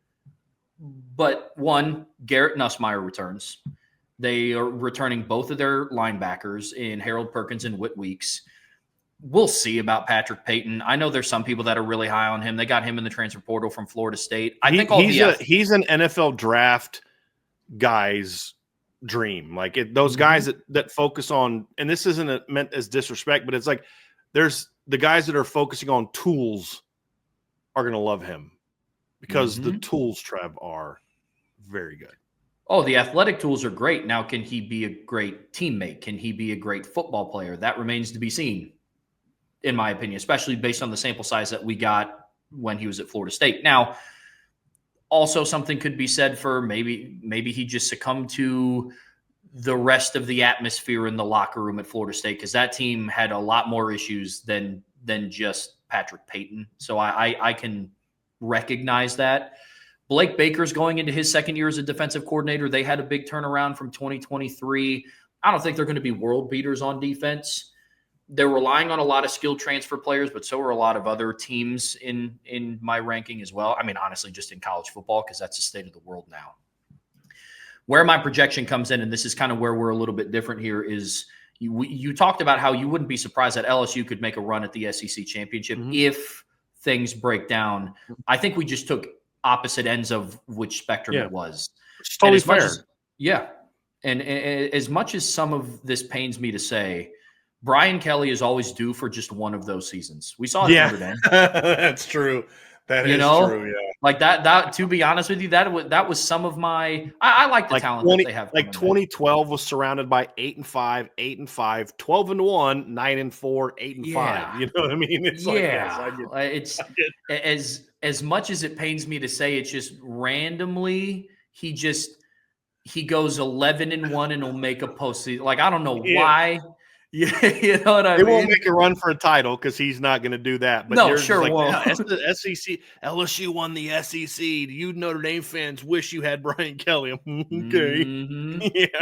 But one, Garrett Nussmeier returns. They are returning both of their linebackers in Harold Perkins and Whit Weeks. We'll see about Patrick Payton. I know there's some people that are really high on him. They got him in the transfer portal from Florida State. I think he's an NFL draft guy's dream. Like those guys that focus on, and this isn't meant as disrespect, but it's like there's the guys that are focusing on tools are going to love him because the tools, Trev, are very good. Oh, the athletic tools are great. Now, can he be a great teammate? Can he be a great football player? That remains to be seen, in my opinion, especially based on the sample size that we got when he was at Florida State. Now, also something could be said for maybe he just succumbed to the rest of the atmosphere in the locker room at Florida State because that team had a lot more issues than just Patrick Payton. So I can recognize that. Blake Baker's going into his second year as a defensive coordinator. They had a big turnaround from 2023. I don't think they're going to be world beaters on defense. They're relying on a lot of skilled transfer players, but so are a lot of other teams in my ranking as well. I mean, honestly, just in college football, because that's the state of the world now. Where my projection comes in, and this is kind of where we're a little bit different here, is you talked about how you wouldn't be surprised that LSU could make a run at the SEC championship if things break down. I think we just took opposite ends of which spectrum it was. It's totally fair. And as much as some of this pains me to say, Brian Kelly is always due for just one of those seasons. We saw it Notre Dame. That's true. That is true. Yeah. Like that. To be honest with you, that was some of my. I like the talent that they have. Like 2012 was surrounded by 8-5, 8-5, 12-1, 9-4, 8-5. You know what I mean? It's it's as much as it pains me to say, it's just randomly he goes 11-1 and will make a postseason. Like I don't know why. Yeah, you know what I mean? They won't make a run for a title because he's not going to do that. But no, sure won't. The SEC, LSU won the SEC. You Notre Dame fans wish you had Brian Kelly. Okay,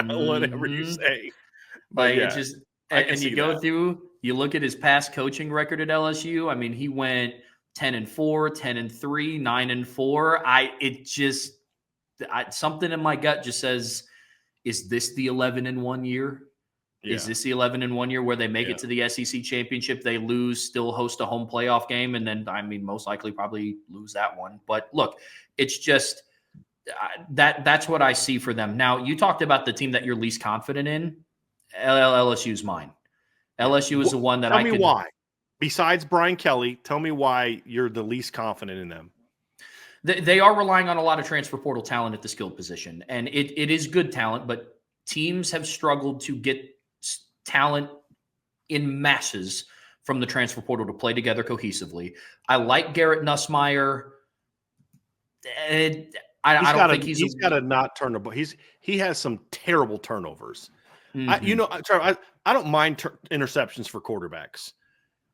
whatever you say. Like it's just, and you go through, you look at his past coaching record at LSU. I mean, he went 10-4, 10-3, 9-4. Something in my gut just says, is this the 11-1 year? Yeah. Is this the 11-1 year where they make it to the SEC championship, they lose, still host a home playoff game, and then, I mean, most likely probably lose that one. But look, it's just that's what I see for them. Now, you talked about the team that you're least confident in. LSU's mine. LSU is the one that Tell me why. Besides Brian Kelly, tell me why you're the least confident in them. They are relying on a lot of transfer portal talent at the skilled position, and it is good talent, but teams have struggled to get talent in masses from the transfer portal to play together cohesively. I like Garrett Nussmeier. I don't think he's got to not turn the ball. He has some terrible turnovers. I don't mind interceptions for quarterbacks.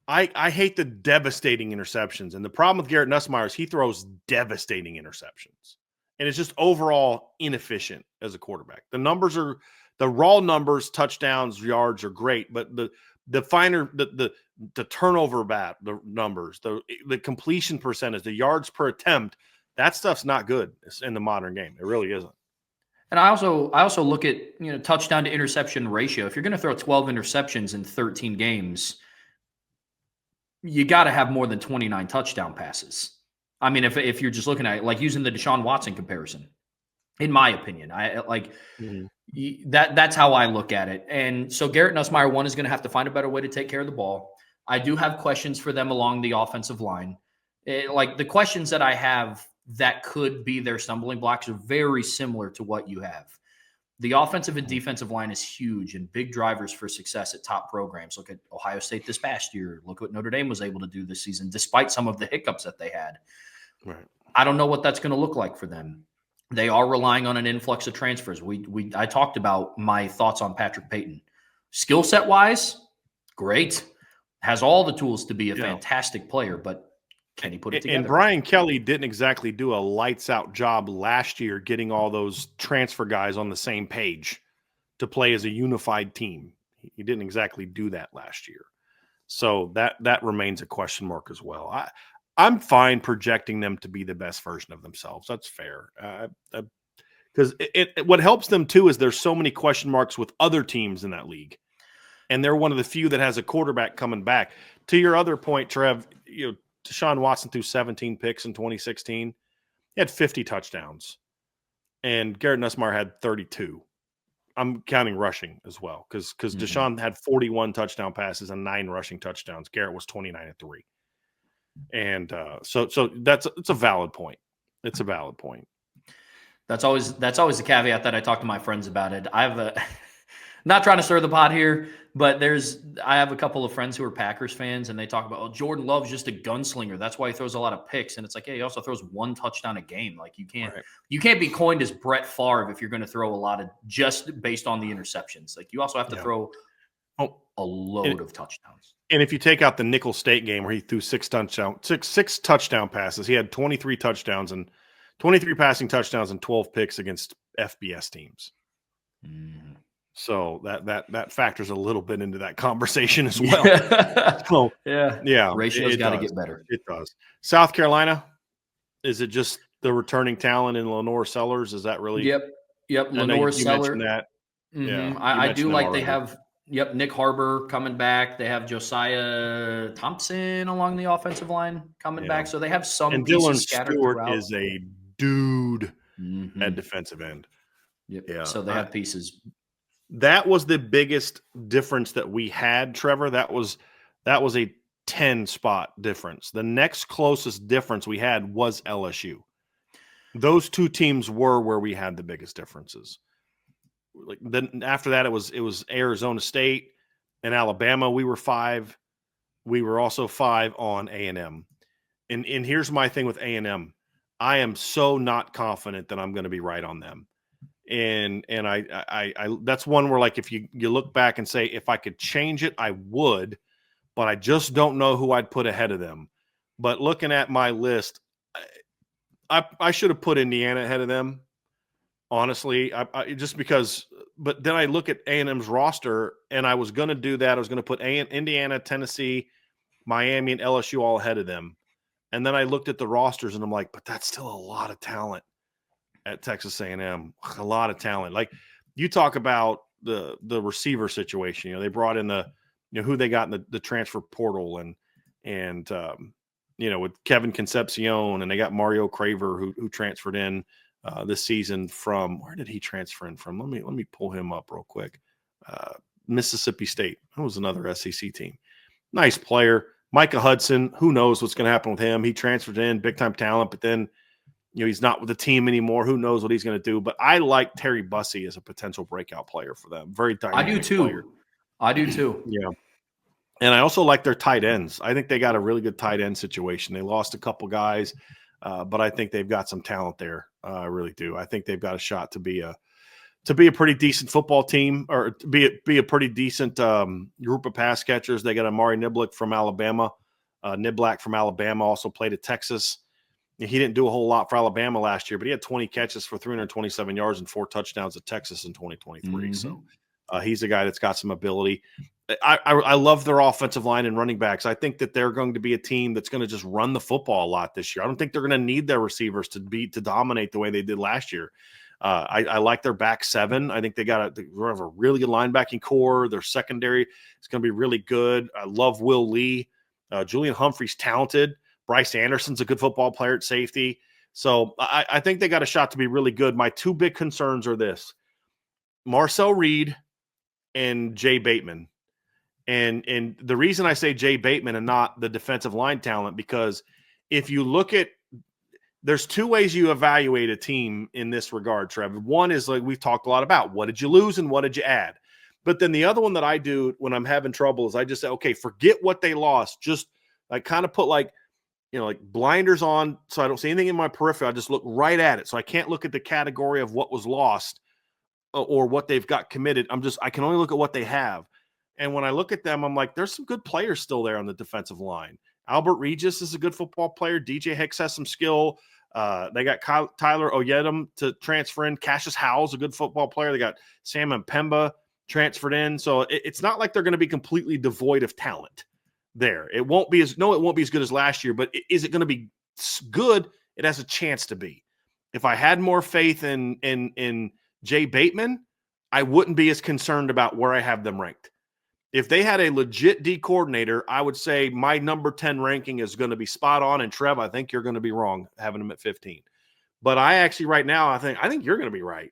I hate the devastating interceptions. And the problem with Garrett Nussmeier is he throws devastating interceptions. And it's just overall inefficient as a quarterback. The raw numbers, touchdowns, yards are great, but the finer the turnover the numbers, the completion percentage, the yards per attempt, that stuff's not good in the modern game. It really isn't. And I also look at touchdown to interception ratio. If you're going to throw 12 interceptions in 13 games, you got to have more than 29 touchdown passes. I mean, if you're just looking at it, like using the Deshaun Watson comparison, in my opinion, that's how I look at it. And so Garrett Nussmeier, one, is going to have to find a better way to take care of the ball. I do have questions for them along the offensive line. Like the questions that I have that could be their stumbling blocks are very similar to what you have. The offensive and defensive line is huge and big drivers for success at top programs. Look at Ohio State this past year. Look what Notre Dame was able to do this season, despite some of the hiccups that they had. Right. I don't know what that's going to look like for them. They are relying on an influx of transfers. I talked about my thoughts on Patrick Payton. Skill set wise, great. Has all the tools to be a fantastic player, but can he put it together? And Brian Kelly didn't exactly do a lights out job last year getting all those transfer guys on the same page to play as a unified team. He didn't exactly do that last year. So that remains a question mark as well. I'm fine projecting them to be the best version of themselves. That's fair. Because what helps them too is there's so many question marks with other teams in that league. And they're one of the few that has a quarterback coming back. To your other point, Trev, Deshaun Watson threw 17 picks in 2016. He had 50 touchdowns. And Garrett Nussmeier had 32. I'm counting rushing as well because Deshaun had 41 touchdown passes and 9 rushing touchdowns. Garrett was 29-3. And so it's a valid point. It's a valid point. That's always the caveat that I talk to my friends about it. I have not trying to stir the pot here, but I have a couple of friends who are Packers fans, and they talk about, Jordan Love's just a gunslinger. That's why he throws a lot of picks. And it's like, he also throws 1 touchdown a game. Like you can't be coined as Brett Favre if you're going to throw a lot of just based on the interceptions. Like you also have to throw a load of touchdowns. And if you take out the Nickel State game where he threw 6 touchdown passes, he had 23 touchdowns and 23 passing touchdowns and 12 picks against FBS teams. So that factors a little bit into that conversation as well. Ratio's got to get better. It does. South Carolina, is it just the returning talent in Lenore Sellers? Is that really? Yep. Lenore Sellers. That. Yeah, I do like they have. Yep, Nick Harbor coming back. They have Josiah Thompson along the offensive line coming back. So they have some and pieces Dylan scattered Stewart throughout. Is a dude at defensive end. Yep. Yeah. So they have pieces. That was the biggest difference that we had, Trevor. That was a 10-spot difference. The next closest difference we had was LSU. Those two teams were where we had the biggest differences. Like then after that, it was Arizona State and Alabama. We were 5. We were also 5 on A&M. And here's my thing with A&M. I am so not confident that I'm going to be right on them. And I that's one where, like, if you look back and say, if I could change it, I would, but I just don't know who I'd put ahead of them. But looking at my list, I should have put Indiana ahead of them, honestly. I just because, but then I look at A&M's roster, and I was going to do that. I was going to put Indiana, Tennessee, Miami, and LSU all ahead of them. And then I looked at the rosters, and I'm like, but that's still a lot of talent at Texas A&M, a lot of talent. Like you talk about the receiver situation, they brought in who they got in the transfer portal and with Kevin Concepcion, and they got Mario Craver who transferred in this season from, where did he transfer in from? Let me pull him up real quick. Mississippi State. That was another SEC team. Nice player. Micah Hudson, who knows what's going to happen with him? He transferred in, big time talent, but then he's not with the team anymore. Who knows what he's going to do? But I like Terry Bussey as a potential breakout player for them. Very dynamic player. I do too. Yeah. And I also like their tight ends. I think they got a really good tight end situation. They lost a couple guys, but I think they've got some talent there. I really do. I think they've got a shot to be a pretty decent football team, or to be a pretty decent group of pass catchers. They got Amari Niblack from Alabama. Niblack from Alabama also played at Texas. He didn't do a whole lot for Alabama last year, but he had 20 catches for 327 yards and 4 touchdowns at Texas in 2023. So he's a guy that's got some ability. I love their offensive line and running backs. I think that they're going to be a team that's going to just run the football a lot this year. I don't think they're going to need their receivers to dominate the way they did last year. I like their back 7. I think they have a really good linebacking core. Their secondary is going to be really good. I love Will Lee. Julian Humphrey's talented. Bryce Anderson's a good football player at safety. So I think they got a shot to be really good. My 2 big concerns are this: Marcel Reed and Jay Bateman. And the reason I say Jay Bateman and not the defensive line talent, because if you look at there's two ways you evaluate a team in this regard, Trevor. One is like we've talked a lot about, what did you lose and what did you add? But then the other one that I do when I'm having trouble is I just say, okay, forget what they lost. Just like kind of put like blinders on so I don't see anything in my periphery. I just look right at it. So I can't look at the category of what was lost or what they've got committed. I can only look at what they have. And when I look at them, I'm like, there's some good players still there on the defensive line. Albert Regis is a good football player. DJ Hicks has some skill. They got Tyler Oyedem to transfer in. Cassius Howell's a good football player. They got Sam Mpemba transferred in. So it's not like they're going to be completely devoid of talent there. It won't be as good as last year, but is it going to be good? It has a chance to be. If I had more faith in Jay Bateman, I wouldn't be as concerned about where I have them ranked. If they had a legit D coordinator, I would say my number 10 ranking is going to be spot on. And Trev, I think you're going to be wrong having them at 15. But I actually right now, I think you're going to be right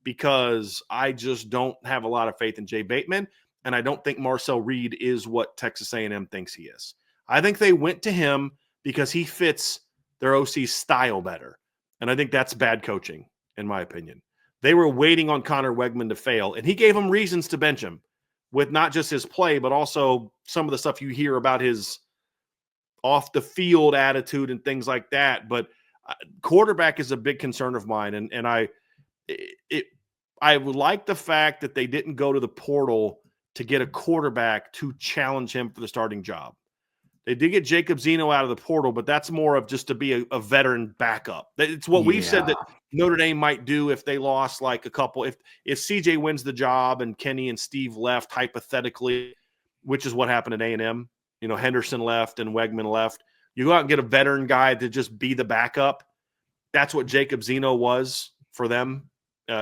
because I just don't have a lot of faith in Jay Bateman. And I don't think Marcel Reed is what Texas A&M thinks he is. I think they went to him because he fits their OC's style better. And I think that's bad coaching, in my opinion. They were waiting on Connor Wegman to fail, and he gave them reasons to bench him with not just his play, but also some of the stuff you hear about his off-the-field attitude and things like that. But quarterback is a big concern of mine, and I would like the fact that they didn't go to the portal to get a quarterback to challenge him for the starting job. They did get Jacob Zeno out of the portal, but that's more of just to be a veteran backup. It's what we've said that Notre Dame might do if they lost like a couple. If CJ wins the job and Kenny and Steve left, hypothetically, which is what happened at A&M. Henderson left and Wegman left. You go out and get a veteran guy to just be the backup. That's what Jacob Zeno was for them.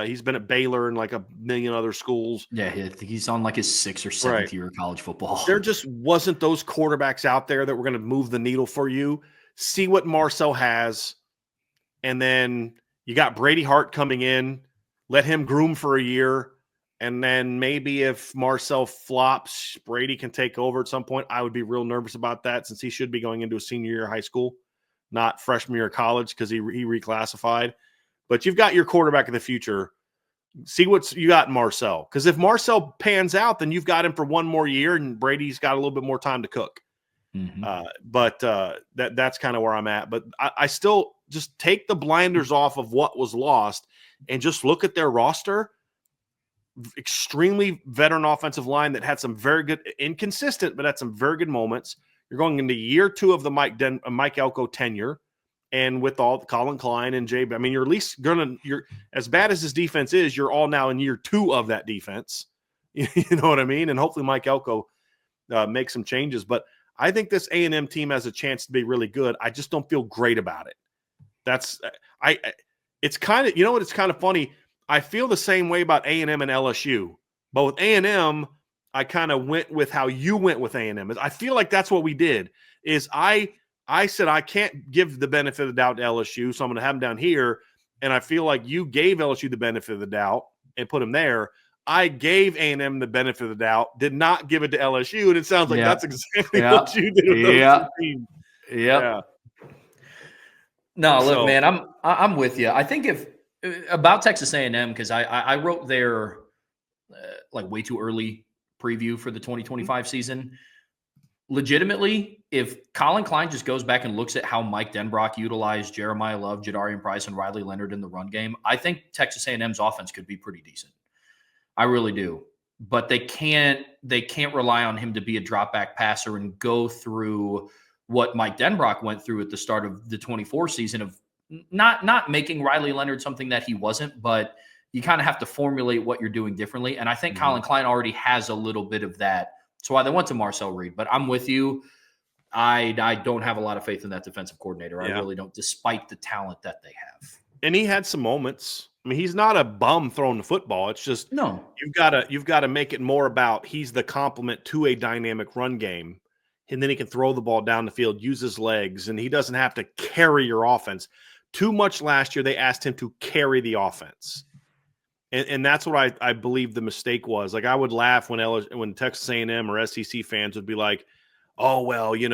He's been at Baylor and like a million other schools. Yeah, I think he's on like his 6th or 7th year of college football. There just wasn't those quarterbacks out there that were going to move the needle for you. See what Marcel has. And then you got Brady Hart coming in. Let him groom for a year. And then maybe if Marcel flops, Brady can take over at some point. I would be real nervous about that since he should be going into a senior year of high school, not freshman year of college because he reclassified. But you've got your quarterback of the future. See what you got in Marcel. Because if Marcel pans out, then you've got him for one more year, and Brady's got a little bit more time to cook. Mm-hmm. That's kind of where I'm at. But I still just take the blinders off of what was lost and just look at their roster. Extremely veteran offensive line that had some very good, inconsistent, but had some very good moments. You're going into year 2 of the Mike Elko tenure. And with all Colin Klein and Jay, you're at least you're as bad as his defense is, you're all now in year 2 of that defense. You know what I mean? And hopefully Mike Elko makes some changes. But I think this A&M team has a chance to be really good. I just don't feel great about it. It's kind of, it's kind of funny. I feel the same way about A&M and LSU. But with A&M, I kind of went with how you went with A&M. I feel like that's what we did is I said I can't give the benefit of the doubt to LSU, so I'm going to have them down here. And I feel like you gave LSU the benefit of the doubt and put them there. I gave A&M the benefit of the doubt, did not give it to LSU, and it sounds like that's exactly what you did with those two teams. Yeah. No, look, man, I'm with you. I think about Texas A&M because I wrote their like way too early preview for the 2025 season. Legitimately, if Colin Klein just goes back and looks at how Mike Denbrock utilized Jeremiah Love, Jadarian Price, and Riley Leonard in the run game, I think Texas A&M's offense could be pretty decent. I really do. But they can't rely on him to be a drop back passer and go through what Mike Denbrock went through at the start of the 24 season of not making Riley Leonard something that he wasn't, but you kind of have to formulate what you're doing differently. And I think Colin Klein already has a little bit of that. That's why they went to Marcel Reed. But I'm with you. I don't have a lot of faith in that defensive coordinator. I really don't, despite the talent that they have. And he had some moments. I mean, he's not a bum throwing the football. It's just you've got to make it more about he's the complement to a dynamic run game, and then he can throw the ball down the field, use his legs, and he doesn't have to carry your offense. Too much last year, they asked him to carry the offense. And that's what I believe the mistake was. Like I would laugh when Texas A&M or SEC fans would be like, "Oh well, you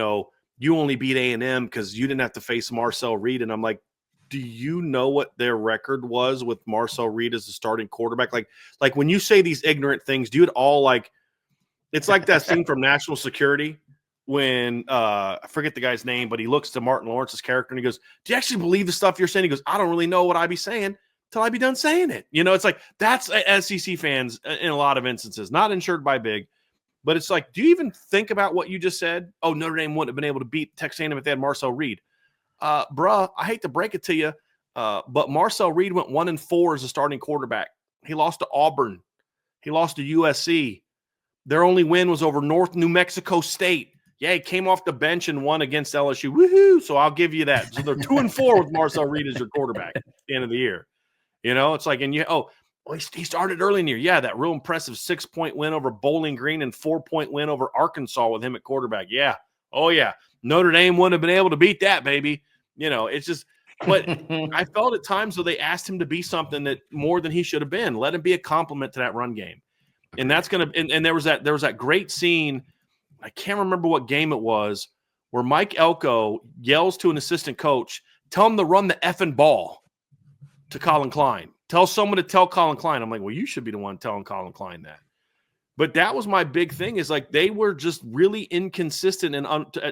only beat A&M because you didn't have to face Marcel Reed." And I'm like, do you know what their record was with Marcel Reed as the starting quarterback? Like when you say these ignorant things, do you at all like it's like that scene from National Security when I forget the guy's name, but he looks to Martin Lawrence's character and he goes, "Do you actually believe the stuff you're saying?" He goes, "I don't really know what I be saying till I be done saying it." You know, it's like that's SEC fans in a lot of instances, not insured by big. But it's like, do you even think about what you just said? Oh, Notre Dame wouldn't have been able to beat Texas A&M if they had Marcel Reed. Bruh, I hate to break it to you, but Marcel Reed went 1-4 as a starting quarterback. He lost to Auburn. He lost to USC. Their only win was over North New Mexico State. Yeah, he came off the bench and won against LSU. Woohoo! So I'll give you that. So they're 2-4 with Marcel Reed as your quarterback at the end of the year. You know, it's like, and he started early in the year. Yeah, that real impressive 6-point win over Bowling Green and 4-point win over Arkansas with him at quarterback. Yeah. Oh, yeah. Notre Dame wouldn't have been able to beat that, baby. You know, it's just, but I felt at times though they asked him to be something that more than he should have been. Let him be a compliment to that run game. And that's going to, and there was that great scene. I can't remember what game it was where Mike Elko yells to an assistant coach, tell him to run the effing ball to Colin Klein. Tell someone to tell Colin Klein. I'm like, well, you should be the one telling Colin Klein that. But that was my big thing is like they were just really inconsistent and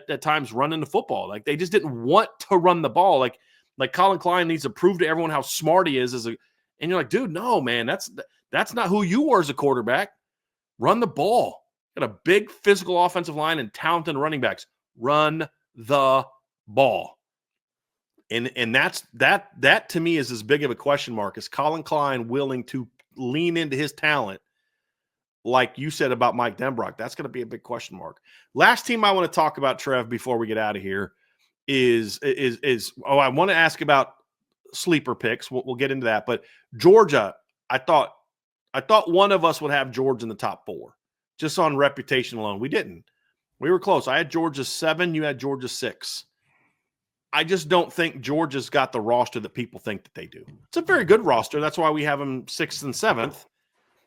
at times running the football. Like they just didn't want to run the ball. Like Colin Klein needs to prove to everyone how smart he is and you're like, dude, no, man, that's not who you were as a quarterback. Run the ball. Got a big physical offensive line and talented running backs. Run the ball. And that to me is as big of a question mark. Is Colin Klein willing to lean into his talent? Like you said about Mike Denbrock, that's going to be a big question mark. Last team I want to talk about, Trev, before we get out of here is I want to ask about sleeper picks. We'll get into that. But Georgia, I thought one of us would have Georgia in the top 4 just on reputation alone. We didn't. We were close. I had Georgia 7. You had Georgia 6. I just don't think Georgia's got the roster that people think that they do. It's a very good roster. That's why we have them 6th and 7th.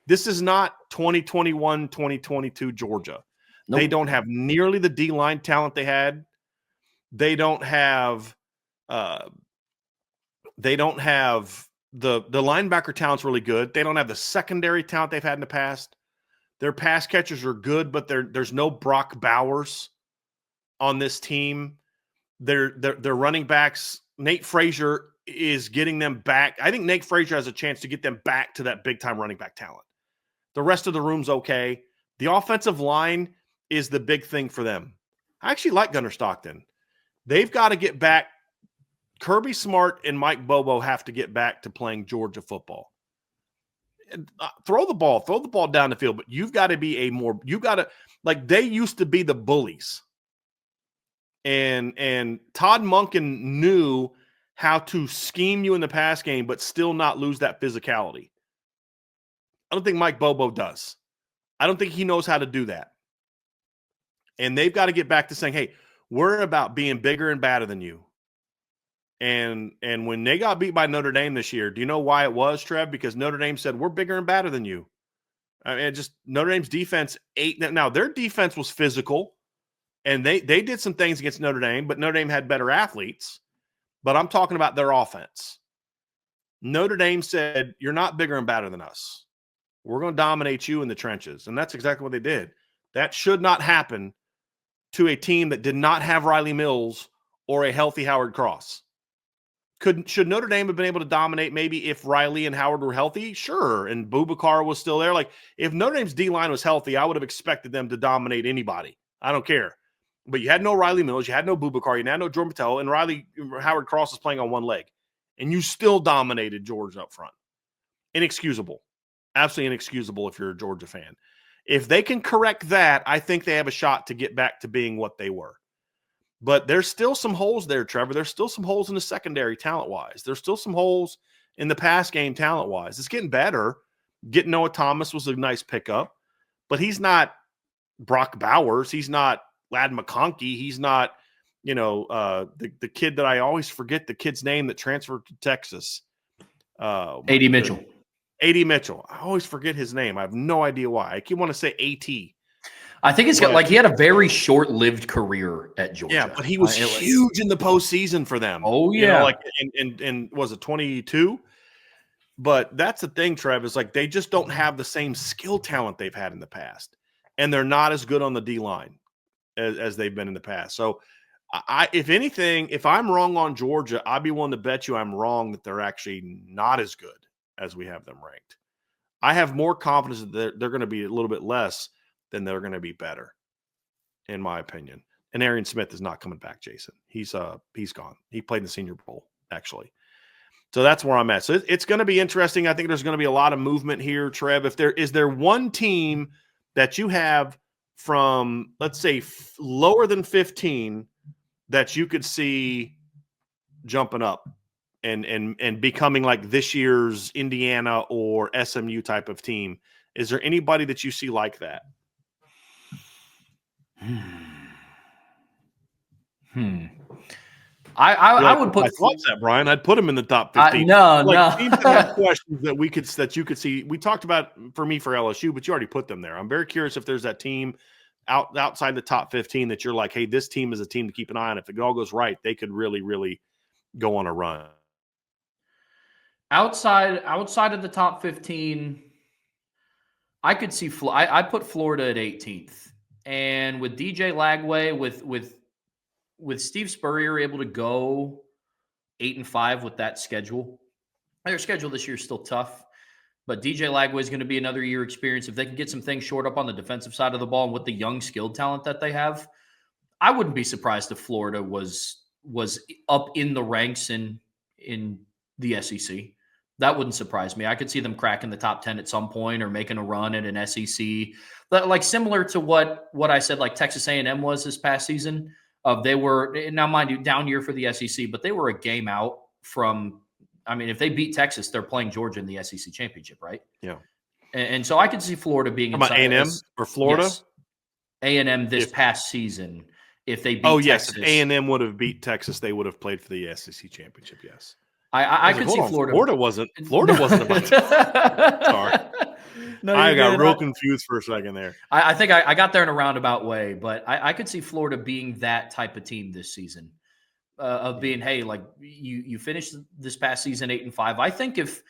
This is not 2021, 2022 Georgia. Nope. They don't have nearly the D-line talent they had. They don't have the linebacker talent's really good. They don't have the secondary talent they've had in the past. Their pass catchers are good, but there's no Brock Bowers on this team. Their running backs, Nate Frazier is getting them back. I think Nate Frazier has a chance to get them back to that big-time running back talent. The rest of the room's okay. The offensive line is the big thing for them. I actually like Gunnar Stockton. They've got to get back. Kirby Smart and Mike Bobo have to get back to playing Georgia football. Throw the ball down the field, but you've got to be they used to be the bullies. And Todd Monken knew how to scheme you in the pass game, but still not lose that physicality. I don't think Mike Bobo does. I don't think he knows how to do that. And they've got to get back to saying, hey, we're about being bigger and badder than you. And when they got beat by Notre Dame this year, do you know why it was, Trev? Because Notre Dame said, we're bigger and badder than you. I mean, just Notre Dame's defense Now, their defense was physical, and they did some things against Notre Dame, but Notre Dame had better athletes. But I'm talking about their offense. Notre Dame said, you're not bigger and badder than us. We're going to dominate you in the trenches. And that's exactly what they did. That should not happen to a team that did not have Riley Mills or a healthy Howard Cross. Should Notre Dame have been able to dominate maybe if Riley and Howard were healthy? Sure. And Boubacar was still there. Like, if Notre Dame's D-line was healthy, I would have expected them to dominate anybody. I don't care. But you had no Riley Mills. You had no Boubacar. You had no Jordan Patel. And Howard Cross is playing on one leg. And you still dominated Georgia up front. Inexcusable. Absolutely inexcusable if you're a Georgia fan. If they can correct that, I think they have a shot to get back to being what they were. But there's still some holes there, Trevor. There's still some holes in the secondary talent-wise. There's still some holes in the pass game talent-wise. It's getting better. Getting Noah Thomas was a nice pickup. But he's not Brock Bowers. He's not Ladd McConkey. He's not, the kid that I always forget the kid's name that transferred to Texas. A.D. Mitchell. A.D. Mitchell. I always forget his name. I have no idea why. I keep wanting to say A.T. I think it's got like he had a very short-lived career at Georgia. Yeah, but he was huge in the postseason for them. Oh yeah, like and was it 22? But that's the thing, Trev, is like they just don't have the same skill talent they've had in the past, and they're not as good on the D line as they've been in the past. So, if anything, if I'm wrong on Georgia, I'd be willing to bet you I'm wrong that they're actually not as good as we have them ranked. I have more confidence that they're going to be a little bit less than they're going to be better, in my opinion. And Arian Smith is not coming back, Jason. He's gone. He played in the Senior Bowl, actually. So that's where I'm at. So it's going to be interesting. I think there's going to be a lot of movement here, Trev. Is there one team that you have from, let's say, lower than 15 that you could see jumping up and becoming like this year's Indiana or SMU type of team? Is there anybody that you see like that? I would put. I thought that, Brian. I'd put him in the top 15. No. Teams that have questions that you could see. We talked about for LSU, but you already put them there. I'm very curious if there's that team outside the top 15 that you're like, hey, this team is a team to keep an eye on. If it all goes right, they could really, really go on a run. Outside of the top 15, I could see. I put Florida at 18th, and with DJ Lagway, with Steve Spurrier able to go 8-5 with that schedule. Their schedule this year is still tough, but DJ Lagway is going to be another year experience. If they can get some things short up on the defensive side of the ball and with the young skilled talent that they have, I wouldn't be surprised if Florida was up in the ranks in the SEC. That wouldn't surprise me. I could see them cracking the top 10 at some point or making a run at an SEC. But like similar to what I said, like Texas A&M was this past season. They were, now mind you, down year for the SEC, but they were a game out from, I mean, if they beat Texas, they're playing Georgia in the SEC championship, right? Yeah. And so I could see Florida being about A&M or Florida? Yes, A&M this past season. If they beat Texas. If A&M would have beat Texas, they would have played for the SEC championship, yes. I could see Florida. Florida wasn't about to. Sorry. No, I got real confused for a second there. I think I got there in a roundabout way, but I could see Florida being that type of team this season, of being, hey, like you finished this past season 8-5. I think if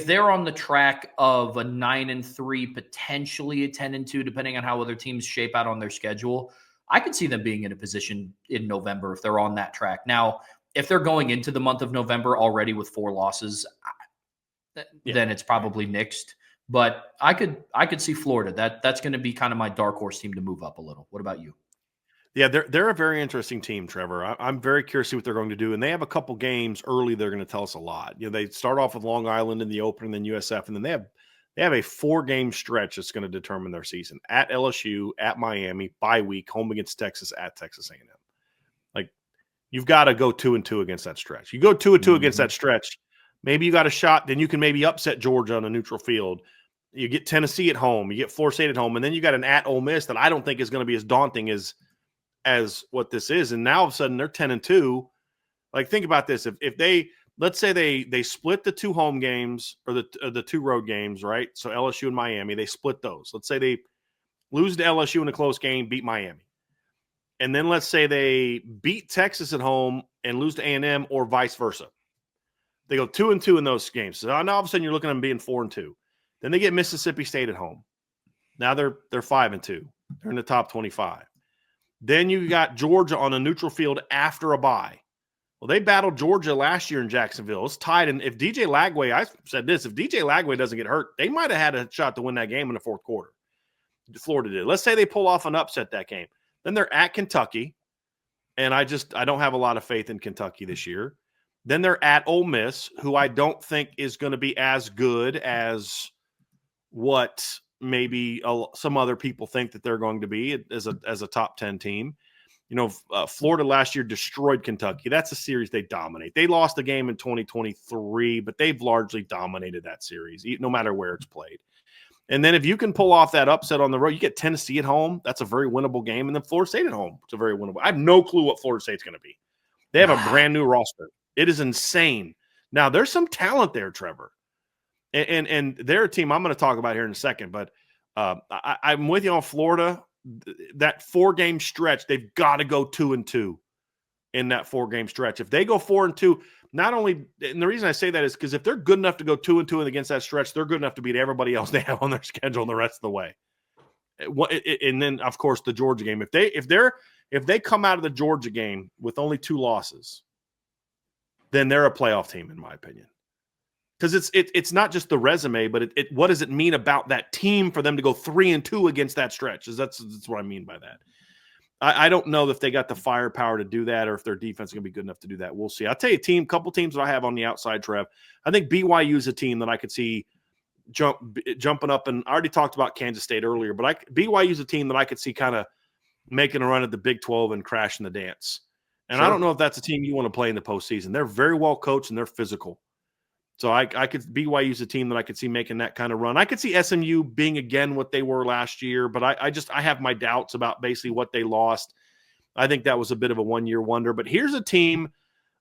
they're on the track of a 9-3, potentially a 10-2, depending on how other teams shape out on their schedule, I could see them being in a position in November if they're on that track. Now, if they're going into the month of November already with 4 losses, then it's probably nixed. But I could see Florida. That's going to be kind of my dark horse team to move up a little. What about you? Yeah, they're a very interesting team, Trevor. I'm very curious to see what they're going to do. And they have a couple games early they're going to tell us a lot. They start off with Long Island in the opener, then USF, and then they have a 4-game stretch that's going to determine their season. At LSU, at Miami, bye week, home against Texas, at Texas A&M. Like, you've got to go 2-2 against that stretch. You go 2-2 against that stretch, maybe you got a shot, then you can maybe upset Georgia on a neutral field. You get Tennessee at home, you get Florida State at home, and then you got an at Ole Miss that I don't think is going to be as daunting as what this is. And now all of a sudden they're 10-2. Like, think about this. If they, let's say they split the 2 home games or the 2 road games, right? So LSU and Miami, they split those. Let's say they lose to LSU in a close game, beat Miami. And then let's say they beat Texas at home and lose to A&M or vice versa. They go 2-2 in those games. So now all of a sudden you're looking at them being 4-2. Then they get Mississippi State at home. Now they're 5-2. They're in the top 25. Then you got Georgia on a neutral field after a bye. Well, they battled Georgia last year in Jacksonville. It's tied. And if DJ Lagway, I said this, if DJ Lagway doesn't get hurt, they might have had a shot to win that game in the fourth quarter. Florida did. Let's say they pull off an upset that game. Then they're at Kentucky. And I don't have a lot of faith in Kentucky this year. Then they're at Ole Miss, who I don't think is going to be as good as what maybe some other people think that they're going to be as a top 10 team. Florida last year destroyed Kentucky. That's a series they dominate. They lost the game in 2023, but they've largely dominated that series, no matter where it's played. And then if you can pull off that upset on the road, you get Tennessee at home. That's a very winnable game. And then Florida State at home. It's a very winnable. I have no clue what Florida State's going to be. They have a brand new roster. It is insane. Now, there's some talent there, Trevor. And they're a team I'm going to talk about here in a second. But I'm with you on Florida. that 4-game stretch, they've got to go 2-2 in that 4-game stretch. If they go 4-2, not only, and the reason I say that is because if they're good enough to go 2-2 against that stretch, they're good enough to beat everybody else they have on their schedule the rest of the way. And then, of course, the Georgia game. If they come out of the Georgia game with only 2 losses, then they're a playoff team, in my opinion. Because it's not just the resume, but what does it mean about that team for them to go 3-2 against that stretch? That's what I mean by that. I don't know if they got the firepower to do that or if their defense is going to be good enough to do that. We'll see. I'll tell you a couple teams that I have on the outside, Trev. I think BYU is a team that I could see jumping up. And I already talked about Kansas State earlier, but BYU is a team that I could see kind of making a run at the Big 12 and crashing the dance. And sure. I don't know if that's a team you want to play in the postseason. They're very well coached and they're physical. So BYU is a team that I could see making that kind of run. I could see SMU being again what they were last year, but I have my doubts about basically what they lost. I think that was a bit of a one-year wonder. But here's a team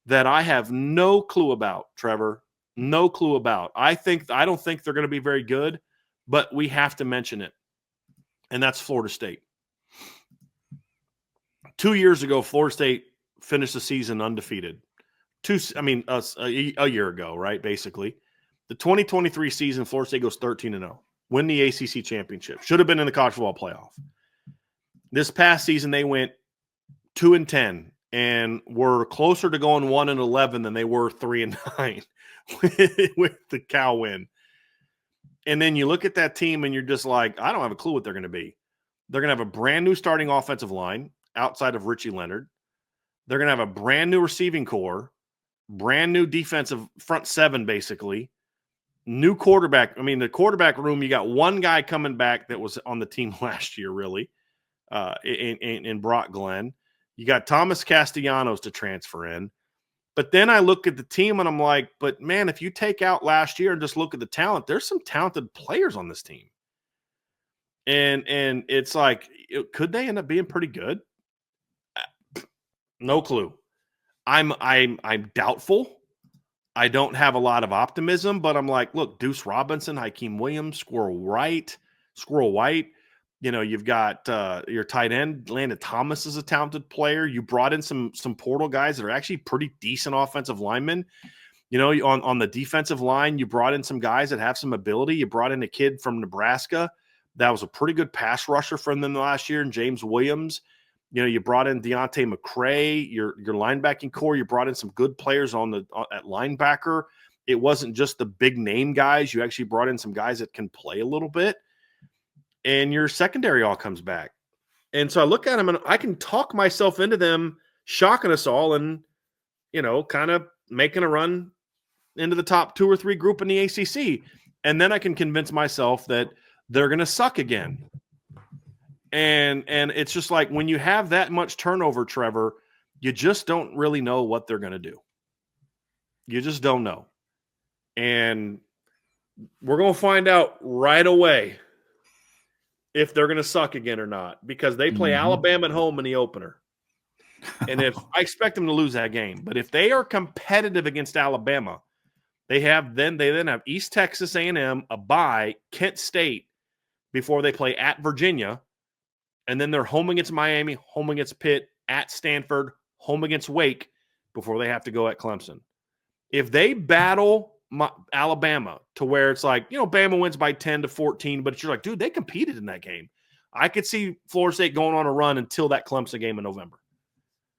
that I have no clue about, Trevor. No clue about. I don't think they're going to be very good, but we have to mention it. And that's Florida State. 2 years ago, Florida State finished the season undefeated. A year ago, right? Basically, the 2023 season, Florida State goes 13-0, win the ACC championship. Should have been in the college football playoff. This past season, they went 2-10 and were closer to going 1-11 than they were 3-9 with the Cal win. And then you look at that team and you're just like, I don't have a clue what they're going to be. They're going to have a brand new starting offensive line outside of Richie Leonard. They're going to have a brand new receiving core. Brand new defensive front 7, basically. New quarterback. I mean, the quarterback room, you got one guy coming back that was on the team last year, really, in Brock Glenn. You got Thomas Castellanos to transfer in. But then I look at the team and I'm like, but man, if you take out last year and just look at the talent, there's some talented players on this team. And it's like, could they end up being pretty good? No clue. I'm doubtful. I don't have a lot of optimism, but I'm like, look, Deuce Robinson, Hakeem Williams, Squirrel White. You've got your tight end, Landon Thomas is a talented player. You brought in some portal guys that are actually pretty decent offensive linemen. On the defensive line, you brought in some guys that have some ability. You brought in a kid from Nebraska that was a pretty good pass rusher from them last year, and James Williams. You brought in Deontay McCray, your linebacking core. You brought in some good players at linebacker. It wasn't just the big name guys. You actually brought in some guys that can play a little bit. And your secondary all comes back. And so I look at them and I can talk myself into them shocking us all and, kind of making a run into the top 2 or 3 group in the ACC. And then I can convince myself that they're going to suck again. And it's just like when you have that much turnover, Trevor, you just don't really know what they're going to do. You just don't know. And we're going to find out right away if they're going to suck again or not, because they play Alabama at home in the opener. And if I expect them to lose that game, but if they are competitive against Alabama, they then have East Texas A&M, a bye, Kent State before they play at Virginia. And then they're home against Miami, home against Pitt, at Stanford, home against Wake before they have to go at Clemson. If they battle Alabama to where it's like, Bama wins by 10-14, but you're like, dude, they competed in that game. I could see Florida State going on a run until that Clemson game in November.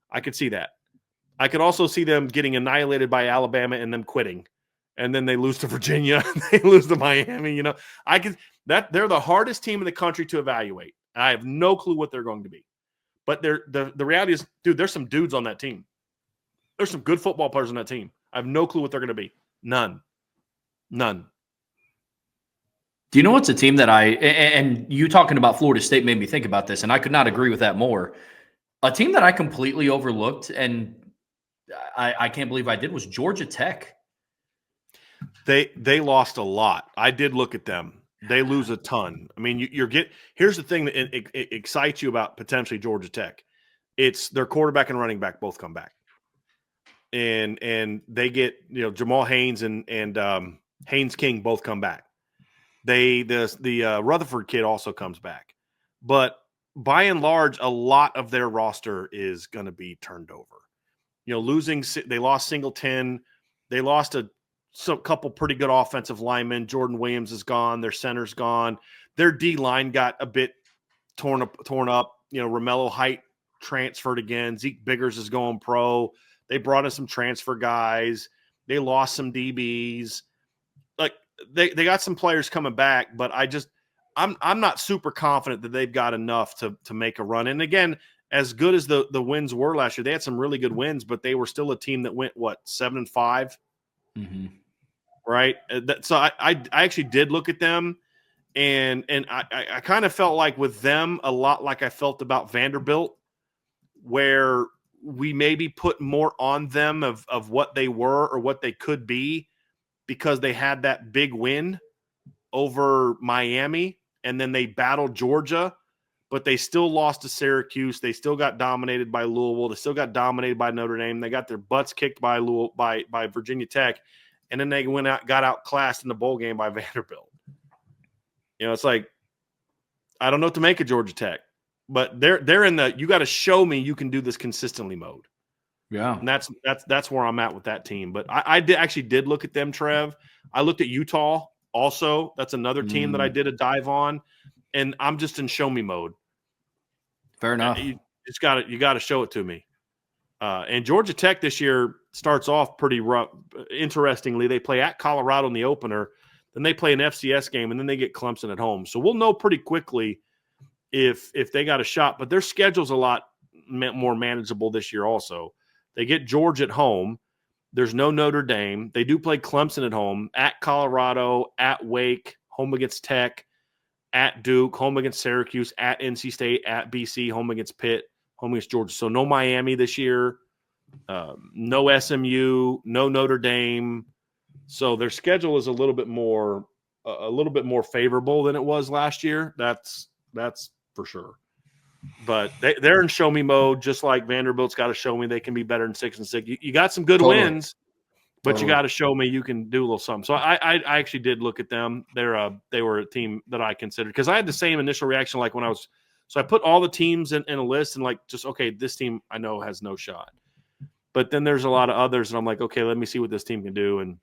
I could see that. I could also see them getting annihilated by Alabama and them quitting. And then they lose to Virginia, they lose to Miami. They're the hardest team in the country to evaluate. I have no clue what they're going to be. But the reality is, dude, there's some dudes on that team. There's some good football players on that team. I have no clue what they're going to be. None. Do you know what's a team that and you talking about Florida State made me think about this, and I could not agree with that more. A team that I completely overlooked, and I can't believe I did, was Georgia Tech. They lost a lot. I did look at them. They lose a ton. I mean, here's the thing that it excites you about potentially Georgia Tech. It's their quarterback and running back both come back, and they get Jamal Haynes and Haynes King both come back. The Rutherford kid also comes back, but by and large, a lot of their roster is going to be turned over. They lost Singleton. They lost a couple pretty good offensive linemen. Jordan Williams is gone. Their center's gone. Their D-line got a bit torn up. Romello Height transferred again. Zeke Biggers is going pro. They brought in some transfer guys. They lost some DBs. Like they got some players coming back, but I'm not super confident that they've got enough to make a run. And again, as good as the wins were last year, they had some really good wins, but they were still a team that went 7-5, right? So I actually did look at them, and I kind of felt like with them a lot like I felt about Vanderbilt, where we maybe put more on them of what they were or what they could be because they had that big win over Miami, and then they battled Georgia, but they still lost to Syracuse. They still got dominated by Louisville. They still got dominated by Notre Dame. They got their butts kicked by by Virginia Tech, and then they got outclassed in the bowl game by Vanderbilt. It's like I don't know what to make of Georgia Tech, but they're in the you got to show me you can do this consistently mode. Yeah, and that's where I'm at with that team. But I actually did look at them, Trev. I looked at Utah also. That's another team that I did a dive on, and I'm just in show me mode. Fair enough. You got to show it to me. And Georgia Tech this year starts off pretty rough. Interestingly, they play at Colorado in the opener, then they play an FCS game, and then they get Clemson at home. So we'll know pretty quickly if they got a shot. But their schedule's a lot more manageable this year also. They get Georgia at home. There's no Notre Dame. They do play Clemson at home, at Colorado, at Wake, home against Tech, at Duke, home against Syracuse, at NC State, at BC, home against Pitt, home against Georgia. So no Miami this year, no SMU, no Notre Dame. So their schedule is a little bit more favorable than it was last year. That's for sure. But they're in show me mode, just like Vanderbilt's got to show me they can be better than 6-6. You got some good wins, but you got to show me you can do a little something. So I actually did look at them. They were a team that I considered because I had the same initial reaction like when I was. So I put all the teams in a list and okay, this team I know has no shot. But then there's a lot of others, and I'm like, okay, let me see what this team can do. And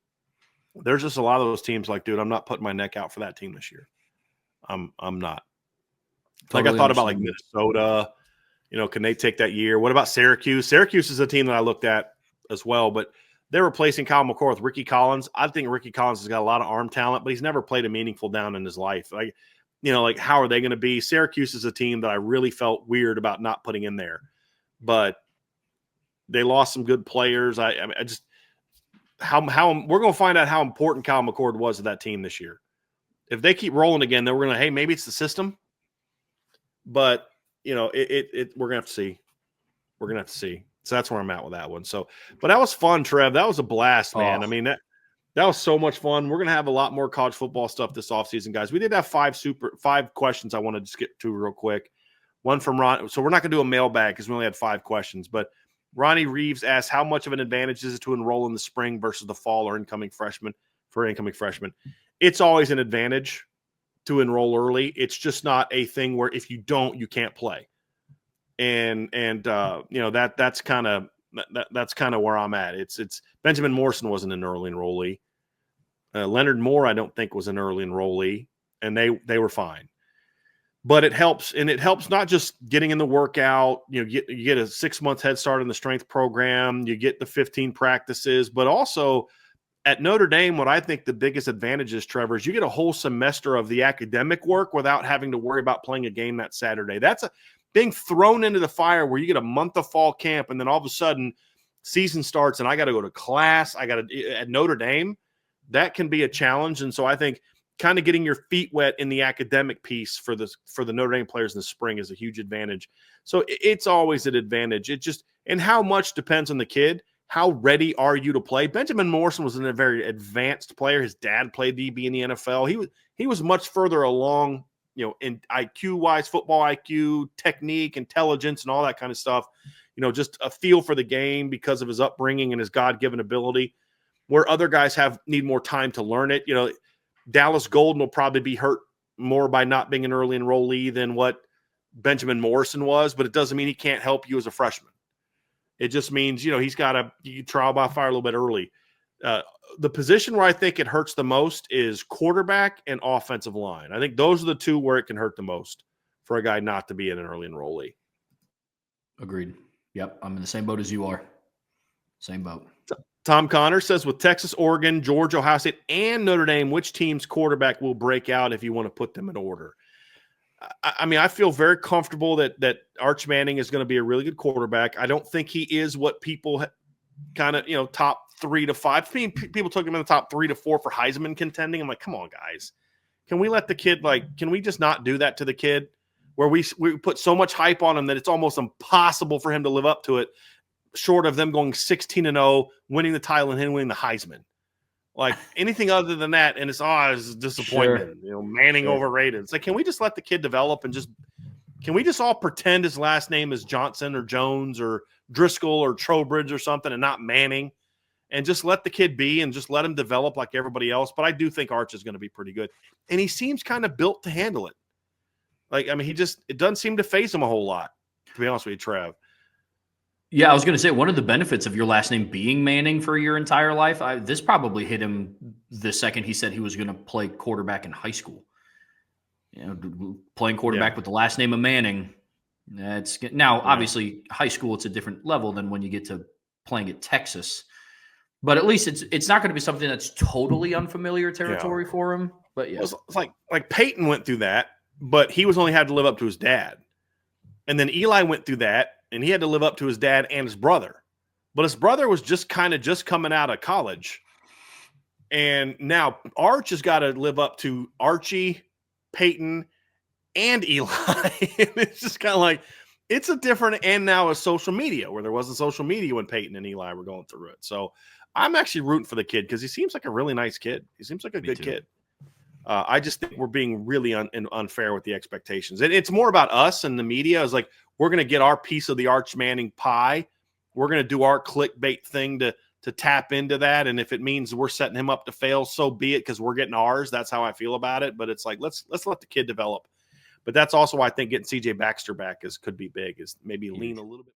there's just a lot of those teams like, dude, I'm not putting my neck out for that team this year. I'm not. Totally I thought about like Minnesota, can they take that year? What about Syracuse? Syracuse is a team that I looked at as well, but they're replacing Kyle McCord with Ricky Collins. I think Ricky Collins has got a lot of arm talent, but he's never played a meaningful down in his life. How are they going to be? Syracuse is a team that I really felt weird about not putting in there, but they lost some good players. I just how we're going to find out how important Kyle McCord was to that team this year. If they keep rolling again, then we're going to, hey, maybe it's the system. But, we're going to have to see. We're going to have to see. So that's where I'm at with that one. So, but that was fun, Trev. That was a blast, man. I mean, that was so much fun. We're going to have a lot more college football stuff this offseason, guys. We did have five questions I wanted to skip to real quick. One from Ron. So we're not going to do a mailbag because we only had 5 questions. But Ronnie Reeves asked, how much of an advantage is it to enroll in the spring versus the fall or incoming freshmen? It's always an advantage to enroll early. It's just not a thing where if you don't, you can't play. And that's kind of where I'm at. It's Benjamin Morrison wasn't an early enrollee. Leonard Moore, I don't think, was an early enrollee, and they were fine. But it helps, and it helps not just getting in the workout. You get a 6-month head start in the strength program. You get the 15 practices, but also at Notre Dame, what I think the biggest advantage is, Trevor, is you get a whole semester of the academic work without having to worry about playing a game that Saturday. That's being thrown into the fire where you get a month of fall camp, and then all of a sudden season starts, and I got to go to class. At Notre Dame, that can be a challenge. And so I think kind of getting your feet wet in the academic piece for the Notre Dame players in the spring is a huge advantage. So it's always an advantage. And how much depends on the kid. How ready are you to play? Benjamin Morrison was a very advanced player. His dad played DB in the NFL. He was much further along, in IQ-wise, football IQ, technique, intelligence, and all that kind of stuff. Just a feel for the game because of his upbringing and his God-given ability, where other guys need more time to learn it. Dallas Golden will probably be hurt more by not being an early enrollee than what Benjamin Morrison was, but it doesn't mean he can't help you as a freshman. It just means, he's got to trial by fire a little bit early. The position where I think it hurts the most is quarterback and offensive line. I think those are the two where it can hurt the most for a guy not to be in an early enrollee. Agreed. Yep. I'm in the same boat as you are. Same boat. Tom Connor says, with Texas, Oregon, Georgia, Ohio State, and Notre Dame, which team's quarterback will break out if you want to put them in order? I mean, I feel very comfortable that Arch Manning is going to be a really good quarterback. I don't think he is what people kind of, top 3 to 5. I mean, people took him in the top 3 to 4 for Heisman contending. I'm like, come on, guys. Can we let the kid, can we just not do that to the kid where we put so much hype on him that it's almost impossible for him to live up to it, short of them going 16-0, winning the title and him winning the Heisman? Like anything other than that, and it's a disappointment. Sure. Manning overrated. It's like, can we just let the kid develop and can we just all pretend his last name is Johnson or Jones or Driscoll or Trowbridge or something and not Manning, and just let the kid be and just let him develop like everybody else? But I do think Arch is going to be pretty good, and he seems kind of built to handle it. It doesn't seem to faze him a whole lot, to be honest with you, Trav. Yeah, I was going to say, one of the benefits of your last name being Manning for your entire life, this probably hit him the second he said he was going to play quarterback in high school. Playing quarterback with the last name of Manning. Obviously, high school, it's a different level than when you get to playing at Texas. But at least it's not going to be something that's totally unfamiliar territory for him. But yeah, it's like Peyton went through that, but he was only had to live up to his dad, and then Eli went through that. And he had to live up to his dad and his brother. But his brother was just coming out of college. And now Arch has got to live up to Archie, Peyton, and Eli. And it's just kind of like, it's a different, and now a social media where there wasn't social media when Peyton and Eli were going through it. So I'm actually rooting for the kid because he seems like a really nice kid. He seems like a good kid. I just think we're being really unfair with the expectations. It's more about us and the media. Is like, we're going to get our piece of the Arch Manning pie. We're going to do our clickbait thing to tap into that. And if it means we're setting him up to fail, so be it, because we're getting ours. That's how I feel about it. But it's like, let's let the kid develop. But that's also why I think getting CJ Baxter back could be big, is maybe lean a little bit.